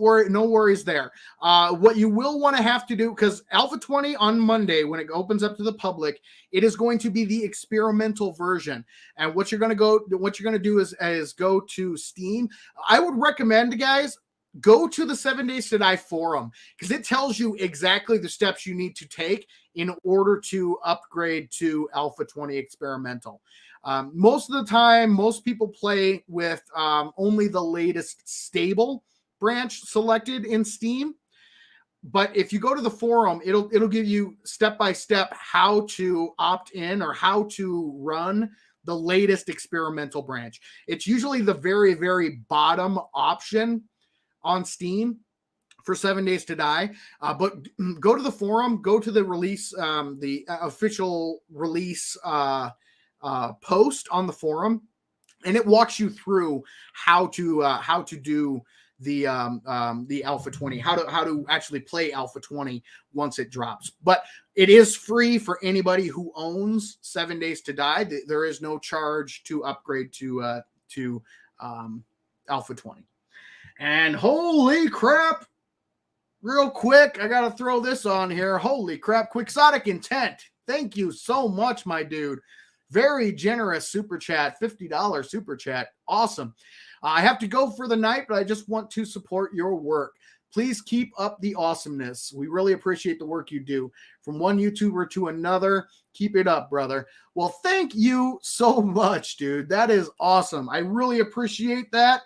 A: worry, no worries there. What you will want to have to do, because Alpha 20 on Monday, when it opens up to the public, it is going to be the experimental version. And what you're going to do is go to Steam. I would recommend, guys, go to the 7 Days to Die forum, because it tells you exactly the steps you need to take in order to upgrade to Alpha 20 experimental. Most of the time, most people play with only the latest stable branch selected in Steam. But if you go to the forum, it'll give you step-by-step how to opt in or how to run the latest experimental branch. It's usually the very, very bottom option on Steam for 7 Days to Die. But go to the forum, go to the release, the official release post on the forum, and it walks you through how to do the Alpha 20, how to actually play Alpha 20 once it drops. But it is free for anybody who owns 7 Days to Die. There is no charge to upgrade to Alpha 20. And holy crap, real quick, I gotta throw this on here. Holy crap, Quixotic Intent. Thank you so much, my dude. Very generous super chat, $50 super chat. Awesome. I have to go for the night, but I just want to support your work. Please keep up the awesomeness. We really appreciate the work you do. From one YouTuber to another, keep it up, brother. Well, thank you so much, dude. That is awesome. I really appreciate that.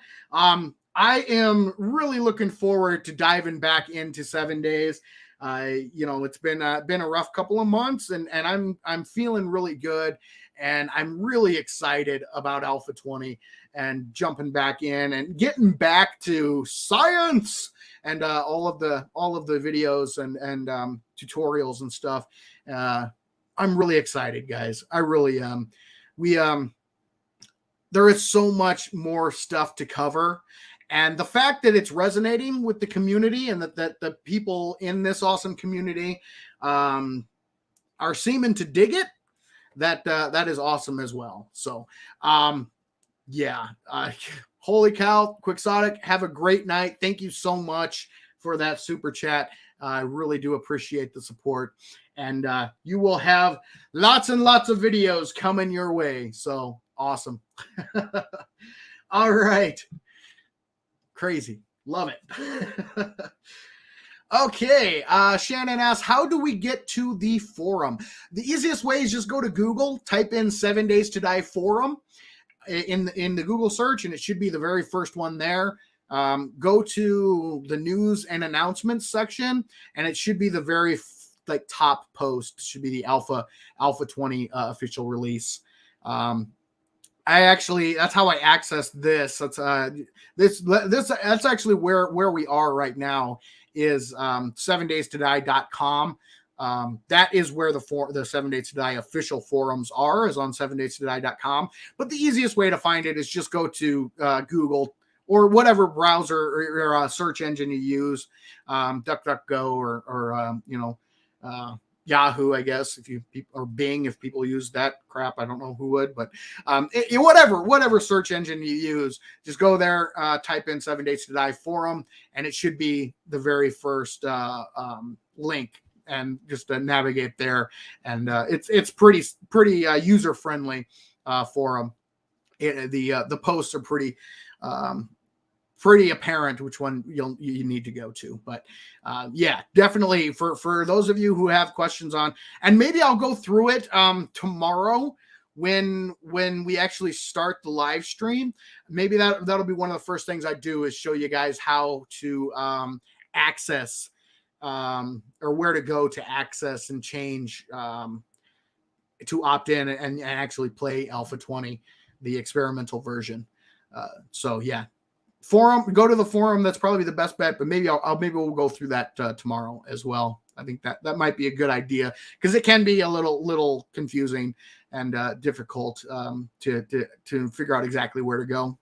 A: I am really looking forward to diving back into 7 days. It's been a rough couple of months, and I'm feeling really good, and I'm really excited about Alpha 20 and jumping back in and getting back to science and all of the videos and tutorials and stuff. I'm really excited, guys. I really am. There is so much more stuff to cover. And the fact that it's resonating with the community and that the people in this awesome community are seeming to dig it, that is awesome as well. So, holy cow, Quixotic, have a great night. Thank you so much for that super chat. I really do appreciate the support. And you will have lots and lots of videos coming your way. So, awesome. All right. Crazy. Love it. Okay. Shannon asks, how do we get to the forum? The easiest way is just go to Google, type in 7 Days to Die forum in the Google search, and it should be the very first one there. Go to the news and announcements section, and it should be the very top post. It should be the Alpha 20 official release. That's how I access this. That's that's actually where we are right now is 7daystoDie.com. That is where the 7 Days to Die official forums are, is on 7daystoDie.com. But the easiest way to find it is just go to Google or whatever browser or search engine you use, DuckDuckGo or Yahoo, I guess, or Bing, if people use that crap. I don't know who would, but whatever search engine you use, just go there, type in 7 Days to Die forum, and it should be the very first link, and just navigate there. And it's pretty user friendly forum. The posts are pretty apparent which one you need to go to. But definitely for those of you who have questions on, and maybe I'll go through it tomorrow when we actually start the live stream. Maybe that'll be one of the first things I do, is show you guys how to access or where to go to access and change to opt in and actually play Alpha 20, the experimental version. Forum, go to the forum. That's probably the best bet, but maybe we'll go through that tomorrow as well. I think that might be a good idea, because it can be a little confusing and difficult to figure out exactly where to go.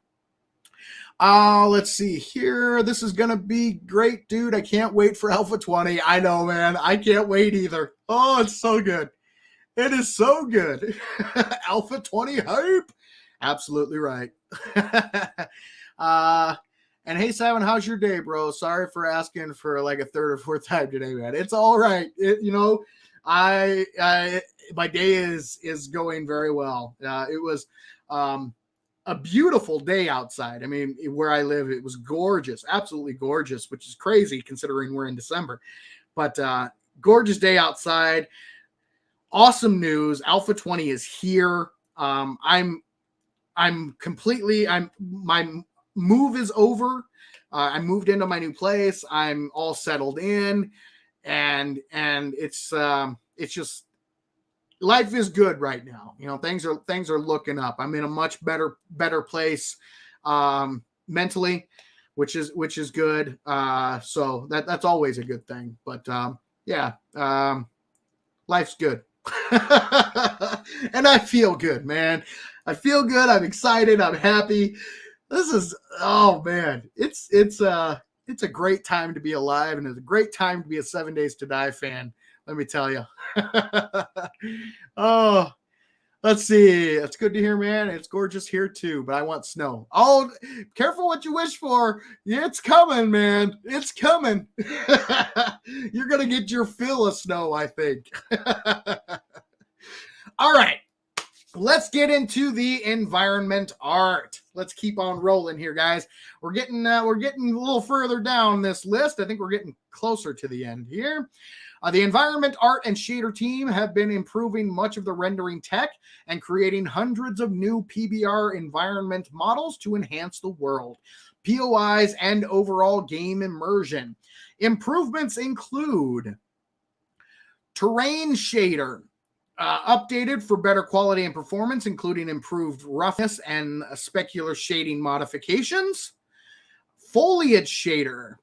A: Let's see here. This is going to be great, dude. I can't wait for Alpha 20. I know, man. I can't wait either. Oh, it's so good. It is so good. Alpha 20 hype. Absolutely right. And hey, Simon, how's your day, bro? Sorry for asking for like a third or fourth time today, man. It's all right. My day is going very well. It was a beautiful day outside. I mean, where I live, it was gorgeous, absolutely gorgeous, which is crazy considering we're in December. But gorgeous day outside. Awesome news. Alpha 20 is here. My move is over. I moved into my new place. I'm all settled in, and it's just, life is good right now. You know, things are looking up. I'm in a much better place mentally, which is good. So that's always a good thing. But life's good. And I feel good, man. I feel good. I'm excited. I'm happy. This is, oh man, it's a great time to be alive, and it's a great time to be a 7 Days to Die fan. Let me tell you. Oh, let's see. It's good to hear, man. It's gorgeous here too, but I want snow. Oh, careful what you wish for. It's coming, man. It's coming. You're going to get your fill of snow, I think. All right. Let's get into the environment art. Let's keep on rolling here, guys. We're getting a little further down this list. I think we're getting closer to the end here. The environment art and shader team have been improving much of the rendering tech and creating hundreds of new PBR environment models to enhance the world, POIs, and overall game immersion. Improvements include terrain shader, updated for better quality and performance, including improved roughness and specular shading modifications. Foliage shader,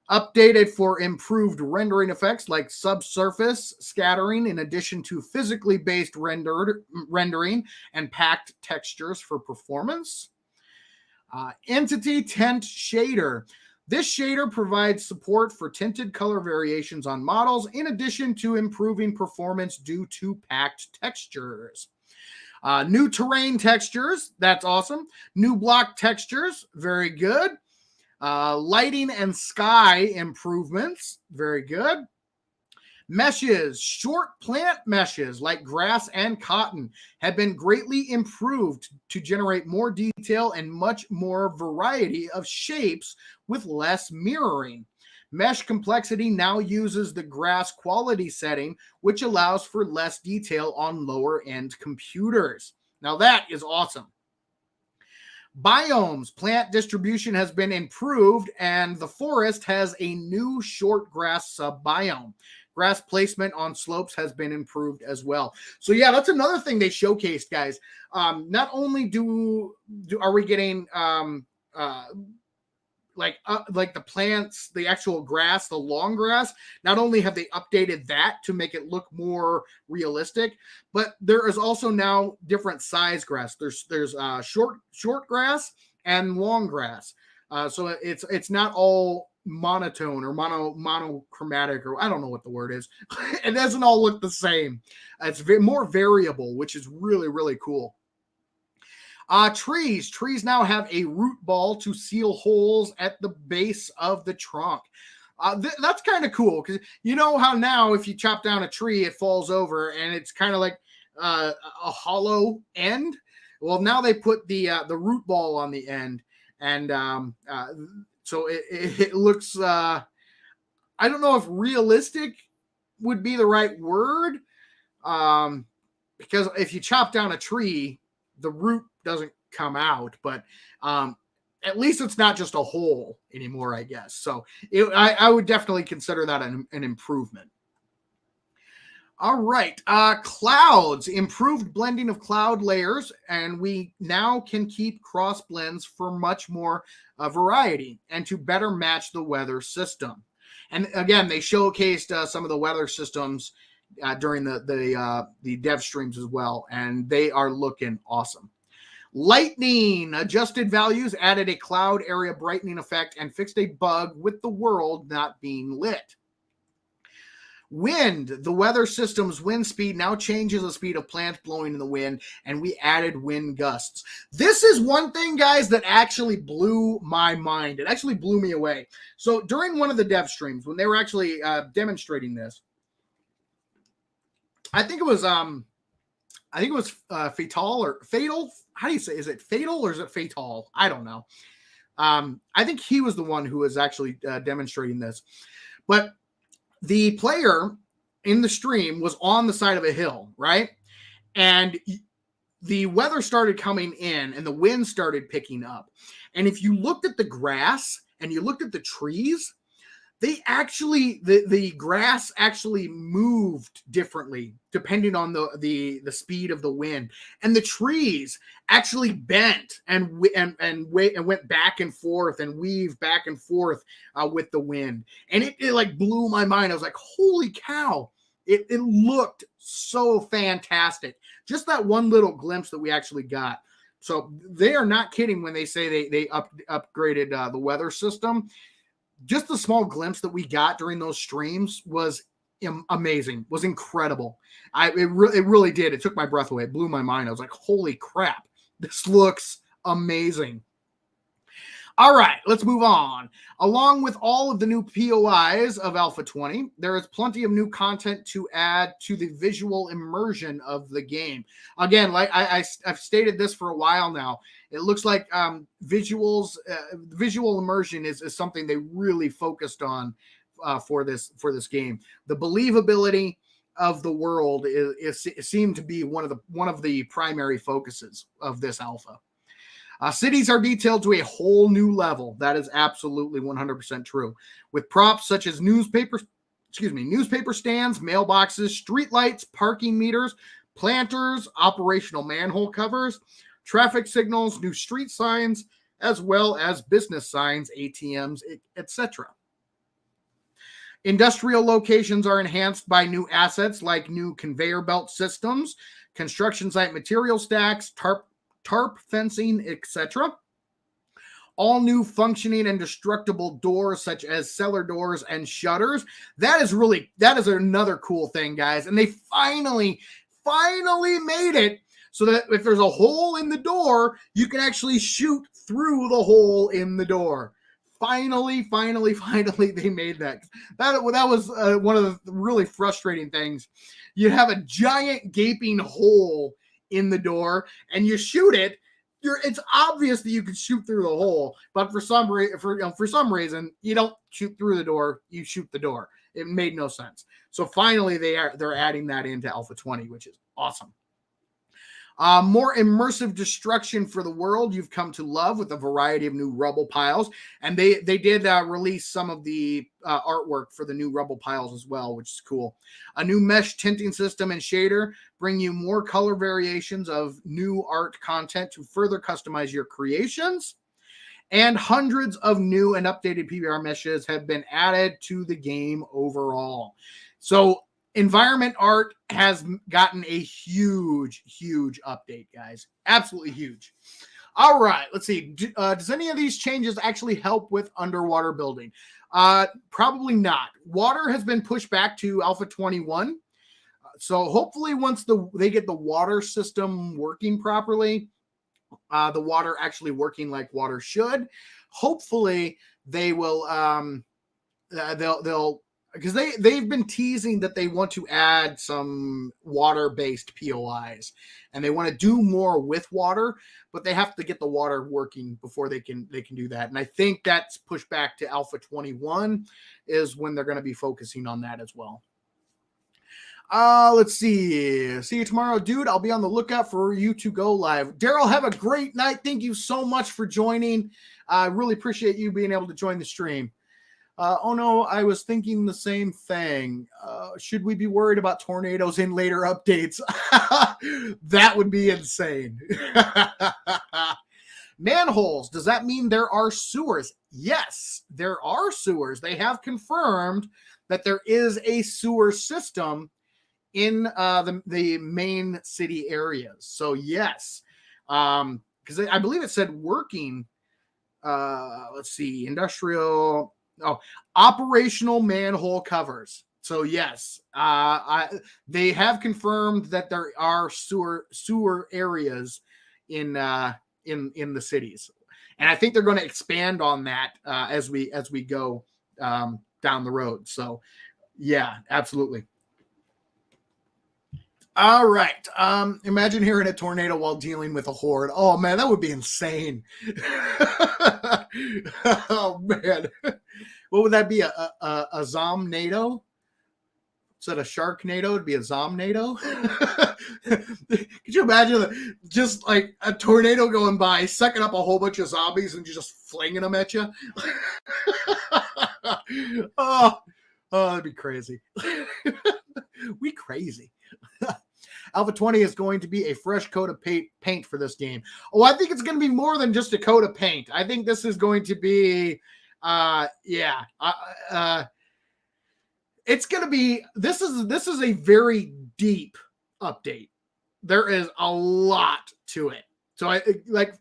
A: updated for improved rendering effects like subsurface scattering, in addition to physically based rendering and packed textures for performance. Entity Tint Shader. This shader provides support for tinted color variations on models, in addition to improving performance due to packed textures. New terrain textures, that's awesome. New block textures, very good. Lighting and sky improvements, very good. Meshes, short plant meshes like grass and cotton have been greatly improved to generate more detail and much more variety of shapes with less mirroring. Mesh complexity now uses the grass quality setting, which allows for less detail on lower end computers. Now that is awesome. Biomes, plant distribution has been improved, and the forest has a new short grass subbiome. Grass placement on slopes has been improved as well. So yeah, that's another thing they showcased, guys. Not only are we getting like the plants, the actual grass, the long grass, not only have they updated that to make it look more realistic, but there is also now different size grass. There's short grass and long grass. So it's not all monotone or monochromatic, or I don't know what the word is. It doesn't all look the same. It's more variable, which is really, really cool. Trees now have a root ball to seal holes at the base of the trunk. That's kind of cool, because you know how now if you chop down a tree, it falls over and it's kind of like a hollow end. Well, now they put the root ball on the end, and so it looks, I don't know if realistic would be the right word, because if you chop down a tree, the root doesn't come out, but at least it's not just a hole anymore, I guess. So I would definitely consider that an improvement. All right. Clouds, improved blending of cloud layers, and we now can keep cross blends for much more variety and to better match the weather system. And again, they showcased some of the weather systems during the dev streams as well, and they are looking awesome. Lightning, adjusted values, added a cloud area brightening effect, and fixed a bug with the world not being lit. Wind, the weather system's wind speed now changes the speed of plants blowing in the wind, and we added wind gusts. This is one thing, guys, that actually blew my mind. It actually blew me away. So during one of the dev streams, when they were actually demonstrating this, I think it was I think it was Fatal or Fatal. How do you say? Is it Fatal or is it Fatal? I don't know. I think he was the one who was actually demonstrating this. But the player in the stream was on the side of a hill, right? And the weather started coming in and the wind started picking up. And if you looked at the grass and you looked at the trees, they actually, the grass actually moved differently depending on the speed of the wind, and the trees actually bent and went back and forth and weaved back and forth with the wind, and it like blew my mind. I was like, holy cow! It looked so fantastic. Just that one little glimpse that we actually got. So they are not kidding when they say they upgraded the weather system. Just the small glimpse that we got during those streams was amazing, was incredible. It really did. It took my breath away. It blew my mind. I was like, holy crap, this looks amazing. All right, let's move on. Along with all of the new POIs of Alpha 20, there is plenty of new content to add to the visual immersion of the game. Again, like I've stated this for a while now, it looks like visual immersion is something they really focused on for this game. The believability of the world is seemed to be one of the primary focuses of this alpha. Cities are detailed to a whole new level. That is absolutely 100% true. With props such as newspaper stands, mailboxes, streetlights, parking meters, planters, operational manhole covers, traffic signals, new street signs, as well as business signs, ATMs, etc. Industrial locations are enhanced by new assets like new conveyor belt systems, construction site material stacks, tarp fencing, etc. All new functioning and destructible doors such as cellar doors and shutters. That is another cool thing, guys. And they finally made it so that if there's a hole in the door, you can actually shoot through the hole in the door. Finally, they made that. That was one of the really frustrating things. You have a giant gaping hole in the door and you shoot it. It's obvious that you can shoot through the hole, but for some reason you don't shoot through the door, you shoot the door. It made no sense. So finally they're adding that into Alpha 20, which is awesome. More immersive destruction for the world you've come to love with a variety of new rubble piles. And they did release some of the artwork for the new rubble piles as well, which is cool. A new mesh tinting system and shader bring you more color variations of new art content to further customize your creations. And hundreds of new and updated PBR meshes have been added to the game overall. So environment art has gotten a huge update, guys. Absolutely huge. All right, let's see. Does any of these changes actually help with underwater building? Probably not. Water has been pushed back to Alpha 21. So hopefully once they get the water system working properly, the water actually working like water should, hopefully they will they'll because they've been teasing that they want to add some water-based POIs and they want to do more with water, but they have to get the water working before they can do that. And I think that's pushed back to Alpha 21 is when they're going to be focusing on that as well. Let's see. See you tomorrow, dude. I'll be on the lookout for you to go live. Daryl, have a great night. Thank you so much for joining. I really appreciate you being able to join the stream. Oh no, I was thinking the same thing. Should we be worried about tornadoes in later updates? That would be insane. Manholes. Does that mean there are sewers? Yes, there are sewers. They have confirmed that there is a sewer system in the main city areas. So yes, because I believe it said working. Let's see, industrial. Oh, operational manhole covers. So yes, they have confirmed that there are sewer areas in the cities, and I think they're going to expand on that as we go down the road. So yeah, absolutely. All right. Imagine hearing a tornado while dealing with a horde. Oh man, that would be insane. Oh man, what would that be? A zomnado? Instead of Sharknado, it'd be a Zomnado. Could you imagine just like a tornado going by, sucking up a whole bunch of zombies and just flinging them at you? Oh, that'd be crazy. We crazy. Alpha 20 is going to be a fresh coat of paint for this game. Oh, I think it's going to be more than just a coat of paint. I think this is going to be, it's going to be, this is a very deep update. There is a lot to it. So I like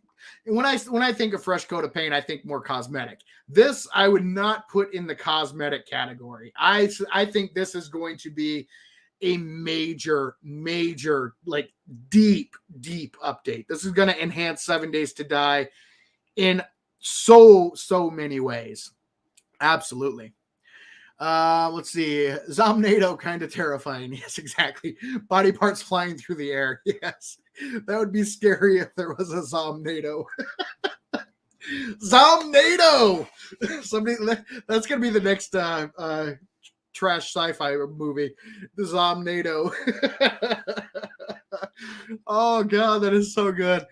A: when I think of fresh coat of paint, I think more cosmetic. This I would not put in the cosmetic category. I think this is going to be a major, like deep update. This is going to enhance 7 Days to Die in so many ways. Absolutely. Let's see. Zomnado, kind of terrifying. Yes, exactly. Body parts flying through the air. Yes. That would be scary if there was a Zomnado. Zomnado! Somebody, that's going to be the next trash sci-fi movie. The Zomnado. Oh, God, that is so good.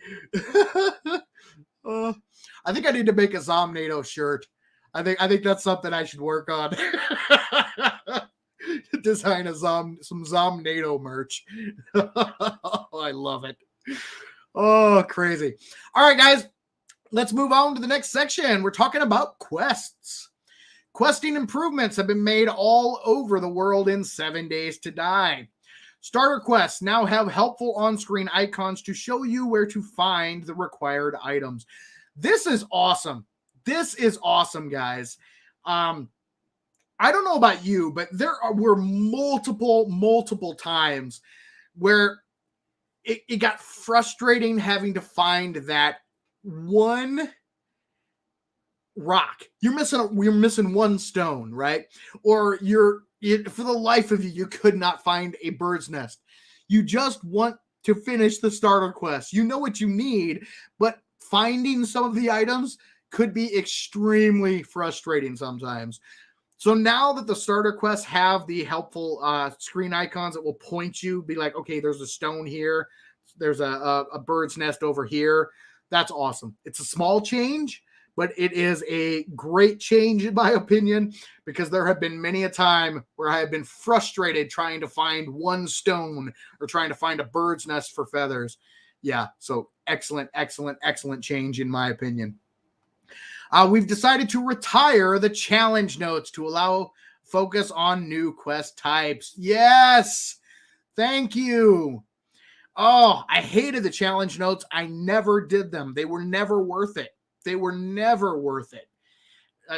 A: I think I need to make a Zomnado shirt. I think that's something I should work on. Design some Zomnado merch. Oh, I love it. Oh, crazy. All right, guys, let's move on to the next section. We're talking about quests. Questing improvements have been made all over the world in 7 Days to Die. Starter quests now have helpful on-screen icons to show you where to find the required items. This is awesome. This is awesome, guys. I don't know about you, but were multiple times where it got frustrating having to find that one rock. You're missing one stone, right? Or for the life of you, you could not find a bird's nest. You just want to finish the starter quest. You know what you need, but finding some of the items could be extremely frustrating sometimes. So now that the starter quests have the helpful screen icons that will point you, be like, okay, there's a stone here, there's a bird's nest over here. That's awesome. It's a small change, but it is a great change in my opinion, because there have been many a time where I have been frustrated trying to find one stone or trying to find a bird's nest for feathers. Yeah, so excellent change in my opinion. We've decided to retire the challenge notes to allow focus on new quest types. Yes! Thank you. Oh, I hated the challenge notes. I never did them. They were never worth it.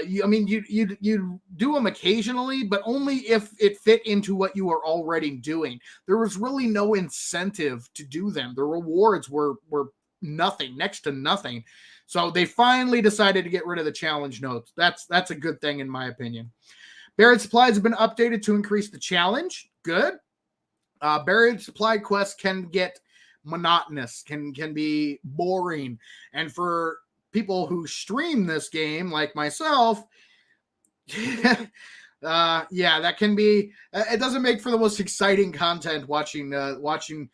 A: You do them occasionally, but only if it fit into what you are already doing. There was really no incentive to do them. The rewards were nothing, next to nothing. So they finally decided to get rid of the challenge notes. That's a good thing in my opinion. Buried supplies have been updated to increase the challenge. Good. Buried supply quests can get monotonous, can be boring. And for people who stream this game like myself, that can be, it doesn't make for the most exciting content watching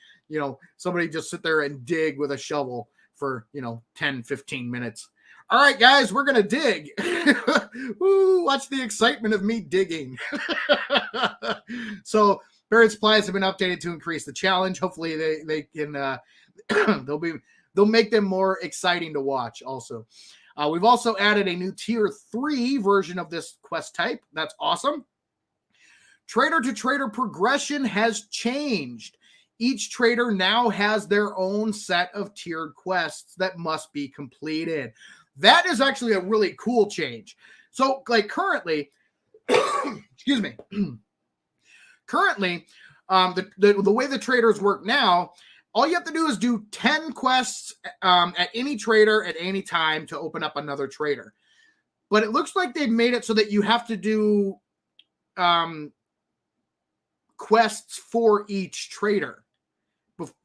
A: somebody just sit there and dig with a shovel for 10-15 minutes. All right, guys, we're gonna dig. Woo, watch the excitement of me digging. So buried supplies have been updated to increase the challenge. Hopefully they can they'll make them more exciting to watch also. We've also added a new tier 3 version of this quest type. That's awesome. Trader to trader progression has changed. Each trader now has their own set of tiered quests that must be completed. That is actually a really cool change. So, like currently, excuse me. Currently, the way the traders work now, all you have to do is do 10 quests at any trader at any time to open up another trader. But it looks like they've made it so that you have to do quests for each trader.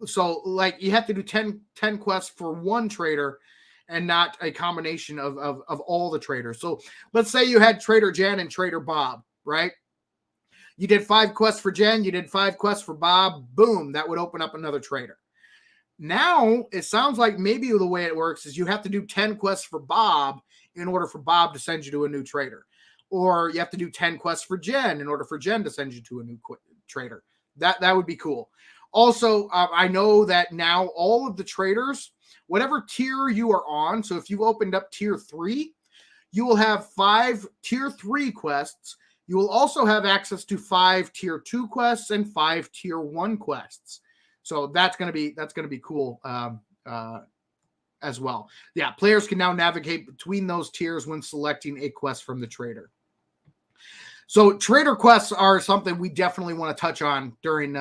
A: So like you have to do 10 quests for one trader and not a combination of all the traders. So let's say you had Trader Jen and Trader Bob, right? You did 5 quests for Jen, you did 5 quests for Bob, boom, that would open up another trader. Now, it sounds like maybe the way it works is you have to do 10 quests for Bob in order for Bob to send you to a new trader. Or you have to do 10 quests for Jen in order for Jen to send you to a new trader. That would be cool. Also, I know that now all of the traders, whatever tier you are on, so if you've opened up tier 3, you will have 5 tier 3 quests. You will also have access to 5 tier 2 quests and 5 tier 1 quests. So that's gonna be cool as well. Yeah, players can now navigate between those tiers when selecting a quest from the trader. So trader quests are something we definitely want to touch on during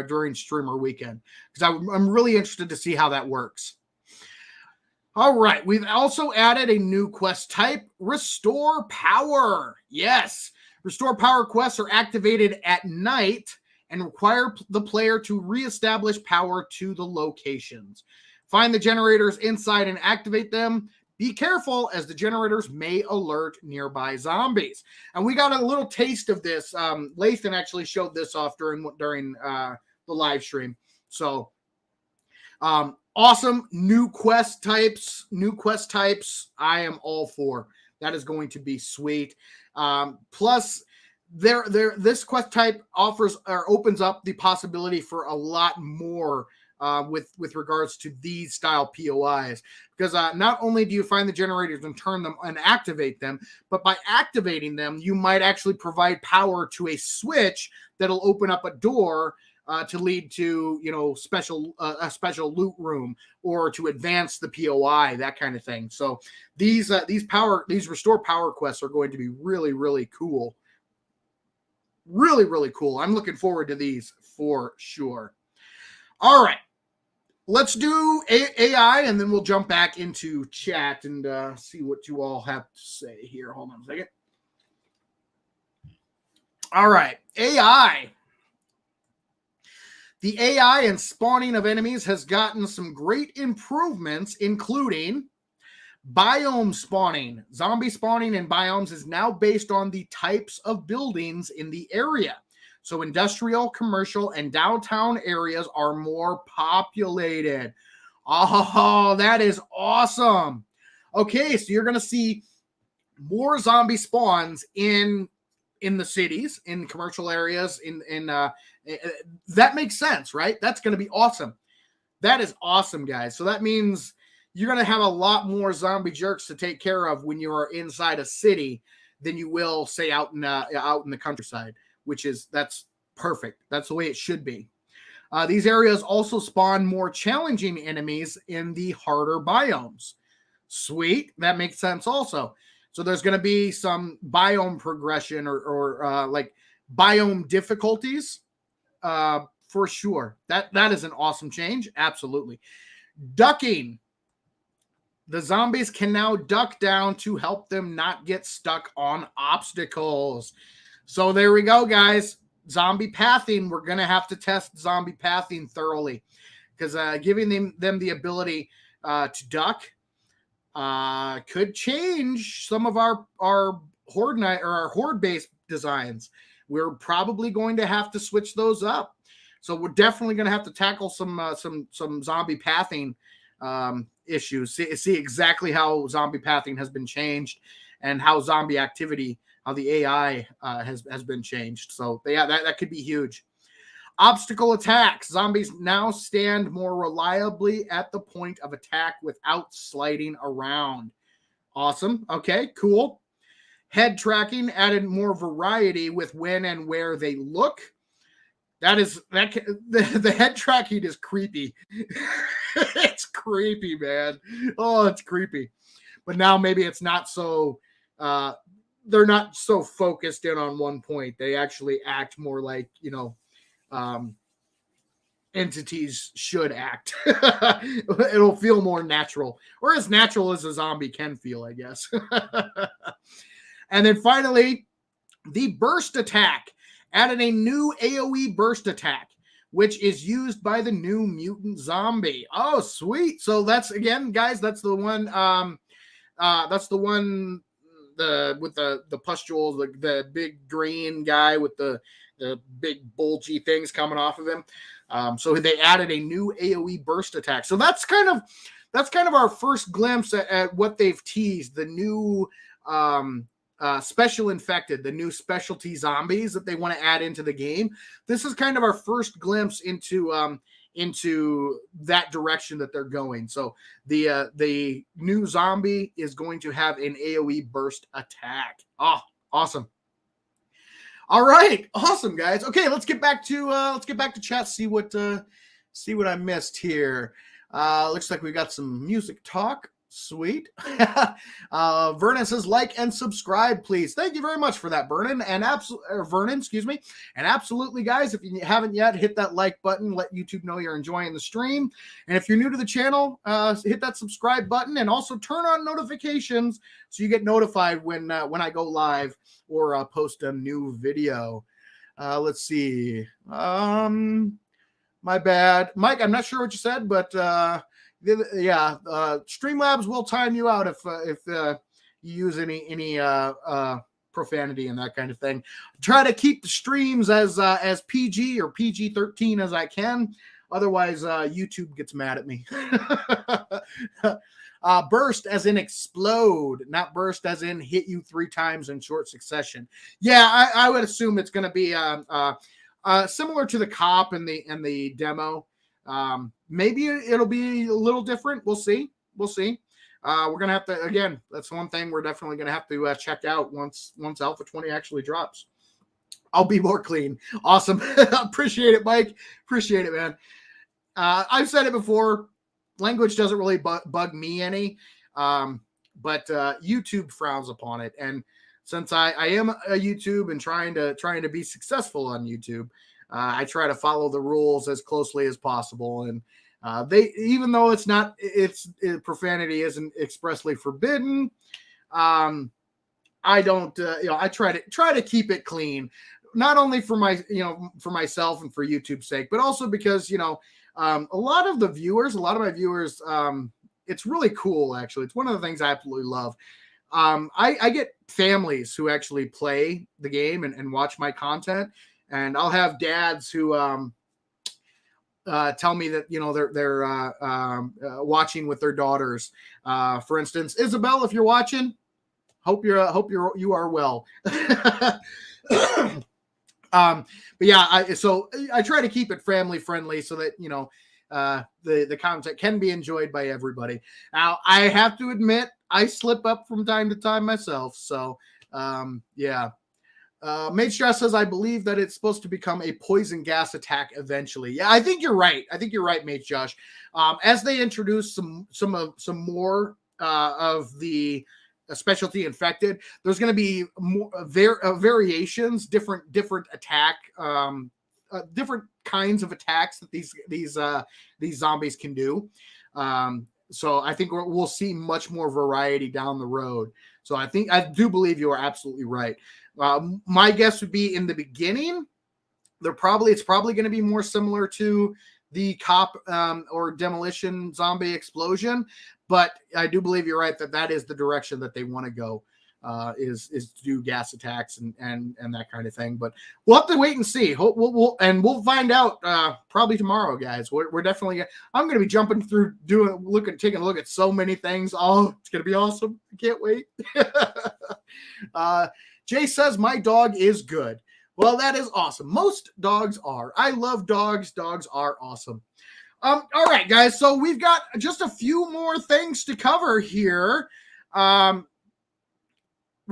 A: during streamer weekend, because I'm really interested to see how that works. All right, we've also added a new quest type, Restore Power. Yes, Restore Power quests are activated at night and require the player to reestablish power to the locations. Find the generators inside and activate them. Be careful, as the generators may alert nearby zombies. And we got a little taste of this. Lathan actually showed this off during the live stream. So awesome new quest types. I am all for. That is going to be sweet. Plus, this quest type offers or opens up the possibility for a lot more with regards to these style POIs, because not only do you find the generators and turn them and activate them, but by activating them, you might actually provide power to a switch that'll open up a door to lead to, you know, a special loot room, or to advance the POI, that kind of thing. So these restore power quests are going to be really, really cool. Really, really cool. I'm looking forward to these for sure. All right. Let's do AI, and then we'll jump back into chat and see what you all have to say here. Hold on a second. All right. AI. The AI and spawning of enemies has gotten some great improvements, including biome spawning. Zombie spawning in biomes is now based on the types of buildings in the area. So industrial, commercial, and downtown areas are more populated. Oh, that is awesome. Okay, so you're going to see more zombie spawns in the cities, in commercial areas, that makes sense, right? That's going to be awesome. That is awesome, guys. So that means you're going to have a lot more zombie jerks to take care of when you are inside a city than you will, say, out in the countryside, that's perfect. That's the way it should be. These areas also spawn more challenging enemies in the harder biomes. Sweet. That makes sense also. So there's going to be some biome progression or like biome difficulties for sure. That is an awesome change. Absolutely. Ducking. The zombies can now duck down to help them not get stuck on obstacles. So there we go, guys. Zombie pathing. We're going to have to test zombie pathing thoroughly, because giving them the ability to duck could change some of our horde night or our horde based designs. We're probably going to have to switch those up. So we're definitely going to have to tackle some zombie pathing issues. See exactly how zombie pathing has been changed, and how zombie activity, how the AI has been changed. So yeah, that could be huge. Obstacle attacks. Zombies now stand more reliably at the point of attack without sliding around. Awesome. Okay, cool. Head tracking added more variety with when and where they look. The head tracking is creepy. It's creepy, man. Oh, it's creepy. But now maybe it's not so they're not so focused in on one point. They actually act more like, entities should act. It'll feel more natural, or as natural as a zombie can feel, I guess. And then finally, the burst attack added a new AoE burst attack. which is used by the new mutant zombie. Oh, sweet. So that's, again, guys, that's the one, with the pustules, the big green guy with the big bulgy things coming off of him. So they added a new AoE burst attack. So that's kind of our first glimpse at what they've teased, the new special infected, the new specialty zombies that they want to add into the game. This is kind of our first glimpse into that direction that they're going. So the new zombie is going to have an AoE burst attack. Oh, awesome. All right, awesome, guys. Okay, let's get back to chat. See what I missed here. Looks like we got some music talk. Sweet. Vernon says, like and subscribe, please. Thank you very much for that, Vernon. Vernon, excuse me. And absolutely, guys, if you haven't yet, hit that like button. Let YouTube know you're enjoying the stream. And if you're new to the channel, hit that subscribe button and also turn on notifications so you get notified when I go live or post a new video. Let's see. My bad, Mike. I'm not sure what you said, but yeah, Streamlabs will time you out if you use any profanity and that kind of thing. Try to keep the streams as PG or PG-13 as I can. Otherwise, YouTube gets mad at me. Burst as in explode, not burst as in hit you 3 times in short succession. Yeah, I would assume it's going to be similar to the cop in the demo. Maybe it'll be a little different. We'll see. We're gonna have to, again, that's one thing we're definitely gonna have to check out once Alpha 20 actually drops. I'll be more clean. Awesome. Appreciate it, Mike. Appreciate it, man. I've said it before. Language doesn't really bug me any, but YouTube frowns upon it. And since I am a YouTube and trying to be successful on YouTube, I try to follow the rules as closely as possible. And even though profanity isn't expressly forbidden, I don't, I try to keep it clean, not only for for myself and for YouTube's sake, but also because, a lot of my viewers, it's really cool. Actually, it's one of the things I absolutely love. I get families who actually play the game and watch my content. And I'll have dads who tell me that they're watching with their daughters. For instance, Isabel, if you're watching, hope you are well. But yeah, I try to keep it family friendly so that the content can be enjoyed by everybody. Now, I have to admit, I slip up from time to time myself. So yeah. Mage Stress says, I believe that it's supposed to become a poison gas attack eventually. Yeah, I think you're right. Mage Josh. As they introduce some more of the specialty infected, there's going to be more variations, different attack, different kinds of attacks that these zombies can do. So I think we'll see much more variety down the road. So I do believe you are absolutely right. My guess would be in the beginning, it's probably going to be more similar to the cop or demolition zombie explosion, but I do believe you're right that is the direction that they want to go, is to do gas attacks and that kind of thing. But we'll have to wait and see. We'll find out probably tomorrow, guys. We're definitely. I'm going to be jumping through, taking a look at so many things. Oh, it's going to be awesome! I can't wait. Jay says, my dog is good. Well, that is awesome. Most dogs are. I love dogs. Dogs are awesome. All right, guys. So we've got just a few more things to cover here. We've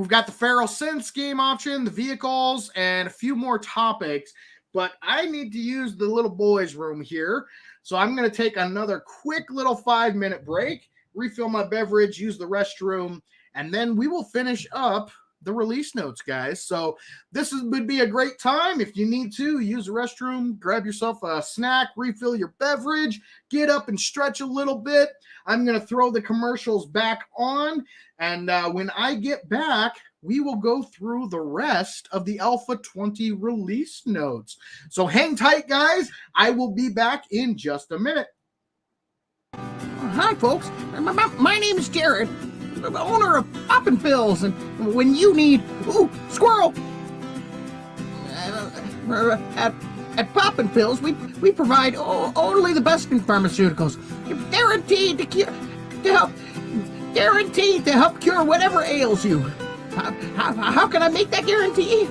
A: got the Feral Synths game option, the vehicles, and a few more topics. But I need to use the little boys' room here. So I'm going to take another quick little 5-minute break, refill my beverage, use the restroom, and then we will finish up the release notes, guys. So would be a great time if you need to use the restroom, grab yourself a snack, refill your beverage, get up and stretch a little bit. I'm going to throw the commercials back on, and when I get back, we will go through the rest of the Alpha 20 release notes. So hang tight, guys. I will be back in just a minute.
C: Hi, folks. My name is Jared, owner of Poppin' Pills, and when you need... Ooh, squirrel! At Poppin' Pills, we provide only the best in pharmaceuticals. Guaranteed to help cure whatever ails you. How can I make that guarantee?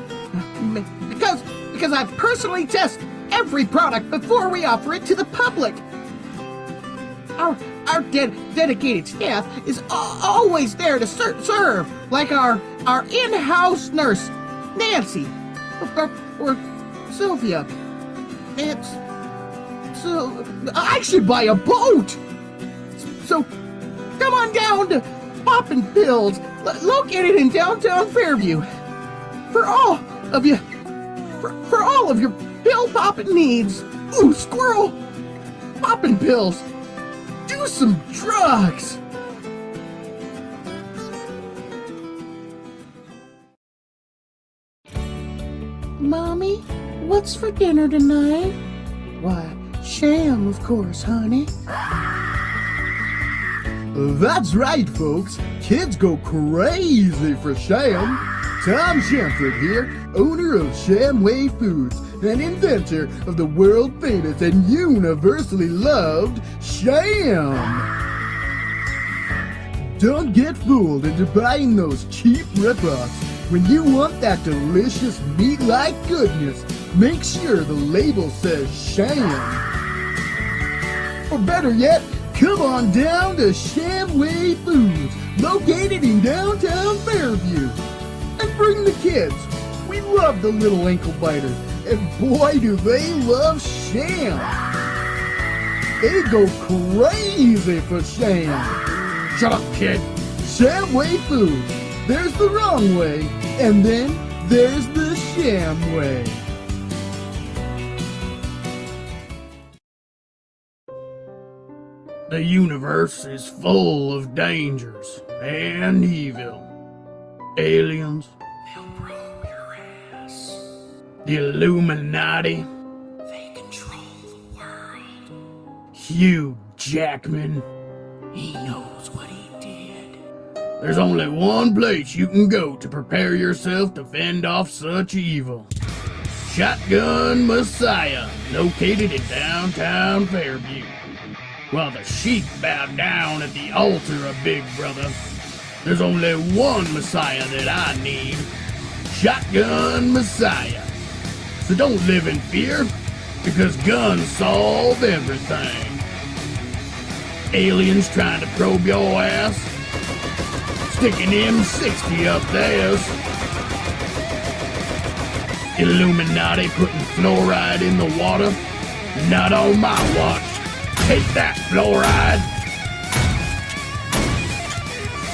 C: Because I personally test every product before we offer it to the public. Our dedicated staff is always there to serve, like our in-house nurse, Nancy, or Sylvia. So I should buy a boat. So come on down to Poppin' Pills, located in downtown Fairview, for all of your pill poppin' needs. Ooh, squirrel! Poppin' Pills. Do some drugs. Mommy, what's for dinner tonight? Why, sham, of course, honey.
D: That's right, folks. Kids go crazy for Sham. Tom Shamford here, owner of Shamway Foods, and inventor of the world-famous and universally loved Sham. Don't get fooled into buying those cheap rip-offs. When you want that delicious meat-like goodness, make sure the label says Sham. Or better yet, come on down to Shamway Foods, located in downtown Fairview. And bring the kids. We love the little ankle biters, and boy do they love Sham. They go crazy for Sham. Shut up, kid. Shamway Foods. There's the wrong way, and then there's the Sham way. The universe is full of dangers and evil. Aliens, they'll probe your ass. The Illuminati, they control the world. Hugh Jackman, he knows what he did. There's only one place you can go to prepare yourself to fend off such evil. Shotgun Messiah, located in downtown Fairview. While the sheep bow down at the altar of Big Brother, there's only one Messiah that I need. Shotgun Messiah. So don't live in fear, because guns solve everything. Aliens trying to probe your ass, sticking M60 up theirs. Illuminati putting fluoride in the water, not on my watch. Take that, fluoride!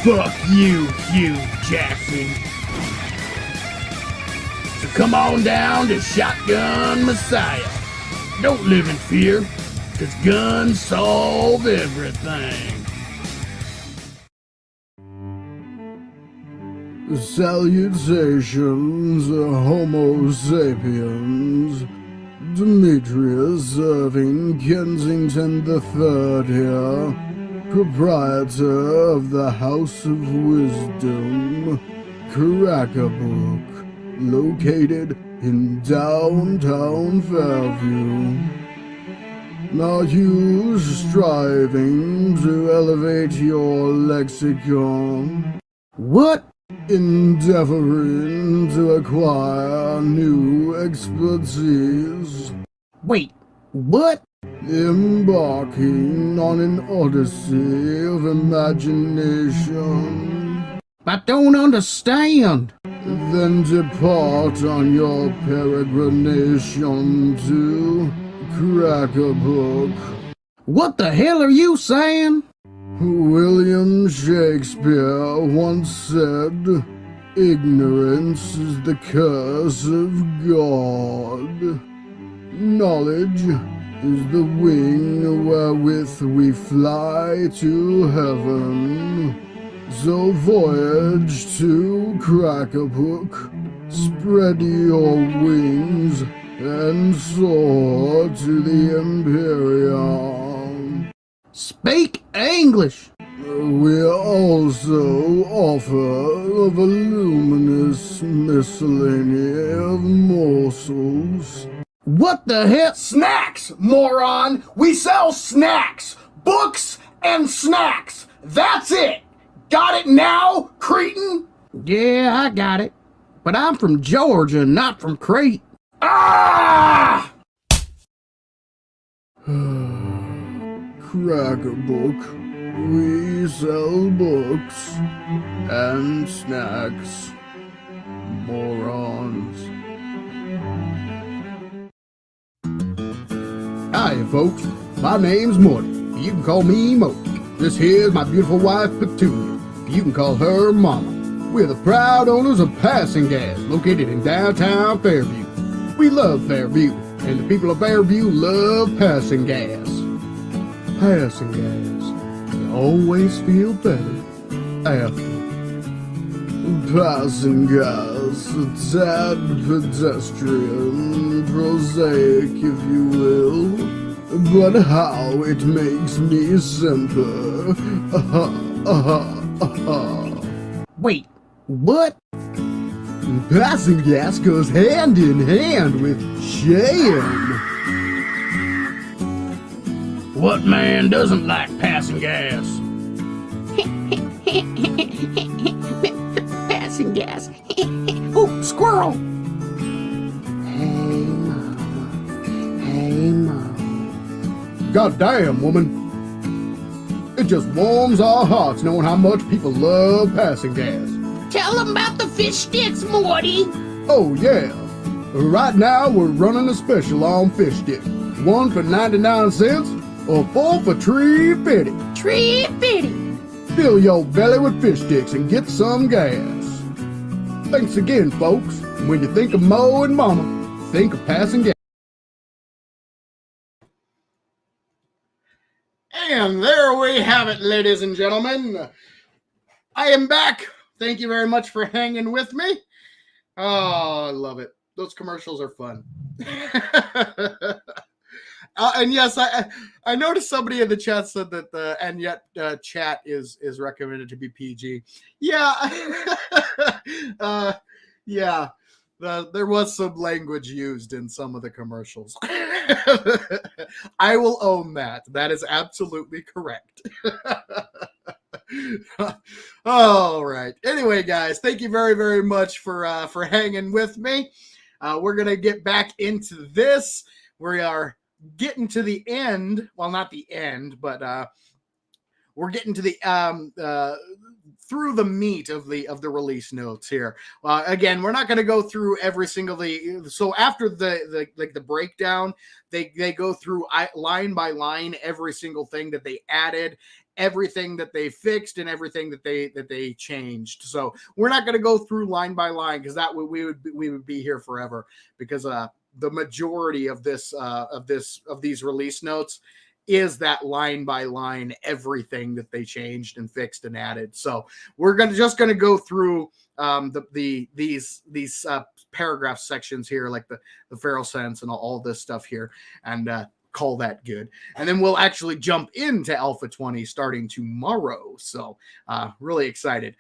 D: Fuck you, Hugh Jackman. So come on down to Shotgun Messiah. Don't live in fear, cause guns solve everything. Salutations, Homo sapiens. Demetrius Irving Kensington III here, proprietor of the House of Wisdom, Crack-a-Book, located in downtown Fairview. Are you striving to elevate your lexicon?
C: What?
D: Endeavoring to acquire new expertise.
C: Wait, what?
D: Embarking on an odyssey of imagination.
C: I don't understand.
D: Then depart on your peregrination to Crack-a-Book.
C: What the hell are you saying?
D: William Shakespeare once said, ignorance is the curse of God. Knowledge is the wing wherewith we fly to heaven. So voyage to Crackabrook, spread your wings, and soar to the Imperium.
C: Speak English.
D: We also offer a voluminous miscellany of morsels.
C: What the hell?
A: Snacks, moron! We sell snacks! Books and snacks! That's it! Got it now, cretin?
C: Yeah, I got it. But I'm from Georgia, not from Crete.
A: Ah!
D: Crackabrook, we sell books and snacks. Morons. Hiya, folks. My name's Morty. You can call me Mo. This here's my beautiful wife, Petunia. You can call her Mama. We're the proud owners of Passing Gas, located in downtown Fairview. We love Fairview, and the people of Fairview love Passing Gas. Passing Gas. You always feel better after. Passing Gas, a tad pedestrian, prosaic if you will, but how it makes me simper.
C: Wait, what?
D: Passing Gas goes hand in hand with shame.
C: What man doesn't like passing gas? Passing gas. Oh, squirrel! Hey, mama. Hey, mama.
D: Goddamn, woman. It just warms our hearts knowing how much people love Passing Gas.
G: Tell them about the fish sticks, Morty.
D: Oh, yeah. Right now, we're running a special on fish sticks. 1 for 99 cents or 4 for $3.50.
G: $3.50.
D: Fill your belly with fish sticks and get some gas. Thanks again, folks. When you think of Mo and Mama, think of Passing Gas.
A: And there we have it, ladies and gentlemen. I am back. Thank you very much for hanging with me. Oh, I love it. Those commercials are fun. And yes, I noticed somebody in the chat said that the and yet chat is recommended to be PG. Yeah, yeah. There was some language used in some of the commercials. I will own that. That is absolutely correct. All right. Anyway, guys, thank you very, very much for hanging with me. We're gonna get back into this. We are getting to the end. Well, not the end, but we're getting to the through the meat of the release notes here. Again, we're not going to go through every single so after the breakdown, they go through line by line every single thing that they added, everything that they fixed, and everything that they changed. So we're not going to go through line by line because that we would be here forever, because the majority of these release notes is that line by line everything that they changed and fixed and added. So we're just gonna go through these paragraph sections here, like the feral sense and all this stuff here, and call that good. And then we'll actually jump into Alpha 20 starting tomorrow. So really excited.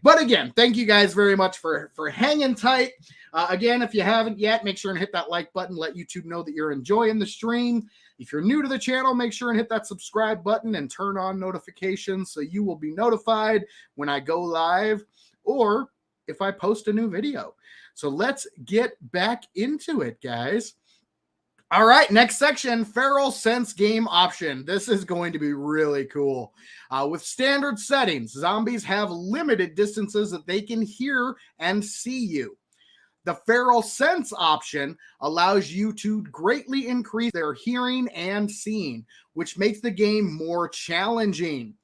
A: But again, thank you guys very much for hanging tight. Again, if you haven't yet, make sure and hit that like button. Let YouTube know that you're enjoying the stream. If you're new to the channel, make sure and hit that subscribe button and turn on notifications so you will be notified when I go live or if I post a new video. So let's get back into it, guys. All right, next section, Feral Sense Game Option. This is going to be really cool. With standard settings, zombies have limited distances that they can hear and see you. The Feral Sense option allows you to greatly increase their hearing and seeing, which makes the game more challenging.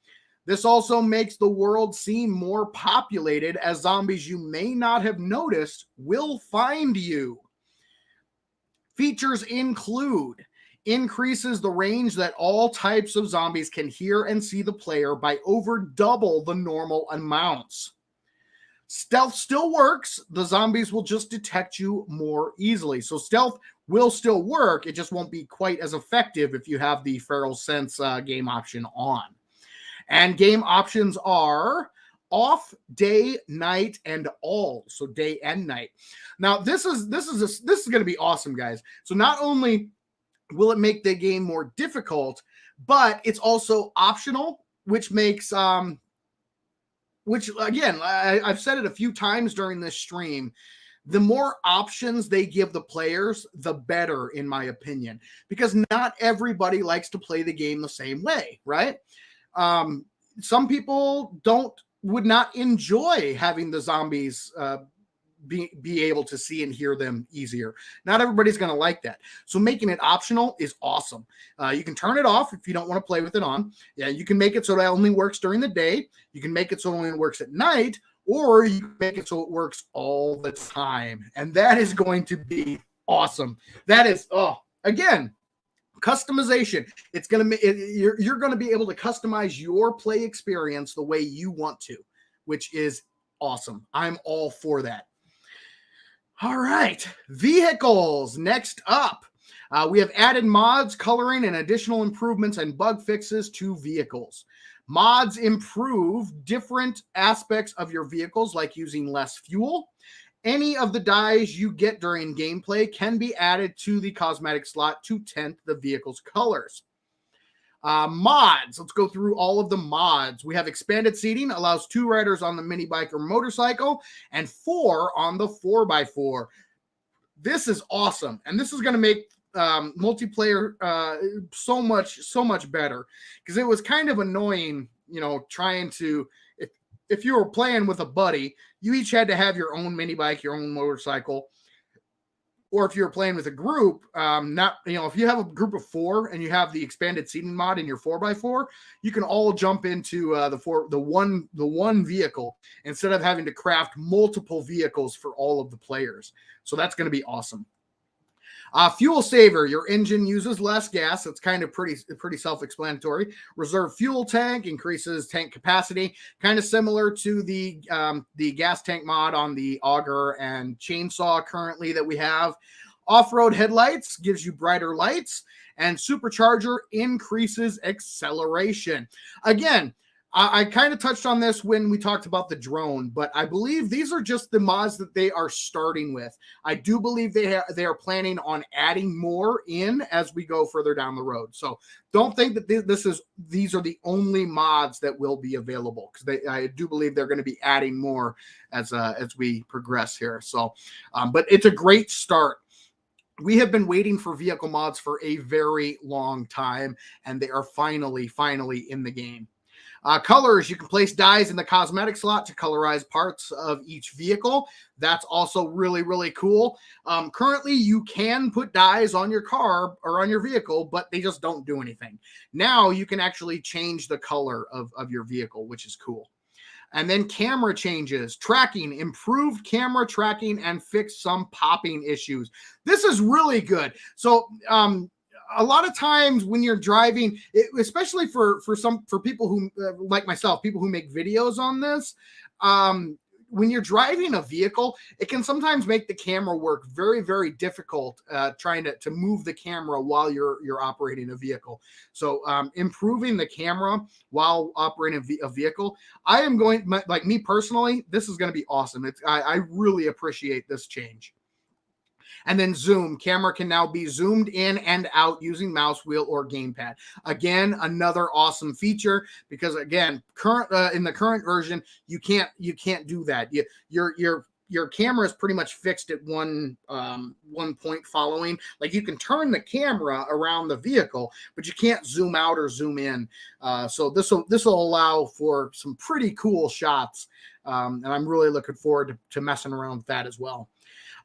A: This also makes the world seem more populated, as zombies you may not have noticed will find you. Features include increases the range that all types of zombies can hear and see the player by over double the normal amounts. Stealth still works. The zombies will just detect you more easily. So stealth will still work. It just won't be quite as effective if you have the Feral Sense game option on. And game options are off, day, night, and all. So day and night. Now this is going to be awesome, guys. So not only will it make the game more difficult, but it's also optional, which makes which again, I've said it a few times during this stream. The more options they give the players, the better, in my opinion, because not everybody likes to play the game the same way, right? Some people would not enjoy having the zombies be able to see and hear them easier. Not everybody's going to like that. So making it optional is awesome. You can turn it off if you don't want to play with it on. Yeah, you can make it so that it only works during the day. You can make it so it only works at night, or you can make it so it works all the time. And that is going to be awesome. That is, again, customization. It's going to you're going to be able to customize your play experience the way you want to, which is awesome. I'm all for that. All right, vehicles. Next up, we have added mods, coloring, and additional improvements and bug fixes to vehicles. Mods improve different aspects of your vehicles, like using less fuel. Any of the dyes you get during gameplay can be added to the cosmetic slot to tint the vehicle's colors. Mods. Let's go through all of the mods. We have expanded seating, allows 2 riders on the mini bike or motorcycle and 4 on the 4x4. This is awesome. And this is going to make multiplayer so much better, because it was kind of annoying, trying to, if you were playing with a buddy, you each had to have your own mini bike, your own motorcycle. Or if you're playing with a group, if you have a group of 4 and you have the expanded seating mod in your 4x4, you can all jump into the one vehicle instead of having to craft multiple vehicles for all of the players. So that's going to be awesome. Fuel saver. Your engine uses less gas. It's kind of pretty self-explanatory. Reserve fuel tank increases tank capacity, kind of similar to the gas tank mod on the auger and chainsaw currently that we have. Off-road headlights gives you brighter lights, and supercharger increases acceleration. Again, I kind of touched on this when we talked about the drone, but I believe these are just the mods that they are starting with. I do believe they are planning on adding more in as we go further down the road. So don't think that these are the only mods that will be available, because I do believe they're going to be adding more as we progress here. So, but it's a great start. We have been waiting for vehicle mods for a very long time, and they are finally in the game. Colors, you can place dyes in the cosmetic slot to colorize parts of each vehicle. That's also really cool. Currently, you can put dyes on your car or on your vehicle, but they just don't do anything. Now you can actually change the color of your vehicle, which is cool. And then camera changes, tracking, improved camera tracking, and fix some popping issues. This is really good. So, a lot of times when you're driving, especially for people who like myself, people who make videos on this, when you're driving a vehicle, it can sometimes make the camera work very difficult, trying to move the camera while you're operating a vehicle. So improving the camera while operating a vehicle, I am going, like me personally, this is going to be awesome. I really appreciate this change. And then zoom. Camera can now be zoomed in and out using mouse wheel or gamepad. Again, another awesome feature, because again, in the current version, you can't do that. Your camera is pretty much fixed at one point following. Like, you can turn the camera around the vehicle, but you can't zoom out or zoom in. So this will allow for some pretty cool shots, and I'm really looking forward to messing around with that as well.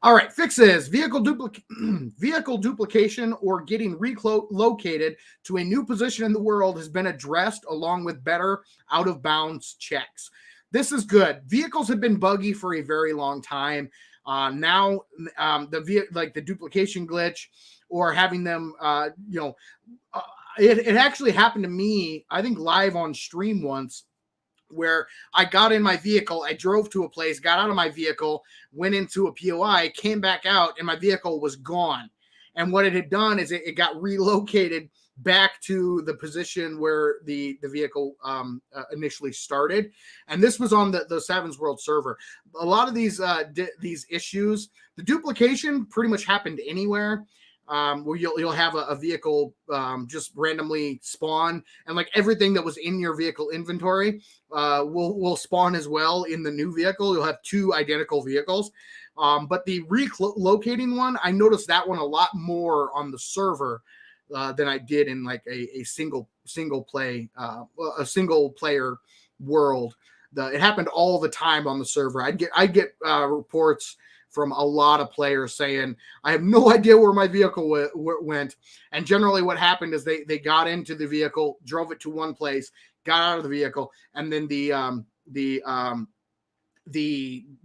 A: All right, fixes. Vehicle duplication or getting relocated to a new position in the world has been addressed, along with better out-of-bounds checks. This is good. Vehicles have been buggy for a very long time. Now, the duplication glitch or having them, it actually happened to me, I think live on stream once, where I got in my vehicle, I drove to a place, got out of my vehicle, went into a POI, came back out, and my vehicle was gone. And what it had done is it got relocated back to the position where the vehicle initially started. And this was on the Savins World server. A lot of these issues, the duplication pretty much happened anywhere. Where you'll have a vehicle just randomly spawn, and like everything that was in your vehicle inventory will spawn as well in the new vehicle. You'll have two identical vehicles. But the relocating one, I noticed that one a lot more on the server than I did in like a single player world. It happened all the time on the server. I'd get reports from a lot of players saying, I have no idea where my vehicle went. And generally what happened is they got into the vehicle, drove it to one place, got out of the vehicle, and then the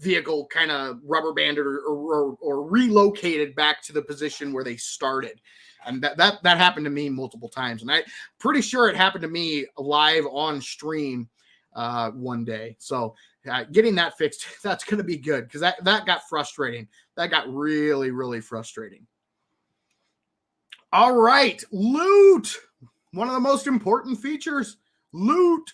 A: vehicle kind of rubber banded or relocated back to the position where they started. And that happened to me multiple times. And I'm pretty sure it happened to me live on stream one day. So getting that fixed, that's going to be good, because that got frustrating. That got really, really frustrating. All right, loot. One of the most important features, loot.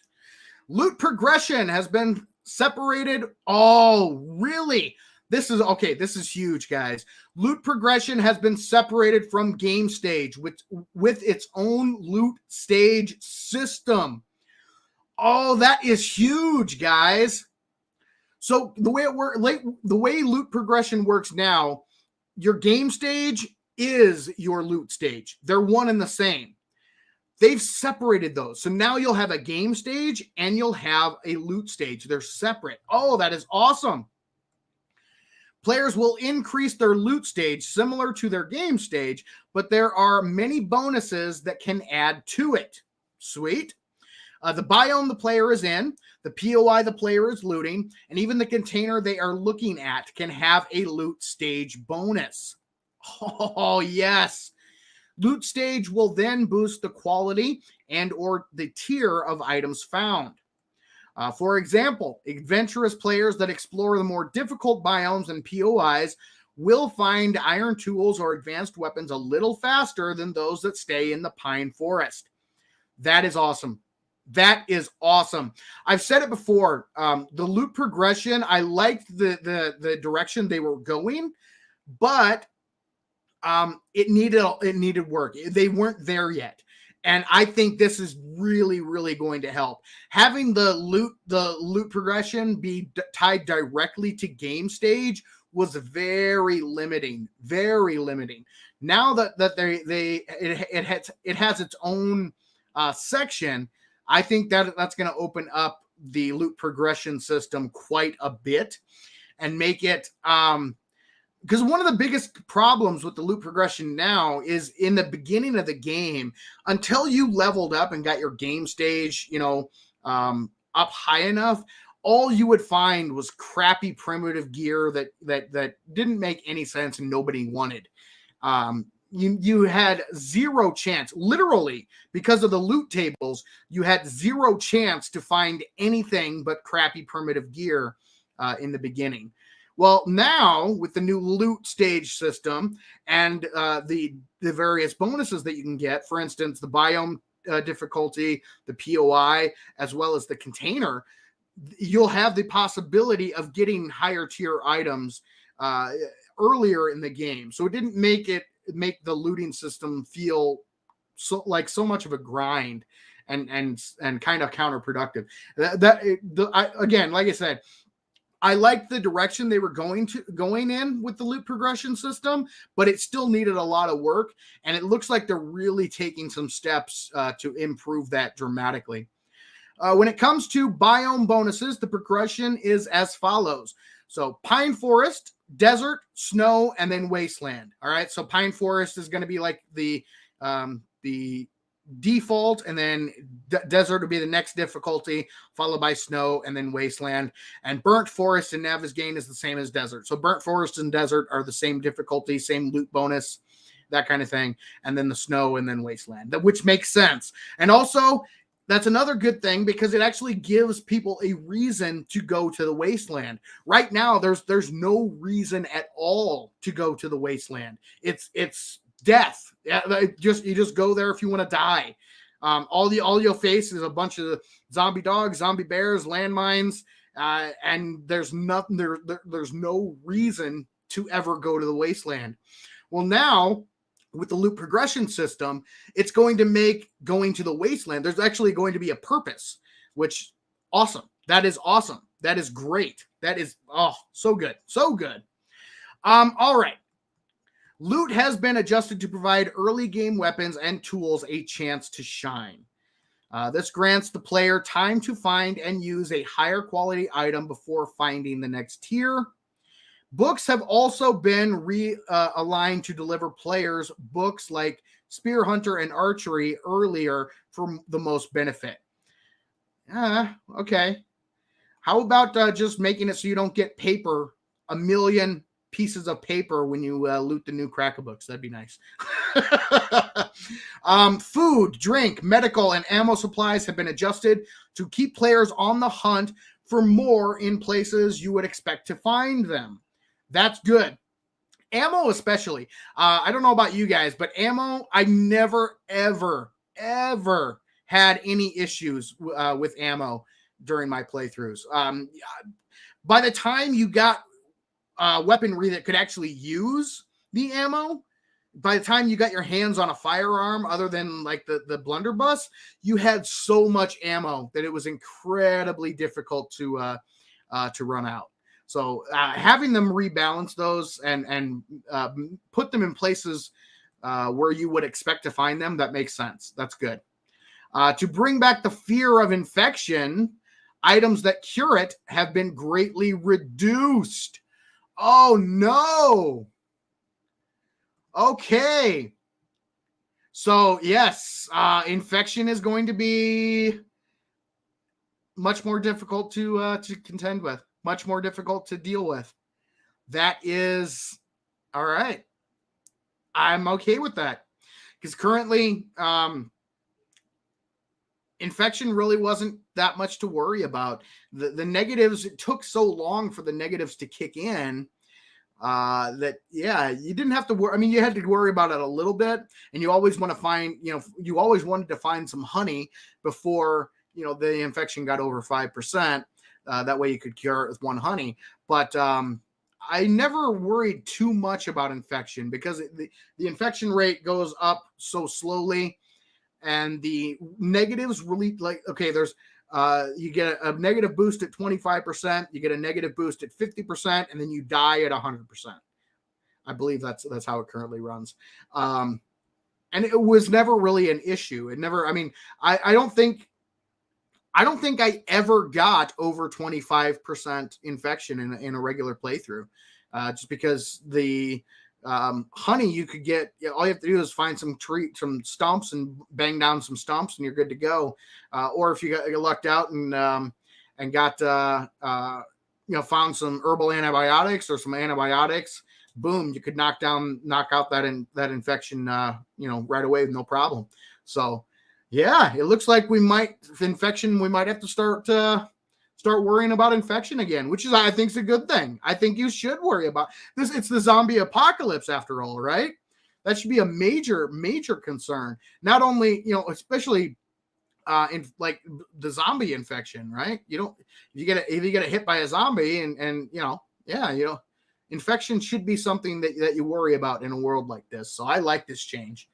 A: Loot progression has been separated. Oh, really? This is huge, guys. Loot progression has been separated from game stage with its own loot stage system. Oh, that is huge, guys. So the way the way loot progression works now, your game stage is your loot stage. They're one and the same. They've separated those. So now you'll have a game stage and you'll have a loot stage. They're separate. Oh, that is awesome. Players will increase their loot stage similar to their game stage, but there are many bonuses that can add to it. Sweet. The biome the player is in, the POI the player is looting, and even the container they are looking at can have a loot stage bonus. Oh, yes. Loot stage will then boost the quality and or the tier of items found. For example, adventurous players that explore the more difficult biomes and POIs will find iron tools or advanced weapons a little faster than those that stay in the pine forest. That is awesome. That is awesome. I've said it before. The loot progression, I liked the direction they were going, but it needed work. They weren't there yet. And I think this is really, really going to help. Having the loot progression be tied directly to game stage was very limiting. Very limiting. Now that it has its own section, I think that's going to open up the loot progression system quite a bit and make it because one of the biggest problems with the loot progression now is in the beginning of the game, until you leveled up and got your game stage, up high enough, all you would find was crappy primitive gear that didn't make any sense and nobody wanted. You had zero chance, literally, because of the loot tables, you had zero chance to find anything but crappy primitive gear in the beginning. Well, now with the new loot stage system and the various bonuses that you can get, for instance, the biome difficulty, the POI, as well as the container, you'll have the possibility of getting higher tier items earlier in the game. So it didn't make the looting system feel so much of a grind and kind of counterproductive. Again, like I said, I liked the direction they were going in with the loot progression system, but it still needed a lot of work, and it looks like they're really taking some steps to improve that dramatically. When it comes to biome bonuses, the progression is as follows. So pine forest, desert, snow, and then wasteland. All right. So pine forest is going to be like the default, and then desert will be the next difficulty, followed by snow, and then wasteland. And burnt forest and Navezgane is the same as desert. So burnt forest and desert are the same difficulty, same loot bonus. that kind of thing, and then the snow, and then wasteland, which makes sense. And also, that's another good thing because it actually gives people a reason to go to the wasteland. Right now, there's no reason at all to go to the wasteland. It's death. You just go there if you want to die. All you'll face is a bunch of zombie dogs, zombie bears, landmines, and there's nothing there. There's no reason to ever go to the wasteland. Well, now with the loot progression system, it's going to make going to the wasteland, there's actually going to be a purpose, which awesome. That is awesome. That is great. That is, so good. So good. All right. Loot has been adjusted to provide early game weapons and tools a chance to shine. This grants the player time to find and use a higher quality item before finding the next tier. Books have also been aligned to deliver players books like Spear Hunter and Archery earlier for the most benefit. Okay. How about just making it so you don't get paper, a million pieces of paper when you loot the new Cracker books? That'd be nice. Food, drink, medical, and ammo supplies have been adjusted to keep players on the hunt for more in places you would expect to find them. That's good. Ammo especially. I don't know about you guys, but ammo, I never, ever, ever had any issues with ammo during my playthroughs. By the time you got weaponry that could actually use the ammo, by the time you got your hands on a firearm other than like the blunderbuss, you had so much ammo that it was incredibly difficult to run out. So having them rebalance those and put them in places where you would expect to find them, that makes sense. That's good. To bring back the fear of infection, items that cure it have been greatly reduced. Oh, no. Okay. So, yes, infection is going to be much more difficult to contend with. Much more difficult to deal with. That is all right. I'm okay with that because currently infection really wasn't that much to worry about. The negatives, it took so long for the negatives to kick in that, yeah, you didn't have to worry. I mean, you had to worry about it a little bit, and you always want to find, you always wanted to find some honey before, the infection got over 5%. That way you could cure it with one honey. But I never worried too much about infection because the infection rate goes up so slowly, and the negatives really there's you get a negative boost at 25%, you get a negative boost at 50%, and then you die at 100%. I believe that's how it currently runs. And it was never really an issue. It never, I mean, I don't think I ever got over 25% infection in a regular playthrough, just because the honey you could get, all you have to do is find some stumps and bang down some stumps and you're good to go. Or if you lucked out and got, found some herbal antibiotics or some antibiotics, boom, you could knock out that infection, right away with no problem. So, yeah, it looks like we might have to start worrying about infection again, which is, I think, is a good thing. I think you should worry about this. It's the zombie apocalypse after all, right? That should be a major, major concern. Not only, especially in like the zombie infection, right? If you get hit by a zombie and infection should be something that you worry about in a world like this. So I like this change.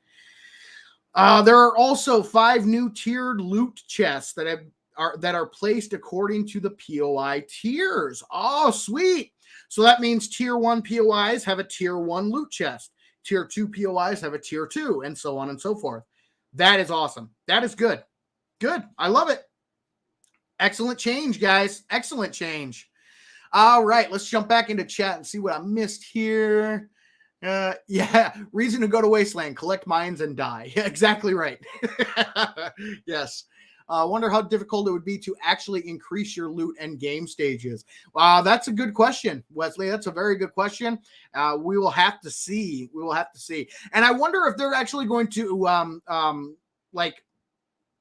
A: There are also 5 new tiered loot chests that are placed according to the POI tiers. Oh, sweet. So that means tier 1 POIs have a tier 1 loot chest. Tier 2 POIs have a tier 2, and so on and so forth. That is awesome. That is good. Good. I love it. Excellent change, guys. Excellent change. All right, let's jump back into chat and see what I missed here. Reason to go to Wasteland, collect mines and die. Exactly right. Yes. Wonder how difficult it would be to actually increase your loot and game stages. That's a good question, Wesley. That's a very good question. We will have to see. We will have to see. And I wonder if they're actually going to like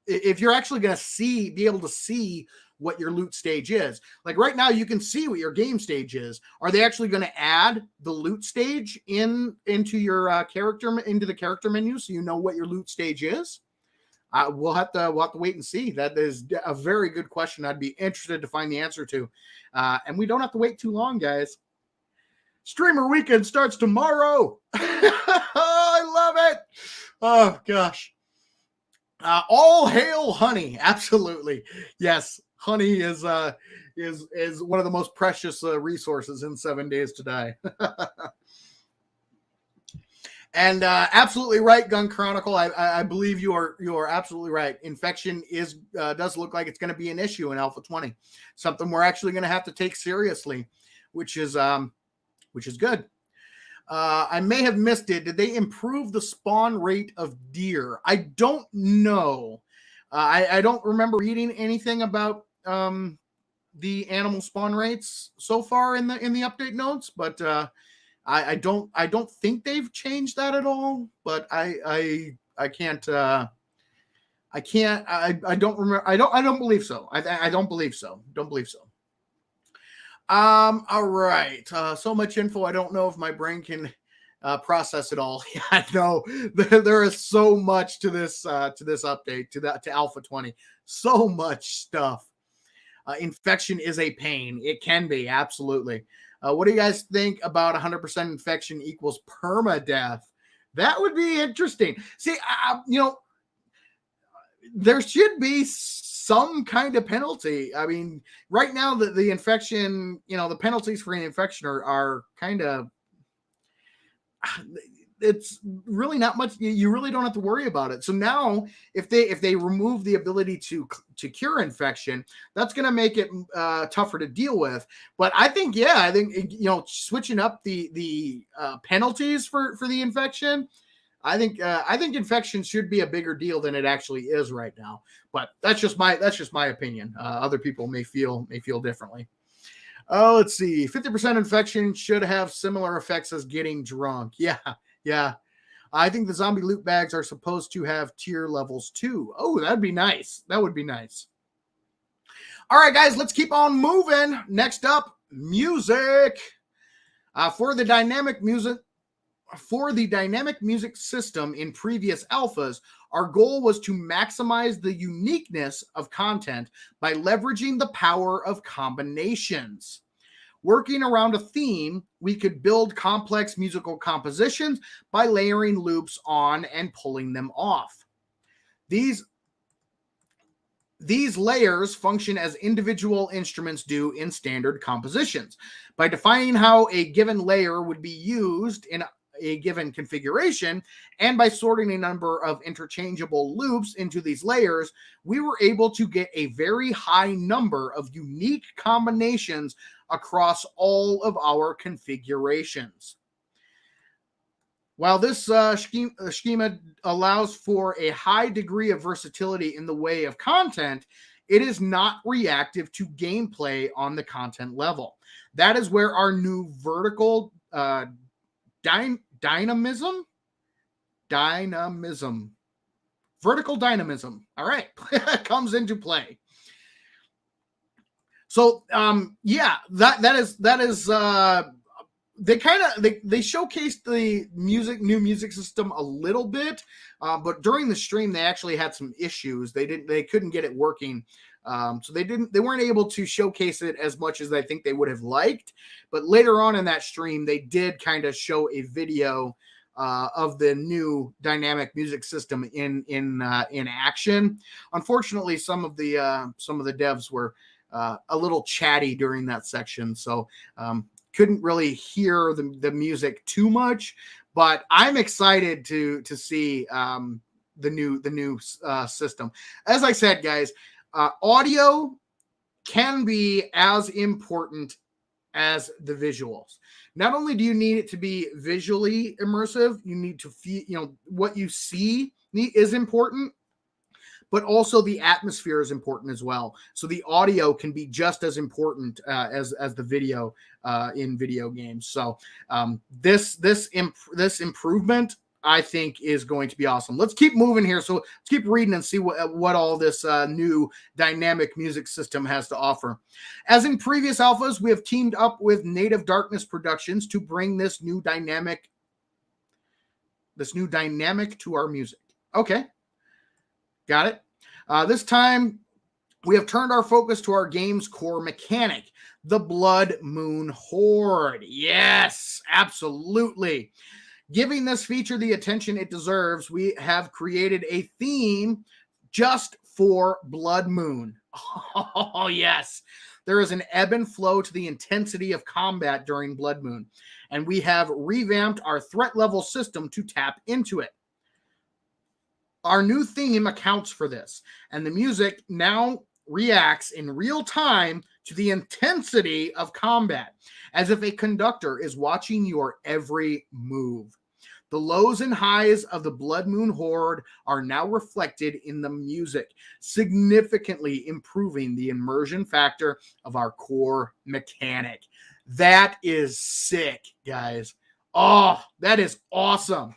A: if you're actually going to be able to see what your loot stage is. Like right now, you can see what your game stage is. Are they actually going to add the loot stage into your into the character menu so you know what your loot stage is? We'll have to wait and see. That is a very good question. I'd be interested to find the answer to. And we don't have to wait too long, guys. Streamer Weekend starts tomorrow. I love it. Oh gosh. All hail honey. Absolutely. Yes. Honey is one of the most precious resources in 7 Days to Die. And absolutely right, Gun Chronicle. I believe you are absolutely right. Infection does look like it's going to be an issue in Alpha 20. Something we're actually going to have to take seriously, which is good. I may have missed it. Did they improve the spawn rate of deer? I don't know. I don't remember reading anything about the animal spawn rates so far in the update notes, but I don't think they've changed that at all. But I don't remember. I don't believe so. I don't believe so. Don't believe so. All right. So much info. I don't know if my brain can process it all. Yeah, I know there is so much to this update to Alpha 20. So much stuff. Infection is a pain. It can be, absolutely. What do you guys think about 100% infection equals permadeath? That would be interesting. See, there should be some kind of penalty. I mean, right now the infection, the penalties for an infection are kind of, it's really not much. You really don't have to worry about it. So now if they remove the ability to cure infection, that's going to make it tougher to deal with. But I think switching up the penalties for the infection, I think infection should be a bigger deal than it actually is right now. But that's just my opinion. Other people may feel differently. Oh, let's see. 50% infection should have similar effects as getting drunk. Yeah. I think the zombie loot bags are supposed to have tier levels too. Oh, that'd be nice. That would be nice. All right, guys, let's keep on moving. Next up, music. For the dynamic music system in previous alphas, our goal was to maximize the uniqueness of content by leveraging the power of combinations. Working around a theme, we could build complex musical compositions by layering loops on and pulling them off. These layers function as individual instruments do in standard compositions. By defining how a given layer would be used in a given configuration, and by sorting a number of interchangeable loops into these layers, we were able to get a very high number of unique combinations across all of our configurations. While this schema allows for a high degree of versatility in the way of content, it is not reactive to gameplay on the content level. That is where our new vertical dynamism, vertical dynamism, all right, comes into play. So, that is they showcased the new music system a little bit, but during the stream they actually had some issues. They couldn't get it working. So they weren't able to showcase it as much as I think they would have liked. But later on in that stream, they did kind of show a video of the new dynamic music system in action. Unfortunately, some of the devs were a little chatty during that section, so couldn't really hear the music too much. But I'm excited to see the new system. As I said, guys. Audio can be as important as the visuals. Not only do you need it to be visually immersive, you need to feel, what you see is important, but also the atmosphere is important as well. So the audio can be just as important as the video in video games. So this improvement, I think, is going to be awesome. Let's keep moving here. So let's keep reading and see what all this new dynamic music system has to offer. As in previous alphas, we have teamed up with Native Darkness Productions to bring this new dynamic to our music. Okay. Got it. This time, we have turned our focus to our game's core mechanic, the Blood Moon Horde. Yes, absolutely. Giving this feature the attention it deserves, we have created a theme just for Blood Moon. Oh, yes. There is an ebb and flow to the intensity of combat during Blood Moon, and we have revamped our threat level system to tap into it. Our new theme accounts for this, and the music now reacts in real time to the intensity of combat, as if a conductor is watching your every move. The lows and highs of the Blood Moon Horde are now reflected in the music, significantly improving the immersion factor of our core mechanic. That is sick, guys. Oh, that is awesome.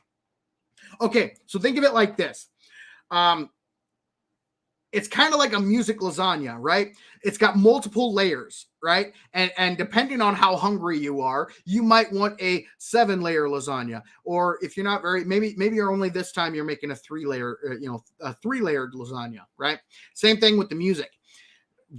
A: Okay, so think of it like this. It's kind of like a music lasagna, right? It's got multiple layers, right? And depending on how hungry you are, you might want a 7-layer lasagna. Or if you're not maybe you're only this time you're making a 3-layer, a 3-layered lasagna, right? Same thing with the music.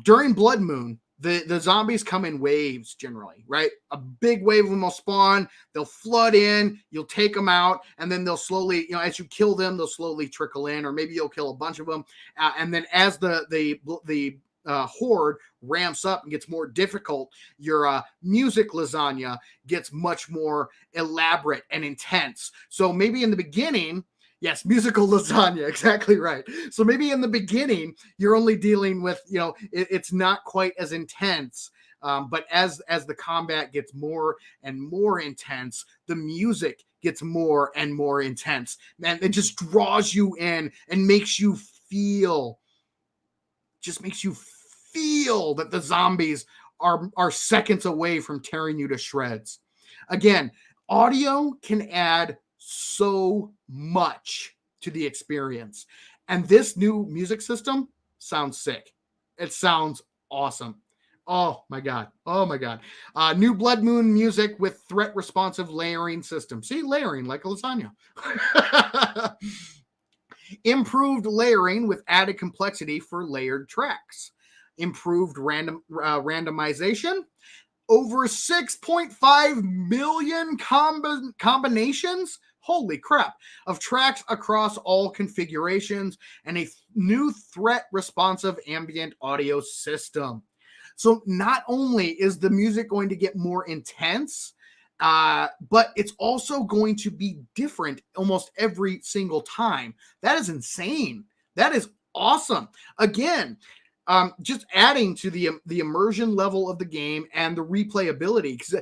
A: During Blood Moon, the zombies come in waves generally, right? A big wave of them will spawn, they'll flood in, you'll take them out, and then they'll slowly, as you kill them, they'll slowly trickle in, or maybe you'll kill a bunch of them. And then as the horde ramps up and gets more difficult, your music lasagna gets much more elaborate and intense. So maybe in the beginning, yes, musical lasagna, exactly right. So maybe in the beginning, you're only dealing with, it's not quite as intense. But as the combat gets more and more intense, the music gets more and more intense. Man, it just draws you in and makes you feel that the zombies are seconds away from tearing you to shreds. Again, audio can add so much to the experience, and this new music system sounds sick. It sounds awesome. Oh my god. New Blood Moon music with threat responsive layering system. See, layering like a lasagna. Improved layering with added complexity for layered tracks. Improved randomization. Over 6.5 million combinations, holy crap, of tracks across all configurations, and a new threat responsive ambient audio system. So not only is the music going to get more intense, but it's also going to be different almost every single time. That is insane. That is awesome. Again, just adding to the immersion level of the game and the replayability, because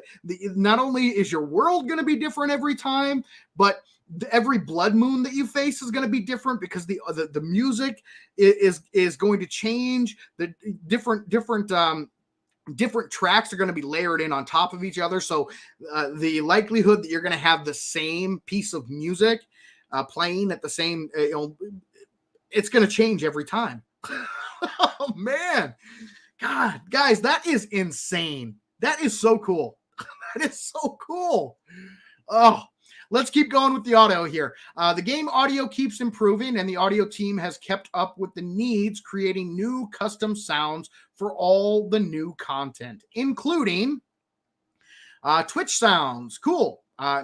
A: not only is your world going to be different every time, but every Blood Moon that you face is going to be different, because the music is going to change. The different tracks are going to be layered in on top of each other. So the likelihood that you're going to have the same piece of music playing at the same, it's going to change every time. Oh man, God, guys, that is insane. That is so cool. That is so cool. Oh, let's keep going with the audio here. The game audio keeps improving, and the audio team has kept up with the needs, creating new custom sounds for all the new content, including Twitch sounds. Cool. I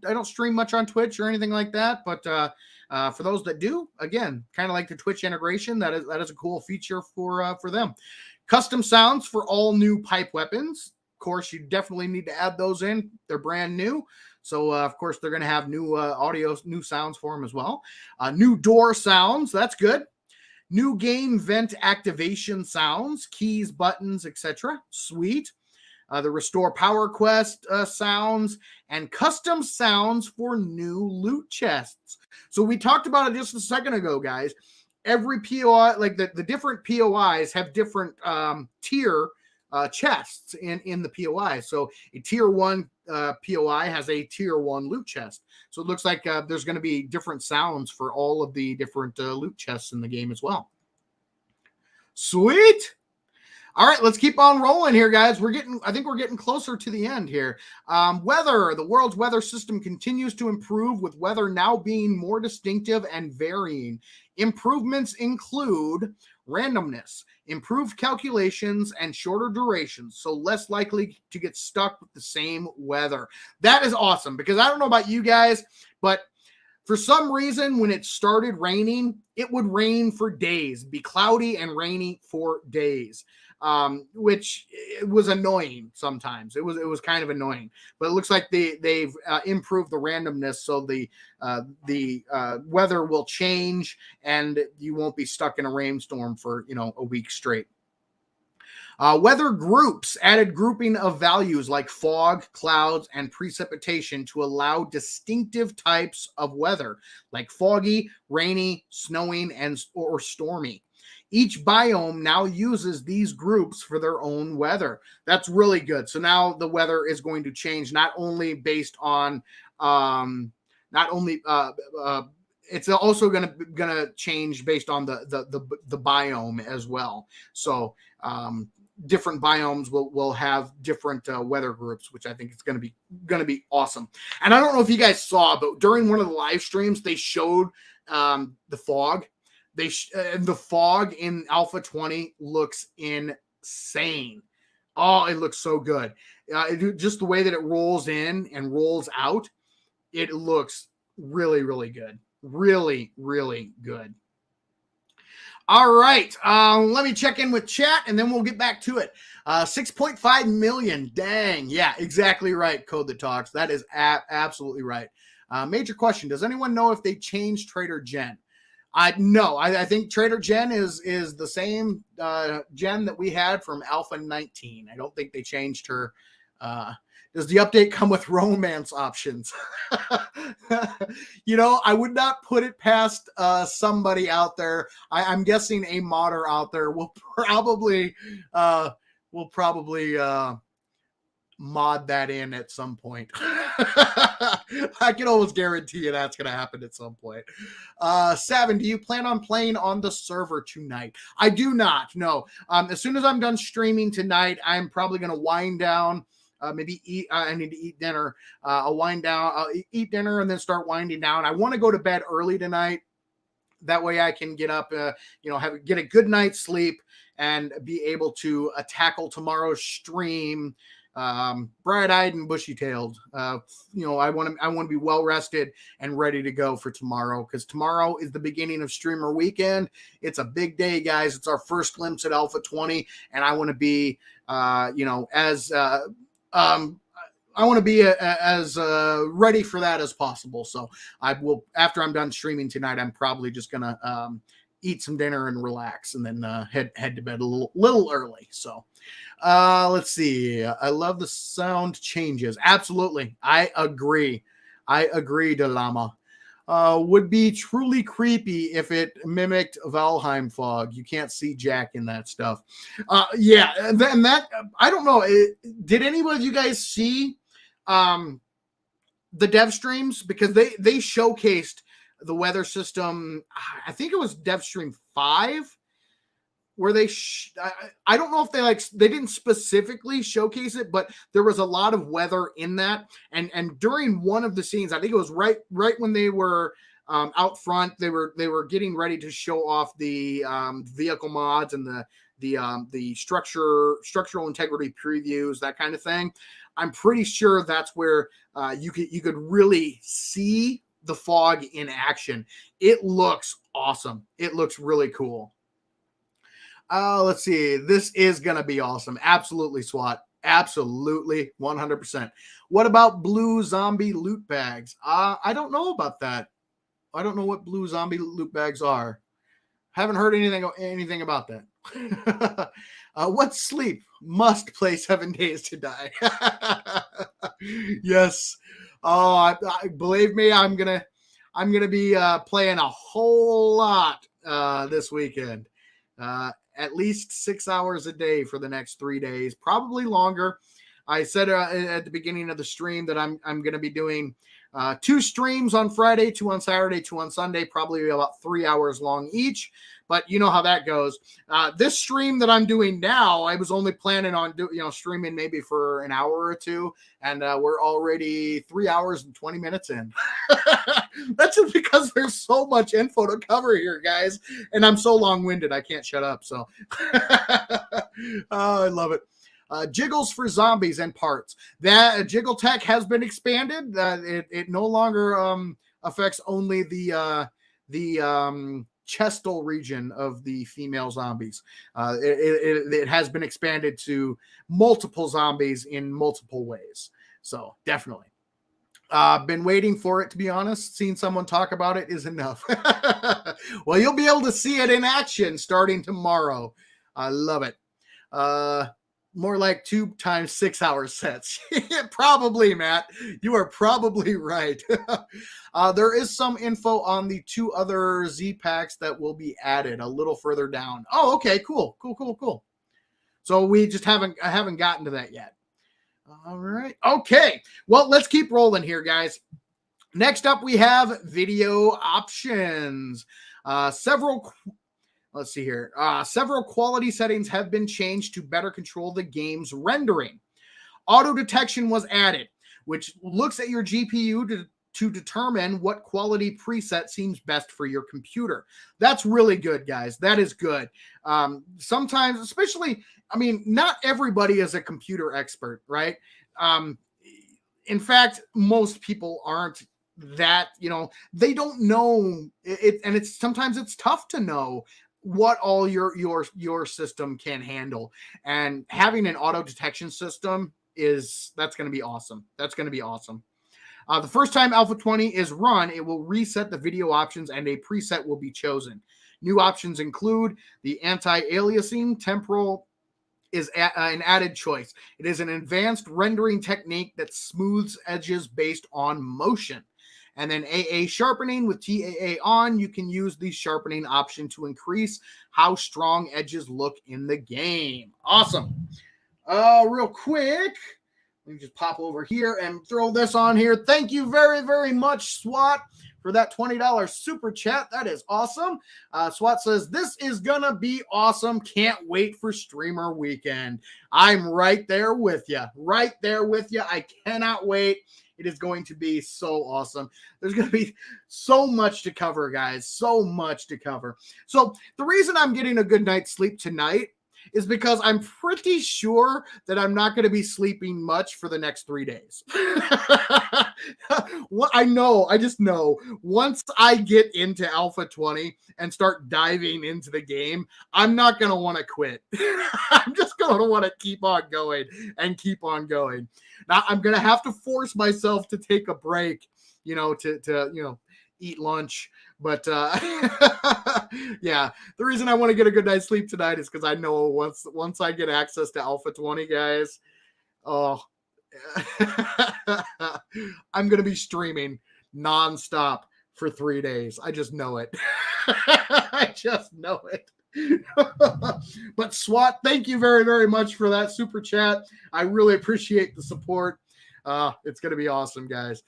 A: don't stream much on Twitch or anything like that, but for those that do, again, kind of like the Twitch integration, that is a cool feature for them. Custom sounds for all new pipe weapons. Of course, you definitely need to add those in. They're brand new. So, of course, they're going to have new audio, new sounds for them as well. New door sounds. That's good. New game vent activation sounds, keys, buttons, etc. Sweet. The restore power quest sounds, and custom sounds for new loot chests. So we talked about it just a second ago, guys. every POI, like the different POIs have different tier chests in the POI. So a tier 1 POI has a tier 1 loot chest. So it looks like there's going to be different sounds for all of the different loot chests in the game as well. Sweet. All right, let's keep on rolling here, guys. I think we're getting closer to the end here. Weather. The world's weather system continues to improve, with weather now being more distinctive and varying. Improvements include randomness, improved calculations, and shorter durations, so less likely to get stuck with the same weather. That is awesome, because I don't know about you guys, but for some reason, when it started raining, it would rain for days, be cloudy and rainy for days, which was annoying sometimes. It was kind of annoying, but it looks like they've improved the randomness, so the weather will change and you won't be stuck in a rainstorm for a week straight. Weather groups added grouping of values like fog, clouds, and precipitation to allow distinctive types of weather like foggy, rainy, snowing, or stormy. Each biome now uses these groups for their own weather. That's really good. So now the weather is going to change not only based on it's also gonna change based on the biome as well. So different biomes will have different weather groups, which I think is gonna be awesome. And I don't know if you guys saw, but during one of the live streams they showed the fog. The fog in Alpha 20 looks insane. Oh, it looks so good. Just the way that it rolls in and rolls out, it looks really, really good. Really, really good. All right. Let me check in with chat and then we'll get back to it. 6.5 million. Dang. Yeah, exactly right. Code that Talks. That is absolutely right. Major question. Does anyone know if they changed Trader Jen? No, I think Trader Jen is the same Jen that we had from Alpha 19. I don't think they changed her. Does the update come with romance options? I would not put it past somebody out there. I'm guessing a modder out there will probably mod that in at some point. I can almost guarantee you that's going to happen at some point. Savin, do you plan on playing on the server tonight? I do not. No. As soon as I'm done streaming tonight, I'm probably going to wind down. Maybe eat. I need to eat dinner. I'll wind down. I'll eat dinner and then start winding down. I want to go to bed early tonight. That way I can get up, get a good night's sleep and be able to tackle tomorrow's stream bright-eyed and bushy-tailed. I want to be well rested and ready to go for tomorrow, because tomorrow is the beginning of streamer weekend. It's a big day, guys. It's our first glimpse at Alpha 20, and I want to be as ready for that as possible. So I will, after I'm done streaming tonight, I'm probably just gonna eat some dinner and relax, and then head to bed a little early. So let's see. I love the sound changes. Absolutely, I agree, Delama. Would be truly creepy if it mimicked Valheim fog. You can't see Jack in that stuff. Yeah, and that I don't know. Did anybody of you guys see the dev streams? Because they showcased the weather system. I think it was dev stream 5 where I don't know if they didn't specifically showcase it, but there was a lot of weather in that. And during one of the scenes, I think it was right when they were out front, they were getting ready to show off the vehicle mods and the structural integrity previews, that kind of thing. I'm pretty sure that's where you could really see the fog in action. It looks awesome. It looks really cool. Let's see. This is going to be awesome. Absolutely, SWAT. Absolutely, 100%. What about blue zombie loot bags? I don't know about that. I don't know what blue zombie loot bags are. Haven't heard anything about that. What sleep? Must play 7 Days to Die. Yes. Oh, I believe me, I'm I'm going to be playing a whole lot this weekend. At least 6 hours a day for the next 3 days, probably longer. I said at the beginning of the stream that I'm going to be doing 2 streams on Friday, 2 on Saturday, 2 on Sunday, probably about 3 hours long each. But you know how that goes. This stream that I'm doing now, I was only planning on streaming maybe for an hour or two, and we're already 3 hours and 20 minutes in. That's just because there's so much info to cover here, guys, and I'm so long-winded I can't shut up. So, I love it. Jiggles for zombies and parts. That jiggle tech has been expanded. It no longer affects only the chestal region of the female zombies. It has been expanded to multiple zombies in multiple ways. So definitely. Been waiting for it, to be honest. Seeing someone talk about it is enough. Well, you'll be able to see it in action starting tomorrow. I love it. More like 2 times 6 hour sets. Probably, Matt. You are probably right. There is some info on the 2 other Z packs that will be added a little further down. Oh, okay, cool. So we just haven't gotten to that yet. All right. Okay. Well, let's keep rolling here, guys. Next up, we have video options. Let's see here. Several quality settings have been changed to better control the game's rendering. Auto detection was added, which looks at your GPU to determine what quality preset seems best for your computer. That's really good, guys. That is good. Sometimes, especially, not everybody is a computer expert, right? In fact, most people aren't that, they don't know it, and sometimes it's tough to know what all your system can handle, and having an auto detection system that's going to be awesome. The first time Alpha 20 is run, it will reset the video options and a preset will be chosen. New options include the anti-aliasing. Temporal is an added choice. It is an advanced rendering technique that smooths edges based on motion. And then AA sharpening. With TAA on, you can use the sharpening option to increase how strong edges look in the game. Awesome. Real quick, let me just pop over here and throw this on here. Thank you very, very much, SWAT, for that $20 super chat. That is awesome. SWAT says, this is going to be awesome. Can't wait for streamer weekend. I'm right there with you. I cannot wait. It is going to be so awesome. There's going to be so much to cover, guys. So much to cover. So the reason I'm getting a good night's sleep tonight is because I'm pretty sure that I'm not going to be sleeping much for the next 3 days. I just know once I get into Alpha 20 and start diving into the game, I'm not going to want to quit. I'm just going to want to keep on going and keep on going. Now I'm going to have to force myself to take a break, to eat lunch. But yeah, the reason I want to get a good night's sleep tonight is because I know once I get access to Alpha 20, guys, I'm going to be streaming nonstop for 3 days. I just know it. I just know it. But SWAT, thank you very, very much for that super chat. I really appreciate the support. It's going to be awesome, guys.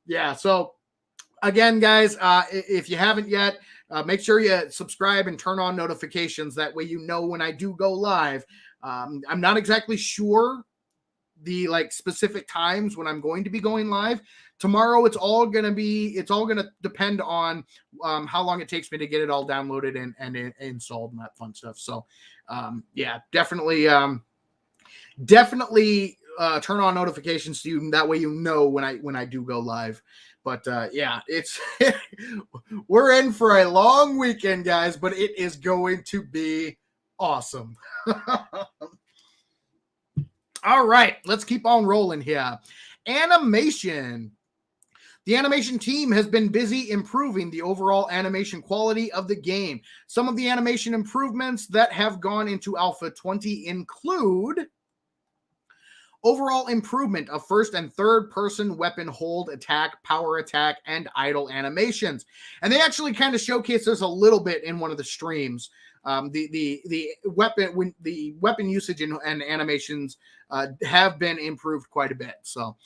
A: Yeah, so again, guys, if you haven't yet, make sure you subscribe and turn on notifications. That way you know when I do go live. I'm not exactly sure the specific times when I'm going to be going live. Tomorrow, it's all going to depend on how long it takes me to get it all downloaded and installed and that fun stuff. So, yeah, definitely turn on notifications so that way you know when I do go live. But yeah, it's we're in for a long weekend, guys, but it is going to be awesome. All right, let's keep on rolling here. Animation. The animation team has been busy improving the overall animation quality of the game. Some of the animation improvements that have gone into Alpha 20 include Overall improvement of first and third person weapon hold, attack, power attack, and idle animations. And they actually kind of showcase this a little bit in one of the streams. The weapon usage and animations have been improved quite a bit. So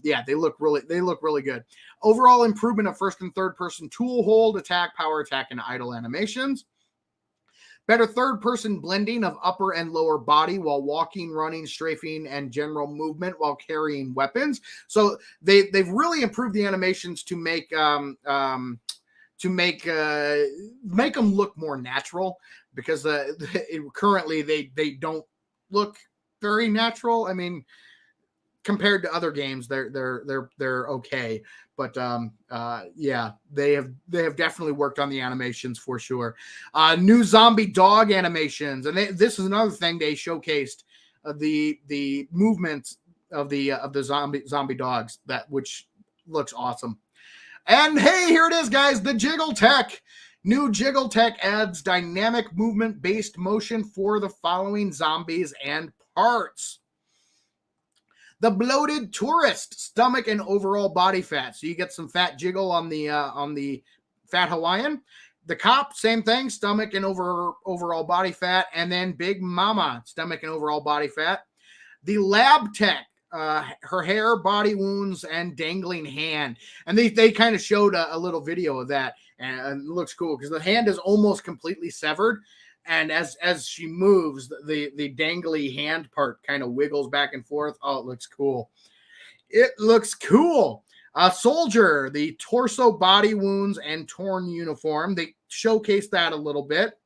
A: yeah, they look really good. Overall improvement of first and third person tool hold, attack, power attack, and idle animations. Better third-person blending of upper and lower body while walking, running, strafing, and general movement while carrying weapons. So they've really improved the animations to make them look more natural, because currently they don't look very natural. I mean, compared to other games, they're okay. But yeah, they have definitely worked on the animations for sure. New zombie dog animations, and this is another thing they showcased, the movements of the zombie dogs, which looks awesome. And hey, here it is, guys, the Jiggle Tech. New Jiggle Tech adds dynamic movement based motion for the following zombies and parts. The bloated tourist, stomach and overall body fat. So you get some fat jiggle on the fat Hawaiian. The cop, same thing, stomach and overall body fat. And then Big Mama, stomach and overall body fat. The lab tech, her hair, body wounds, and dangling hand. And they kind of showed a little video of that. And it looks cool because the hand is almost completely severed. And as she moves, the dangly hand part kind of wiggles back and forth. Oh, it looks cool. It looks cool. Soldier, the torso, body wounds, and torn uniform. They showcase that a little bit.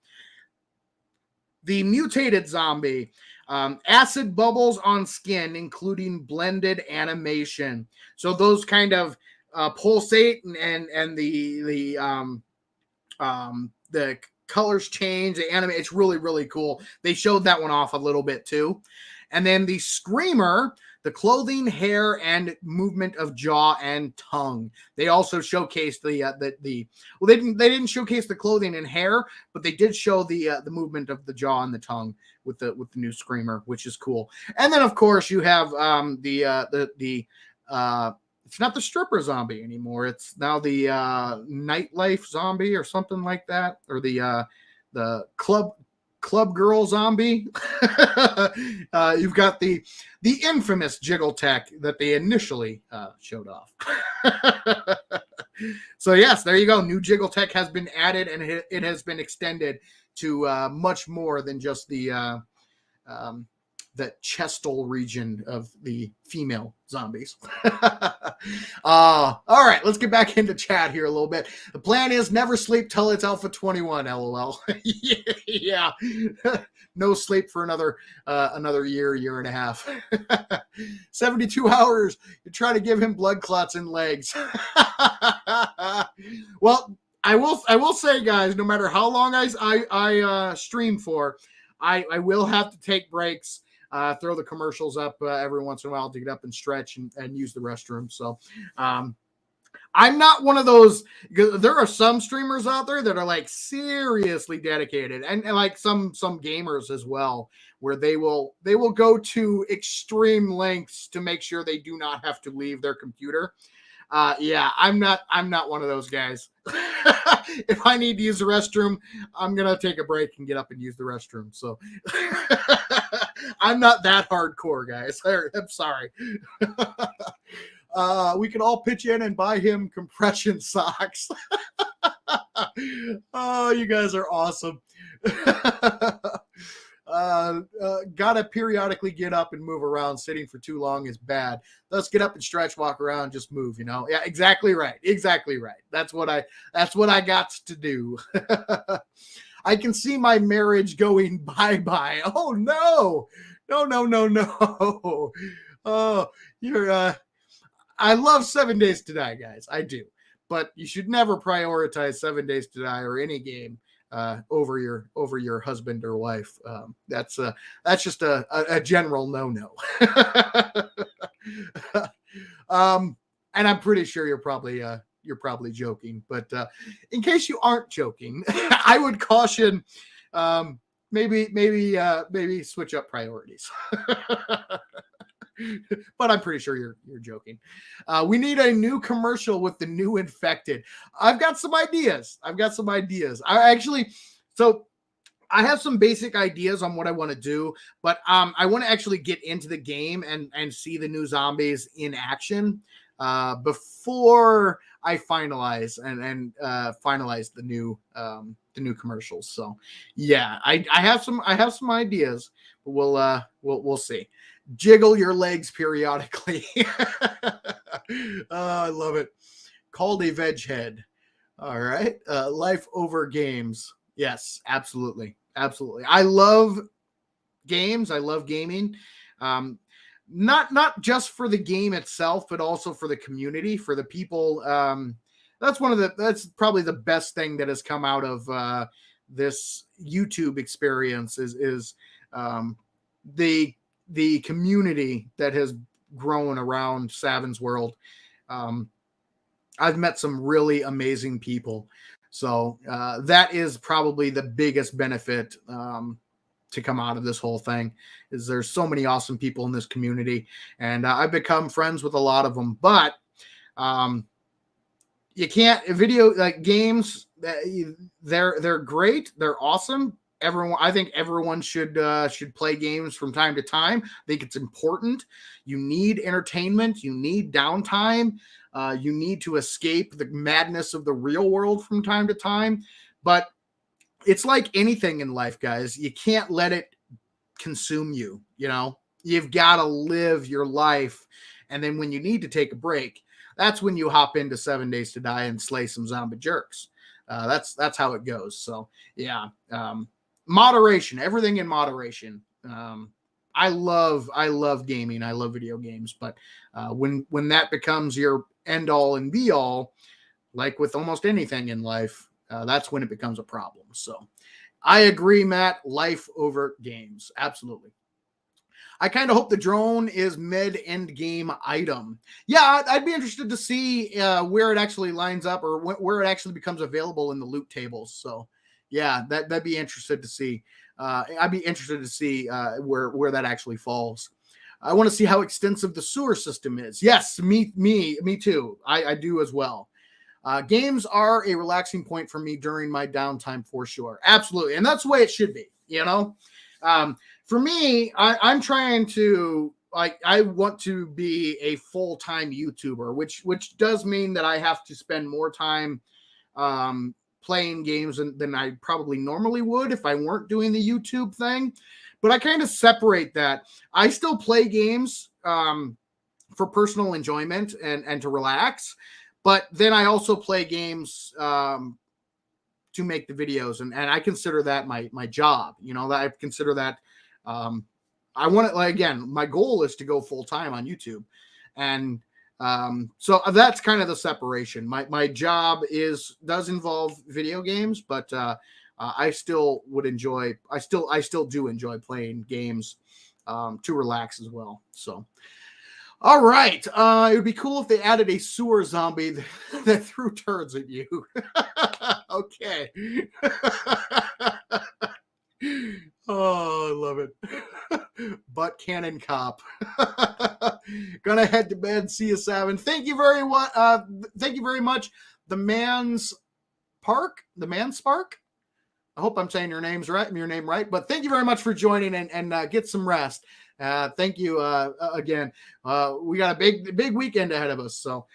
A: The mutated zombie. Acid bubbles on skin, including blended animation. So those kind of pulsate and the colors change, the anime. It's really, really cool. They showed that one off a little bit too. And then the screamer, the clothing, hair, and movement of jaw and tongue. They also showcased well, they didn't showcase the clothing and hair, but they did show the movement of the jaw and the tongue with the new screamer, which is cool. And then of course you have it's not the stripper zombie anymore. It's now the nightlife zombie or something like that, or the club girl zombie. You've got the infamous Jiggle Tech that they initially showed off. So yes, there you go. New Jiggle Tech has been added, and it has been extended to much more than just the chestal region of the female zombies. All right, let's get back into chat here a little bit. The plan is never sleep till it's Alpha 21, LOL. Yeah. No sleep for another year and a half. 72 hours. You try to give him blood clots in legs. Well, I will say, guys, no matter how long I stream for, I will have to take breaks. Throw the commercials up every once in a while to get up and stretch and use the restroom. So I'm not one of those. There are some streamers out there that are like seriously dedicated, and like some gamers as well, where they will go to extreme lengths to make sure they do not have to leave their computer. Yeah, I'm not one of those guys. If I need to use the restroom, I'm going to take a break and get up and use the restroom. So I'm not that hardcore, guys. I'm sorry. We could all pitch in and buy him compression socks. Oh, you guys are awesome. Gotta periodically get up and move around. Sitting for too long is bad. Let's get up and stretch, walk around, just move, Yeah, exactly right. That's what I got to do. I can see my marriage going bye-bye. Oh no. Oh, I love 7 Days to Die, guys. I do. But you should never prioritize 7 Days to Die or any game over your husband or wife. That's just a general no. And I'm pretty sure you're probably joking, but in case you aren't joking, I would caution maybe switch up priorities. but I'm pretty sure you're joking. We need a new commercial with the new infected. I've got some ideas. So I have some basic ideas on what I want to do, but I want to actually get into the game and see the new zombies in action before I finalize and finalize the new commercials. So yeah, I have some ideas, but we'll see. Jiggle your legs periodically. I love it. Called a veg head. All right. Life over games. Yes, absolutely. I love games. I love gaming. Not just for the game itself, but also for the community, for the people. That's probably the best thing that has come out of this YouTube experience is the community that has grown around Savin's World. I've met some really amazing people. So that is probably the biggest benefit to come out of this whole thing is there's so many awesome people in this community, and I've become friends with a lot of them, but you can't video like games. They're great. They're awesome. I think everyone should play games from time to time. I think it's important. You need entertainment. You need downtime. You need to escape the madness of the real world from time to time. But it's like anything in life, guys. You can't let it consume you. You know, you've got to live your life. And then when you need to take a break, that's when you hop into 7 Days to Die and slay some zombie jerks. That's how it goes. So yeah, moderation, everything in moderation. I love gaming. I love video games, but when that becomes your end all and be all, like with almost anything in life, that's when it becomes a problem. So I agree, Matt, life over games. Absolutely. I kind of hope the drone is mid-end game item. Yeah, I'd be interested to see where it actually lines up or where it actually becomes available in the loot tables. So yeah, that'd be interested to see. I'd be interested to see where that actually falls. I want to see how extensive the sewer system is. Yes, me too. I do as well. Games are a relaxing point for me during my downtime for sure. Absolutely. And that's the way it should be, you know? For me, I'm trying to, I want to be a full-time YouTuber, which does mean that I have to spend more time playing games than I probably normally would if I weren't doing the YouTube thing. But I kind of separate that. I still play games for personal enjoyment and to relax. But then I also play games to make the videos. And I consider that my job. You know, I consider that I want to, again, my goal is to go full time on YouTube. And so that's kind of the separation. My job does involve video games, but I still do enjoy playing games to relax as well. So, all right. It would be cool if they added a sewer zombie that threw turds at you. Okay. Oh, I love it. Butt cannon cop. Gonna head to bed. See you, Savin. Thank you very much. Thank you very much. The Man's Spark. I hope I'm saying your name right. But thank you very much for joining and get some rest. Thank you again. We got a big weekend ahead of us, so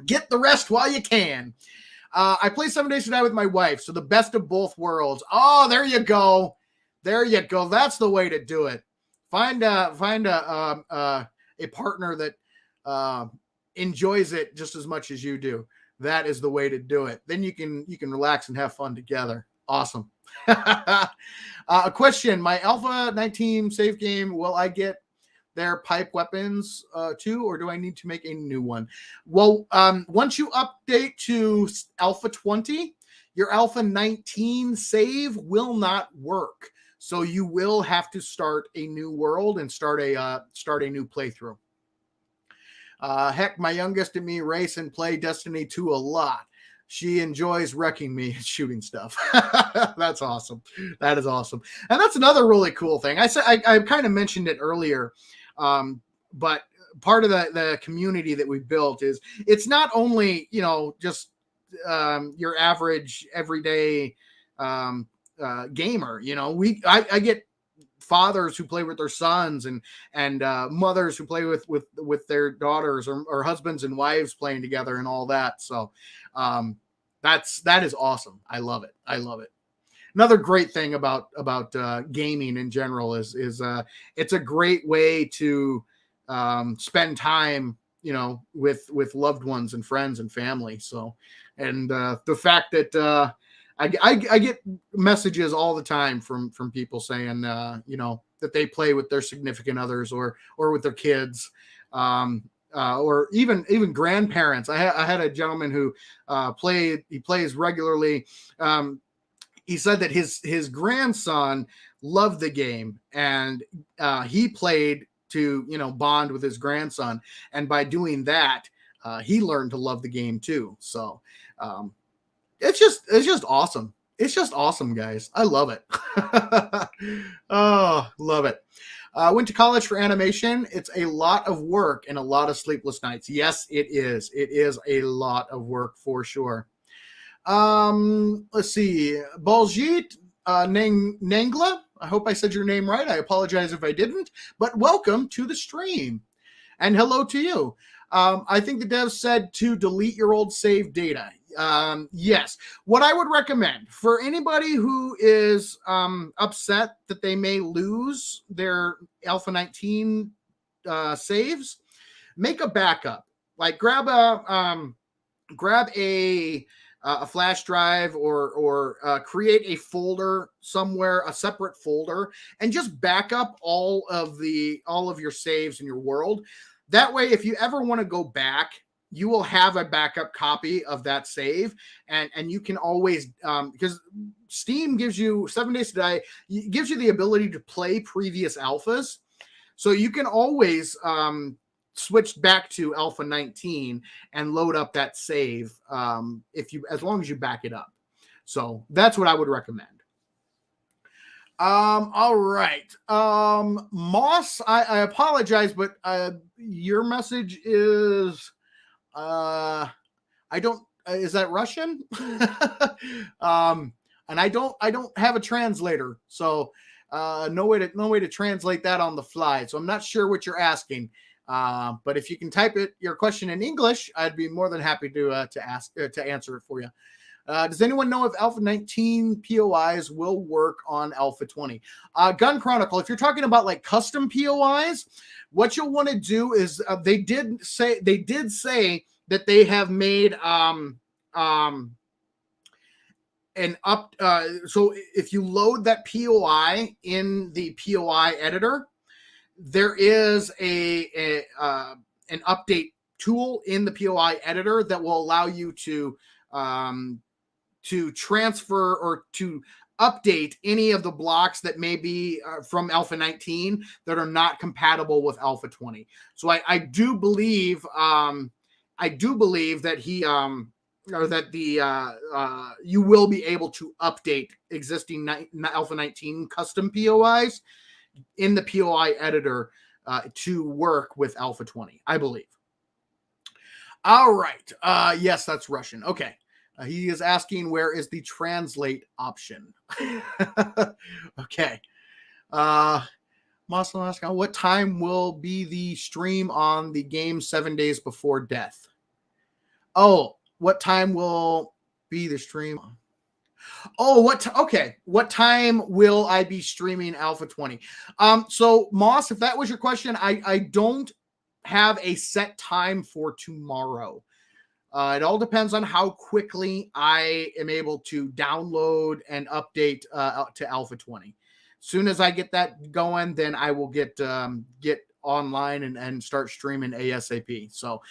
A: get the rest while you can. I play 7 Days to Die with my wife, so the best of both worlds. Oh, there you go. That's the way to do it. Find a partner that enjoys it just as much as you do. That is the way to do it. Then you can relax and have fun together. Awesome. A question: my Alpha 19 save game, will I get their pipe weapons too, or do I need to make a new one? Well, once you update to Alpha 20, your Alpha 19 save will not work. So you will have to start a new world and start a new playthrough. Heck, my youngest and me race and play Destiny 2 a lot. She enjoys wrecking me and shooting stuff. That's awesome. That is awesome. And that's another really cool thing. I kind of mentioned it earlier. But part of the community that we built is it's not only, just your average everyday gamer. I get fathers who play with their sons and mothers who play with their daughters or husbands and wives playing together and all that. So that is awesome. I love it. Another great thing about gaming in general is it's a great way to spend time, with loved ones and friends and family. So, and the fact that I get messages all the time from people saying, that they play with their significant others or with their kids, or even grandparents. I had a gentleman who plays regularly. He said that his grandson loved the game, and he played to bond with his grandson, and by doing that, he learned to love the game too. So it's just awesome. It's just awesome, guys. I love it. Oh, love it. Went to college for animation. It's a lot of work and a lot of sleepless nights. Yes, it is. It is a lot of work for sure. Let's see. Baljit Nangla. I hope I said your name right. I apologize if I didn't, but welcome to the stream. And hello to you. I think the dev said to delete your old save data. Yes. What I would recommend for anybody who is upset that they may lose their Alpha 19 saves, make a backup. Like grab a flash drive or create a folder somewhere, a separate folder, and just back up all of your saves in your world. That way, if you ever want to go back, you will have a backup copy of that save, and you can always, because Steam gives you 7 days to die, gives you the ability to play previous alphas. So you can always switch back to Alpha 19 and load up that save as long as you back it up. So that's what I would recommend. All right. Moss, I apologize, but your message is is that Russian? And I don't have a translator, so no way to translate that on the fly. So I'm not sure what you're asking. But if you can type your question in English, I'd be more than happy to answer it for you. Does anyone know if Alpha 19 POIs will work on Alpha 20? Gun Chronicle, if you're talking about like custom POIs, what you'll want to do is they did say that they have made so if you load that POI in the POI editor, there is an update tool in the POI editor that will allow you to transfer or to update any of the blocks that may be from Alpha 19 that are not compatible with Alpha 20. So I do believe that you will be able to update existing Alpha 19 custom POIs in the POI editor to work with Alpha 20, I believe. All right. Yes, that's Russian. Okay. He is asking, where is the translate option? Okay. Moslem asking, what time will be the stream on the game 7 days before death? Oh, what time will be the stream? Oh, what time will I be streaming Alpha 20? So Moss, if that was your question, I don't have a set time for tomorrow. It all depends on how quickly I am able to download and update to Alpha 20. Soon as I get that going, then I will get online and start streaming ASAP. So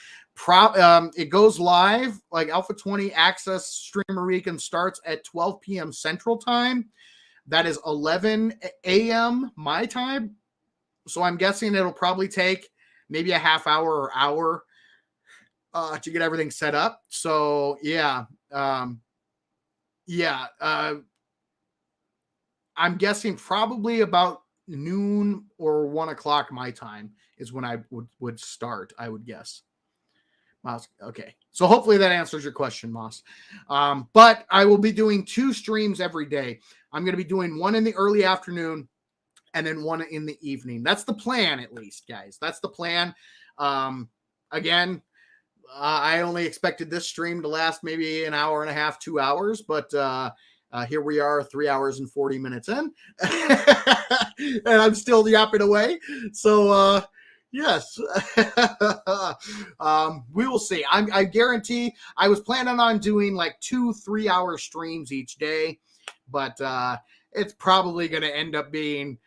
A: it goes live, like Alpha 20 Access Streamer Weekend starts at 12 p.m. Central Time. That is 11 a.m. my time. So I'm guessing it'll probably take maybe a half hour or hour to get everything set up. So yeah. I'm guessing probably about noon or 1 o'clock my time is when I would start, I would guess. Moss. Okay. So hopefully that answers your question, Moss. But I will be doing 2 streams every day. I'm going to be doing one in the early afternoon and then one in the evening. That's the plan, at least, guys. That's the plan. Again, I only expected this stream to last maybe an hour and a half, 2 hours, but here we are 3 hours and 40 minutes in, and I'm still yapping away. So, yes, we will see. I guarantee I was planning on doing like 2-3 hour streams each day, but it's probably going to end up being,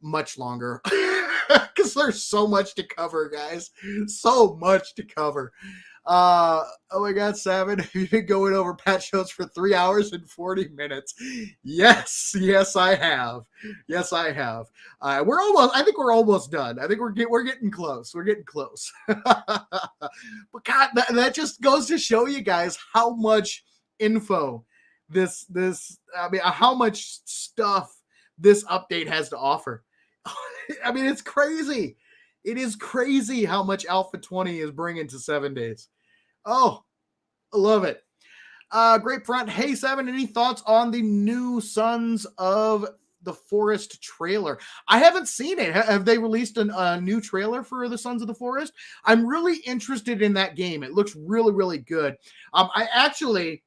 A: much longer because there's so much to cover, guys. So much to cover. Oh my God, Savin, you've been going over patch notes for 3 hours and 40 minutes. Yes, I have. I think we're almost done. I think we're getting close. We're getting close. But God, that just goes to show you guys how much info how much stuff this update has to offer. I mean, it's crazy. It is crazy how much Alpha 20 is bringing to 7 days. Oh, I love it. Great front. Hey, Seven, any thoughts on the new Sons of the Forest trailer? I haven't seen it. Have they released a new trailer for the Sons of the Forest? I'm really interested in that game. It looks really, really good. I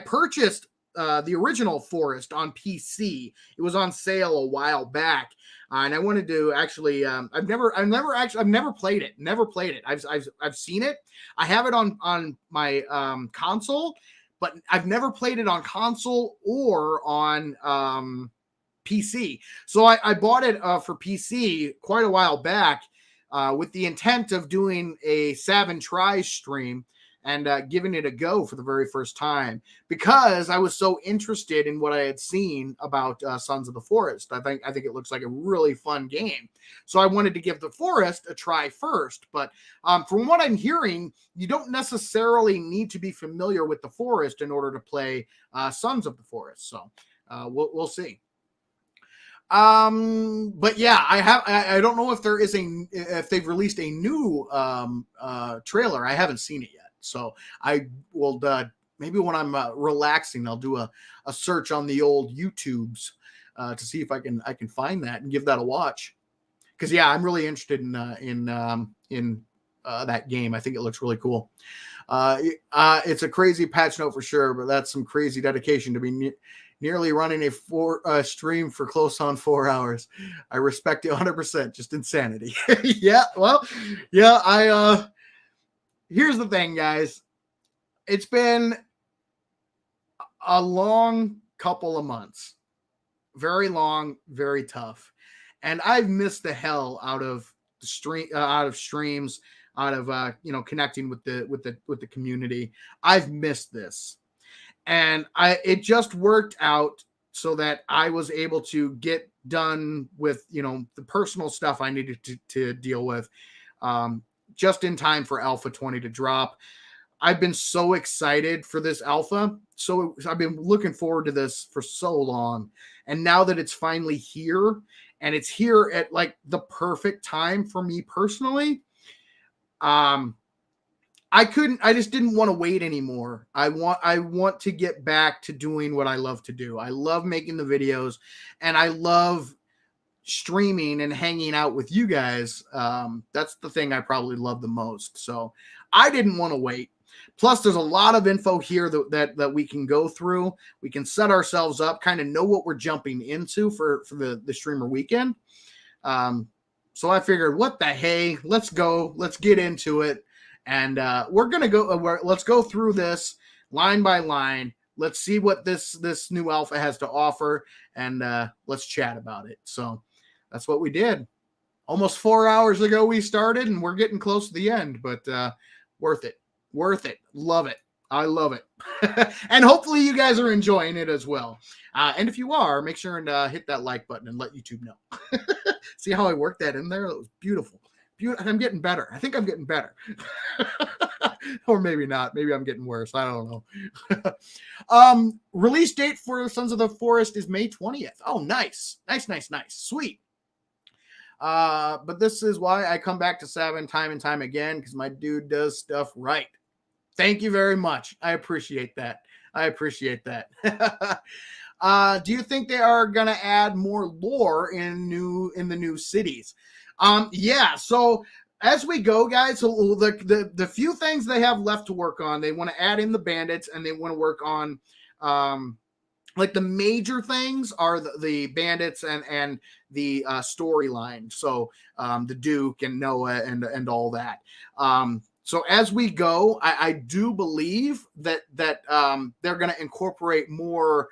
A: purchased the original Forest on PC. It was on sale a while back. And I wanted to actually, I've never played it. I've seen it. I have it on my console, but I've never played it on console or on PC. So I bought it for PC quite a while back with the intent of doing a Savin Tries stream and giving it a go for the very first time because I was so interested in what I had seen about Sons of the Forest. I think it looks like a really fun game. So I wanted to give the Forest a try first. But from what I'm hearing, you don't necessarily need to be familiar with the Forest in order to play Sons of the Forest. So we'll see. But yeah, I don't know if if they've released a new trailer. I haven't seen it yet. So I will maybe when I'm relaxing, I'll do a search on the old YouTubes to see if I can find that and give that a watch. Because yeah, I'm really interested in that game. I think it looks really cool. It's a crazy patch note for sure, but that's some crazy dedication to be nearly running a stream for close on 4 hours. I respect it 100%. Just insanity. Yeah. Well, yeah. Here's the thing, guys. It's been a long couple of months. Very long, very tough. And I've missed the hell out of the streams, out of connecting with the community. I've missed this. And it just worked out so that I was able to get done with, the personal stuff I needed to deal with. Just in time for Alpha 20 to drop. I've been so excited for this Alpha. So I've been looking forward to this for so long. And now that it's finally here, and it's here at like the perfect time for me personally, I just didn't want to wait anymore. I want to get back to doing what I love to do. I love making the videos, and I love streaming and hanging out with you guys. That's the thing I probably love the most. So I didn't want to wait. Plus, there's a lot of info here that we can go through. We can set ourselves up, kind of know what we're jumping into for the streamer weekend. So I figured, what the hey, let's go. Let's get into it. And we're going to go. Let's go through this line by line. Let's see what this new Alpha has to offer. And let's chat about it. So that's what we did. Almost 4 hours ago we started, and we're getting close to the end, but worth it. Love it. I love it. And hopefully you guys are enjoying it as well. And if you are, make sure and hit that like button and let YouTube know. See how I worked that in there? It was beautiful. I'm getting better. I think I'm getting better. Or maybe not. Maybe I'm getting worse. I don't know. Release date for Sons of the Forest is May 20th. Oh, nice. Nice. Sweet. But this is why I come back to 7 time and time again, because my dude does stuff right. Thank you very much. I appreciate that. Do you think they are going to add more lore in the new cities? Yeah. So as we go, guys, so the few things they have left to work on, they want to add in the bandits, and they want to work on, like the major things are the bandits and the storyline. So the Duke and Noah and all that. So as we go, I do believe that they're going to incorporate more,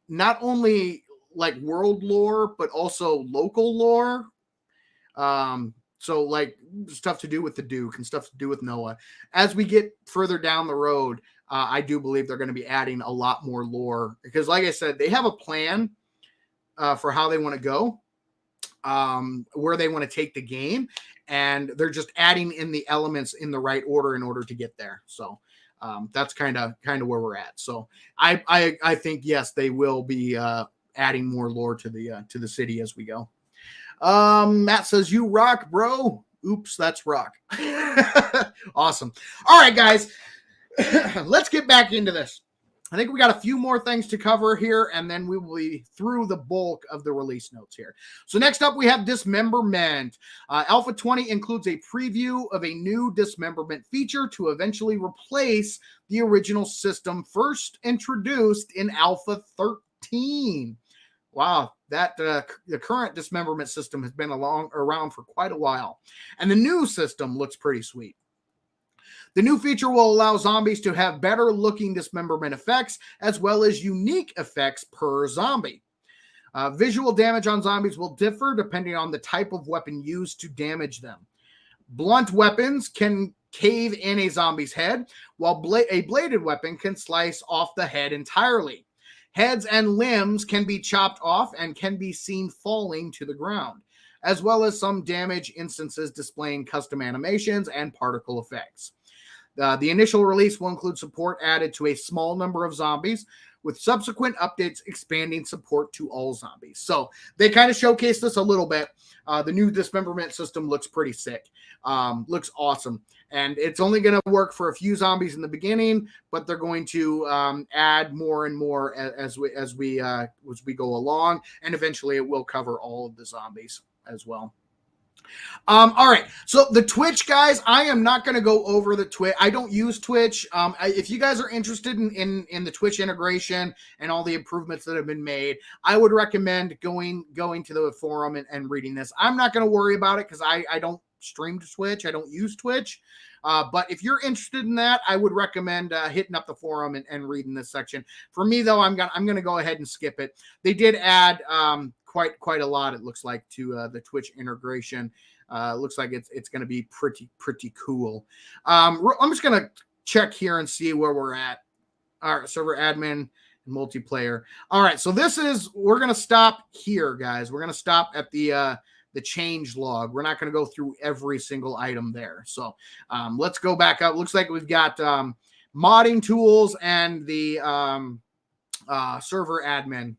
A: not only like world lore, but also local lore. So like stuff to do with the Duke and stuff to do with Noah. As we get further down the road, I do believe they're going to be adding a lot more lore, because like I said, they have a plan for how they want to go, where they want to take the game, and they're just adding in the elements in the right order in order to get there. So that's kind of where we're at. So I think, yes, they will be adding more lore to the city as we go. Matt says, you rock, bro. Oops, that's rock. Awesome. All right, guys, let's get back into this. I think we got a few more things to cover here, and then we will be through the bulk of the release notes here. So next up, we have Dismemberment. Alpha 20 includes a preview of a new dismemberment feature to eventually replace the original system first introduced in Alpha 13. Wow, that the current dismemberment system has been around for quite a while, and the new system looks pretty sweet. The new feature will allow zombies to have better looking dismemberment effects, as well as unique effects per zombie. Visual damage on zombies will differ depending on the type of weapon used to damage them. Blunt weapons can cave in a zombie's head, while a bladed weapon can slice off the head entirely. Heads and limbs can be chopped off and can be seen falling to the ground, as well as some damage instances displaying custom animations and particle effects. The initial release will include support added to a small number of zombies, with subsequent updates expanding support to all zombies. So they kind of showcased this a little bit. The new dismemberment system looks pretty sick. Looks awesome. And it's only going to work for a few zombies in the beginning, but they're going to add more and more as we go along. And eventually it will cover all of the zombies as well. All right. So the Twitch, guys, I am not going to go over the Twitch. I don't use Twitch. If you guys are interested in the Twitch integration and all the improvements that have been made, I would recommend going to the forum and reading this. I'm not going to worry about it because I don't stream to Twitch. I don't use Twitch. But if you're interested in that, I would recommend hitting up the forum and reading this section. For me, though, I'm going to go ahead and skip it. They did add quite a lot, it looks like, to the Twitch integration. Looks like it's going to be pretty cool. I'm just going to check here and see where we're at. All right, server admin and multiplayer. All right, so we're going to stop here, guys. We're going to stop at the change log. We're not going to go through every single item there. So let's go back up. Looks like we've got modding tools and the server admin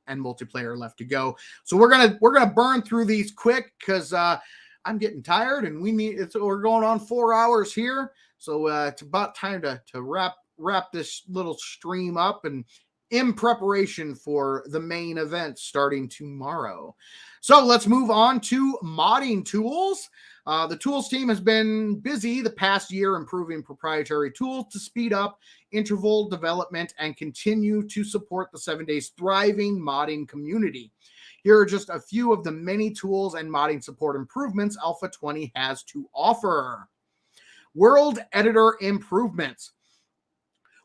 A: and multiplayer left to go. So we're gonna burn through these quick because I'm getting tired and we're going on 4 hours here. So it's about time to wrap this little stream up and in preparation for the main event starting tomorrow. So let's move on to modding tools. The tools team has been busy the past year improving proprietary tools to speed up interval development and continue to support the 7 Days thriving modding community. Here are just a few of the many tools and modding support improvements Alpha 20 has to offer. World editor improvements.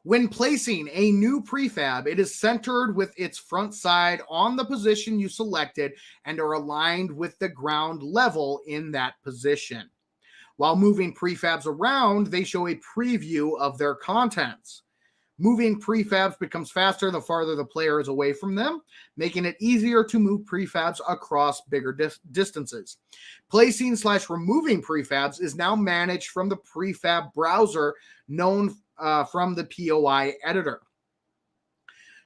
A: When placing a new prefab, it is centered with its front side on the position you selected and are aligned with the ground level in that position. While moving prefabs around, they show a preview of their contents. Moving prefabs becomes faster the farther the player is away from them, making it easier to move prefabs across bigger distances. Placing/removing prefabs is now managed from the prefab browser known from the POI editor.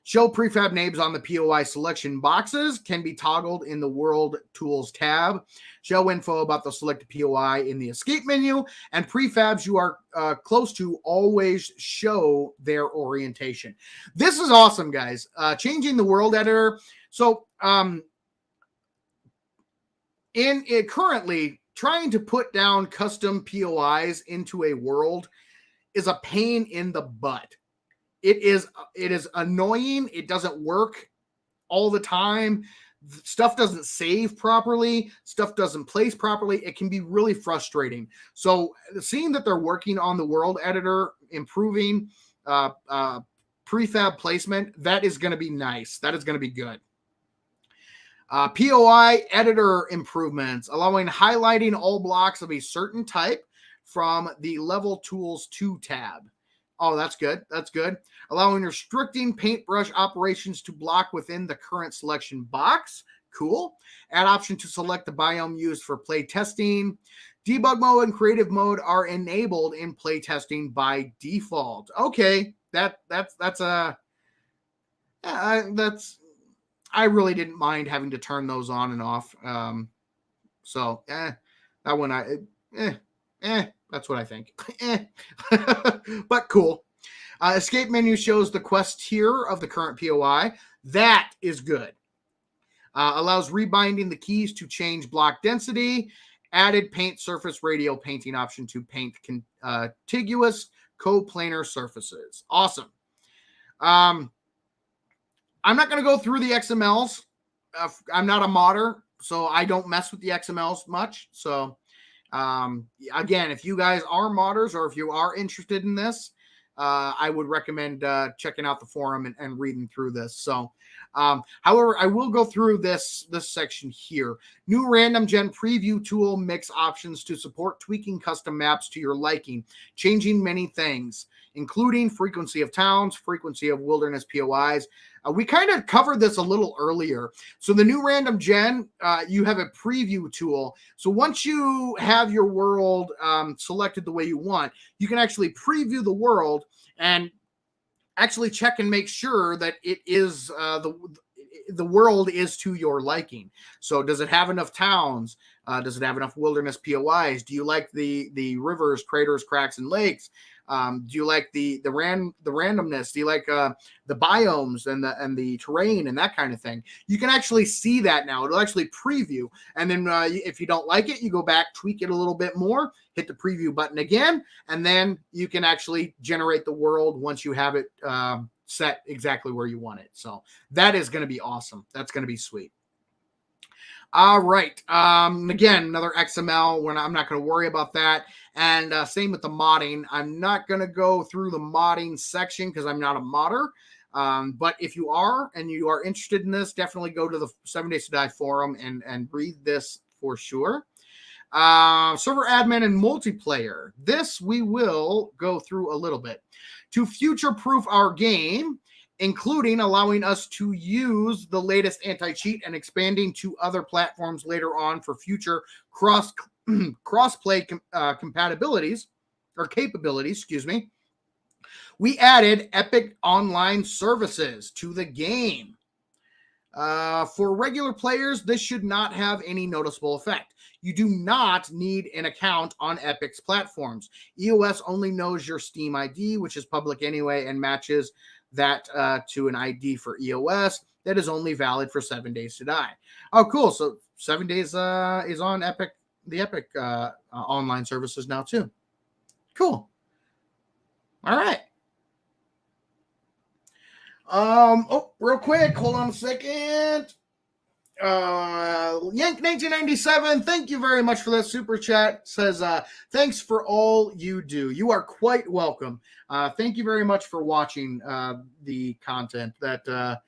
A: Show prefab names on the POI selection boxes can be toggled in the World Tools tab. Show info about the selected POI in the escape menu, and prefabs you are close to always show their orientation. This is awesome, guys. Changing the world editor. So currently, trying to put down custom POIs into a world is a pain in the butt. It is annoying. It doesn't work all the time. Stuff doesn't save properly. Stuff doesn't place properly. It can be really frustrating. So seeing that they're working on the world editor, improving prefab placement, that is going to be nice. That is going to be good. POI editor improvements, allowing highlighting all blocks of a certain type from the Level Tools 2 tab. Oh, that's good. That's good. Allowing restricting paintbrush operations to block within the current selection box. Cool. Add option to select the biome used for play testing. Debug mode and creative mode are enabled in play testing by default. Okay, I really didn't mind having to turn those on and off. That one that's what I think. But cool. Escape menu shows the quest tier of the current POI. That is good. Allows rebinding the keys to change block density. Added paint surface radial painting option to paint contiguous coplanar surfaces. Awesome. I'm not going to go through the XMLs. I'm not a modder, so I don't mess with the XMLs much. So again, if you guys are modders or if you are interested in this, I would recommend checking out the forum and reading through this. So, however, I will go through this section here. New random gen preview tool mix options to support tweaking custom maps to your liking, changing many things, including frequency of towns, frequency of wilderness POIs. We kind of covered this a little earlier. So the new random gen, you have a preview tool. So once you have your world selected the way you want, you can actually preview the world and actually check and make sure that it is the world is to your liking. So does it have enough towns? Does it have enough wilderness POIs? Do you like the rivers, craters, cracks, and lakes? Do you like the randomness? Do you like the biomes and the terrain and that kind of thing? You can actually see that now. It'll actually preview. And then if you don't like it, you go back, tweak it a little bit more, hit the preview button again, and then you can actually generate the world once you have it set exactly where you want it. So that is going to be awesome. That's going to be sweet. All right. Again, another XML. I'm not going to worry about that. And same with the modding. I'm not going to go through the modding section because I'm not a modder. But if you are and you are interested in this, definitely go to the 7 Days to Die forum and read this for sure. Server admin and multiplayer. This we will go through a little bit. To future-proof our game, including allowing us to use the latest anti-cheat and expanding to other platforms later on for future cross-play compatibilities or capabilities, we added Epic Online Services to the game. For regular players, this should not have any noticeable effect. You do not need an account on Epic's platforms. EOS only knows your Steam ID, which is public anyway, and matches that to an ID for EOS that is only valid for 7 Days to Die. Oh, cool. So 7 Days is on Epic, the Epic online services now too. Cool. All right. Real quick, hold on a second. Yank 1997, thank you very much for that super chat. Says thanks for all you do. You are quite welcome. Thank you very much for watching the content that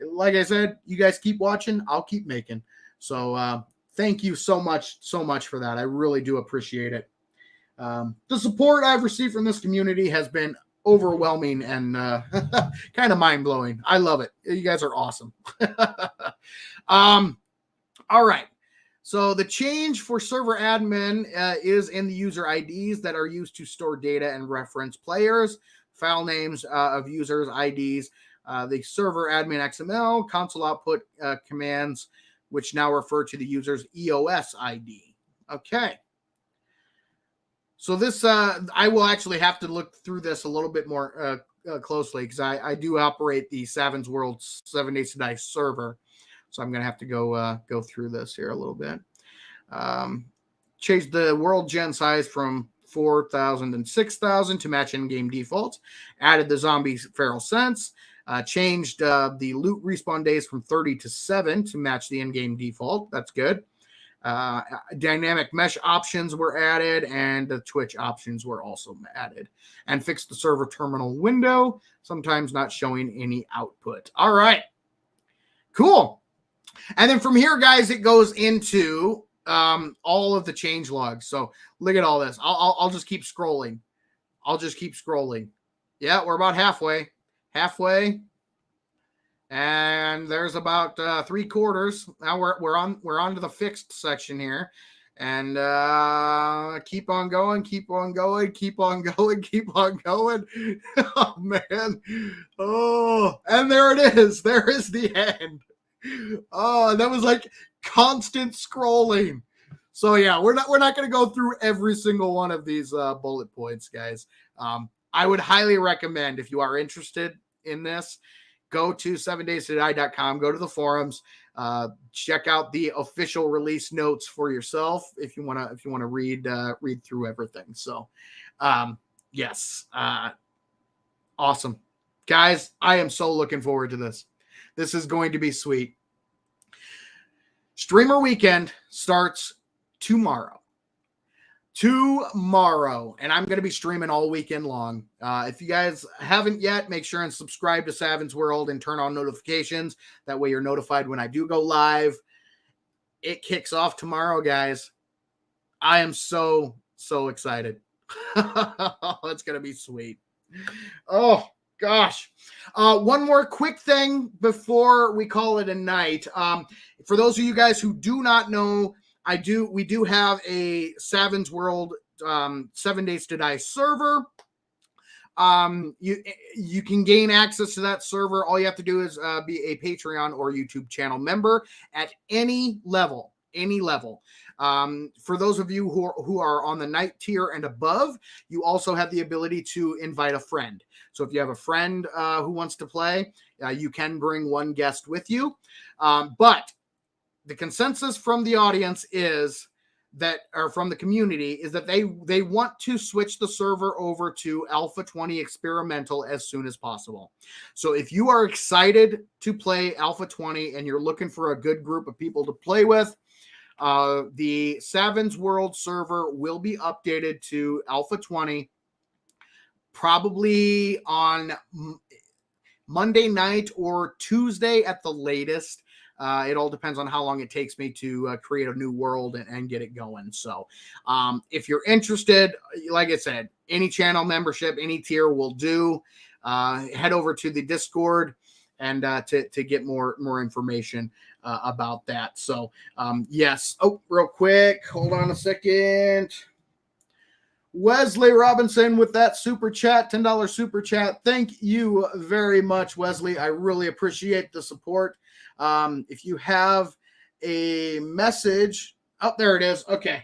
A: like I said, you guys keep watching, I'll keep making. So thank you so much for that. I really do appreciate it. The support I've received from this community has been overwhelming and kind of mind-blowing. I love it. You guys are awesome. All right. So the change for server admin is in the user IDs that are used to store data and reference players, file names of users' IDs, the server admin XML, console output commands, which now refer to the user's EOS ID. Okay. So this, I will actually have to look through this a little bit more closely because I do operate the Savins World 7 Days to Die server. So I'm going to have to go through this here a little bit. Changed the world gen size from 4,000 and 6,000 to match in-game defaults. Added the zombie feral sense. Changed the loot respawn days from 30 to 7 to match the in-game default. That's good. Dynamic mesh options were added, and the Twitch options were also added. And fixed the server terminal window, sometimes not showing any output. All right. Cool. And then from here, guys, it goes into all of the change logs. So look at all this. I'll just keep scrolling. Yeah, we're about halfway. And there's about 3/4. Now we're on to the fixed section here. And keep on going. Oh man. Oh, and there it is. There is the end. Oh, that was like constant scrolling. So yeah, we're not going to go through every single one of these bullet points, guys. I would highly recommend, if you are interested in this, go to 7daystoDie.com, go to the forums, check out the official release notes for yourself if you want to read through everything. So yes, awesome, guys. I am so looking forward to this. This is going to be sweet. Streamer weekend starts tomorrow. And I'm going to be streaming all weekend long. If you guys haven't yet, make sure and subscribe to Savins World and turn on notifications. That way you're notified when I do go live. It kicks off tomorrow, guys. I am so excited. It's going to be sweet. Oh, gosh. One more quick thing before we call it a night. For those of you guys who do not know, we do have a Savins World 7 Days to Die server. You can gain access to that server. All you have to do is be a Patreon or YouTube channel member at any level. For those of you who are on the night tier and above, you also have the ability to invite a friend. So if you have a friend who wants to play, you can bring one guest with you. But the consensus from the audience is that, or from the community, is that they want to switch the server over to Alpha 20 Experimental as soon as possible. So if you are excited to play Alpha 20 and you're looking for a good group of people to play with, the Savins World server will be updated to Alpha 20 probably on Monday night or Tuesday at the latest. It all depends on how long it takes me to create a new world and get it going. So if you're interested, like I said, any channel membership, any tier will do. Head over to the Discord and to get more information about that. So yes. Oh, real quick. Hold on a second. Wesley Robinson with that super chat, $10 super chat. Thank you very much, Wesley. I really appreciate the support. If you have a message, oh, there it is. Okay.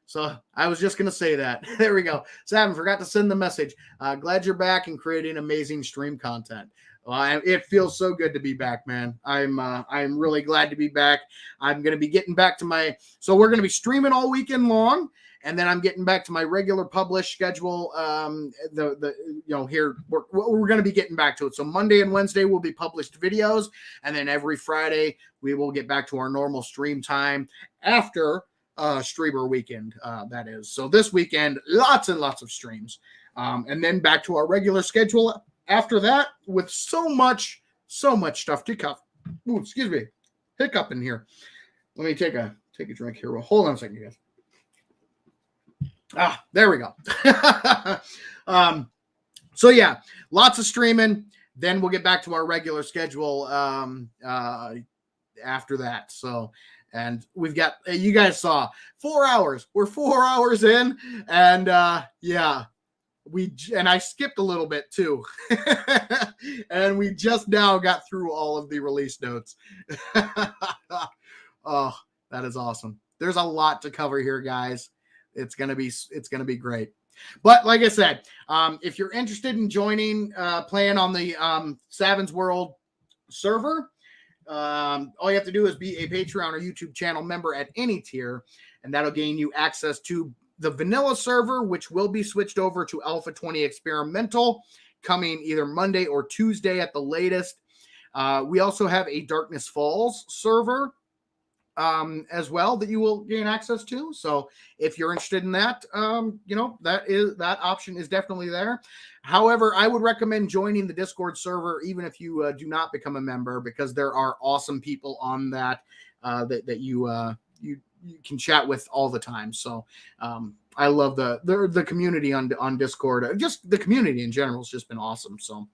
A: So I was just going to say that. There we go. Savin, forgot to send the message. Glad you're back and creating amazing stream content. It feels so good to be back, man. I'm really glad to be back. I'm going to be getting back to so we're going to be streaming all weekend long. And then I'm getting back to my regular publish schedule. Here we're going to be getting back to it. So Monday and Wednesday will be published videos, and then every Friday we will get back to our normal stream time after streamer weekend. That is. So this weekend, lots and lots of streams, and then back to our regular schedule after that with so much stuff to cover. Ooh, excuse me, hiccup in here. Let me take a drink here. Well, hold on a second, guys. There we go. So yeah, lots of streaming. Then we'll get back to our regular schedule after that. So, and we've got, you guys saw 4 hours. We're 4 hours in, and yeah, and I skipped a little bit too. And we just now got through all of the release notes. Oh, that is awesome. There's a lot to cover here, guys. It's gonna be great. But like I said, if you're interested in joining, playing on the Savins World server, all you have to do is be a Patreon or YouTube channel member at any tier, and that'll gain you access to the vanilla server, which will be switched over to Alpha 20 Experimental, coming either Monday or Tuesday at the latest. We also have a Darkness Falls server as well that you will gain access to. So if you're interested in that, that option is definitely there. However, I would recommend joining the Discord server even if you do not become a member, because there are awesome people on that that you can chat with all the time. So I love the community on Discord. Just the community in general has just been awesome. So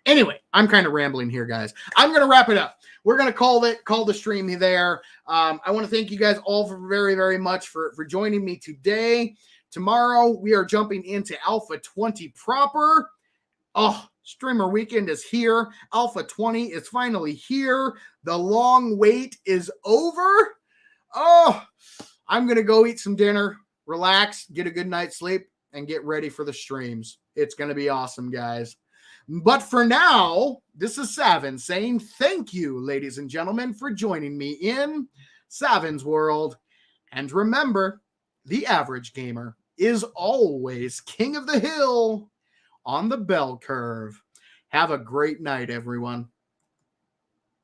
A: anyway, I'm kind of rambling here, guys. I'm going to wrap it up. We're going to call the stream there. I want to thank you guys all very, very much for joining me today. Tomorrow, we are jumping into Alpha 20 proper. Oh, Streamer Weekend is here. Alpha 20 is finally here. The long wait is over. Oh, I'm going to go eat some dinner, relax, get a good night's sleep, and get ready for the streams. It's going to be awesome, guys. But for now, this is Savin saying thank you, ladies and gentlemen, for joining me in Savin's World. And remember, the average gamer is always king of the hill on the bell curve. Have a great night, everyone.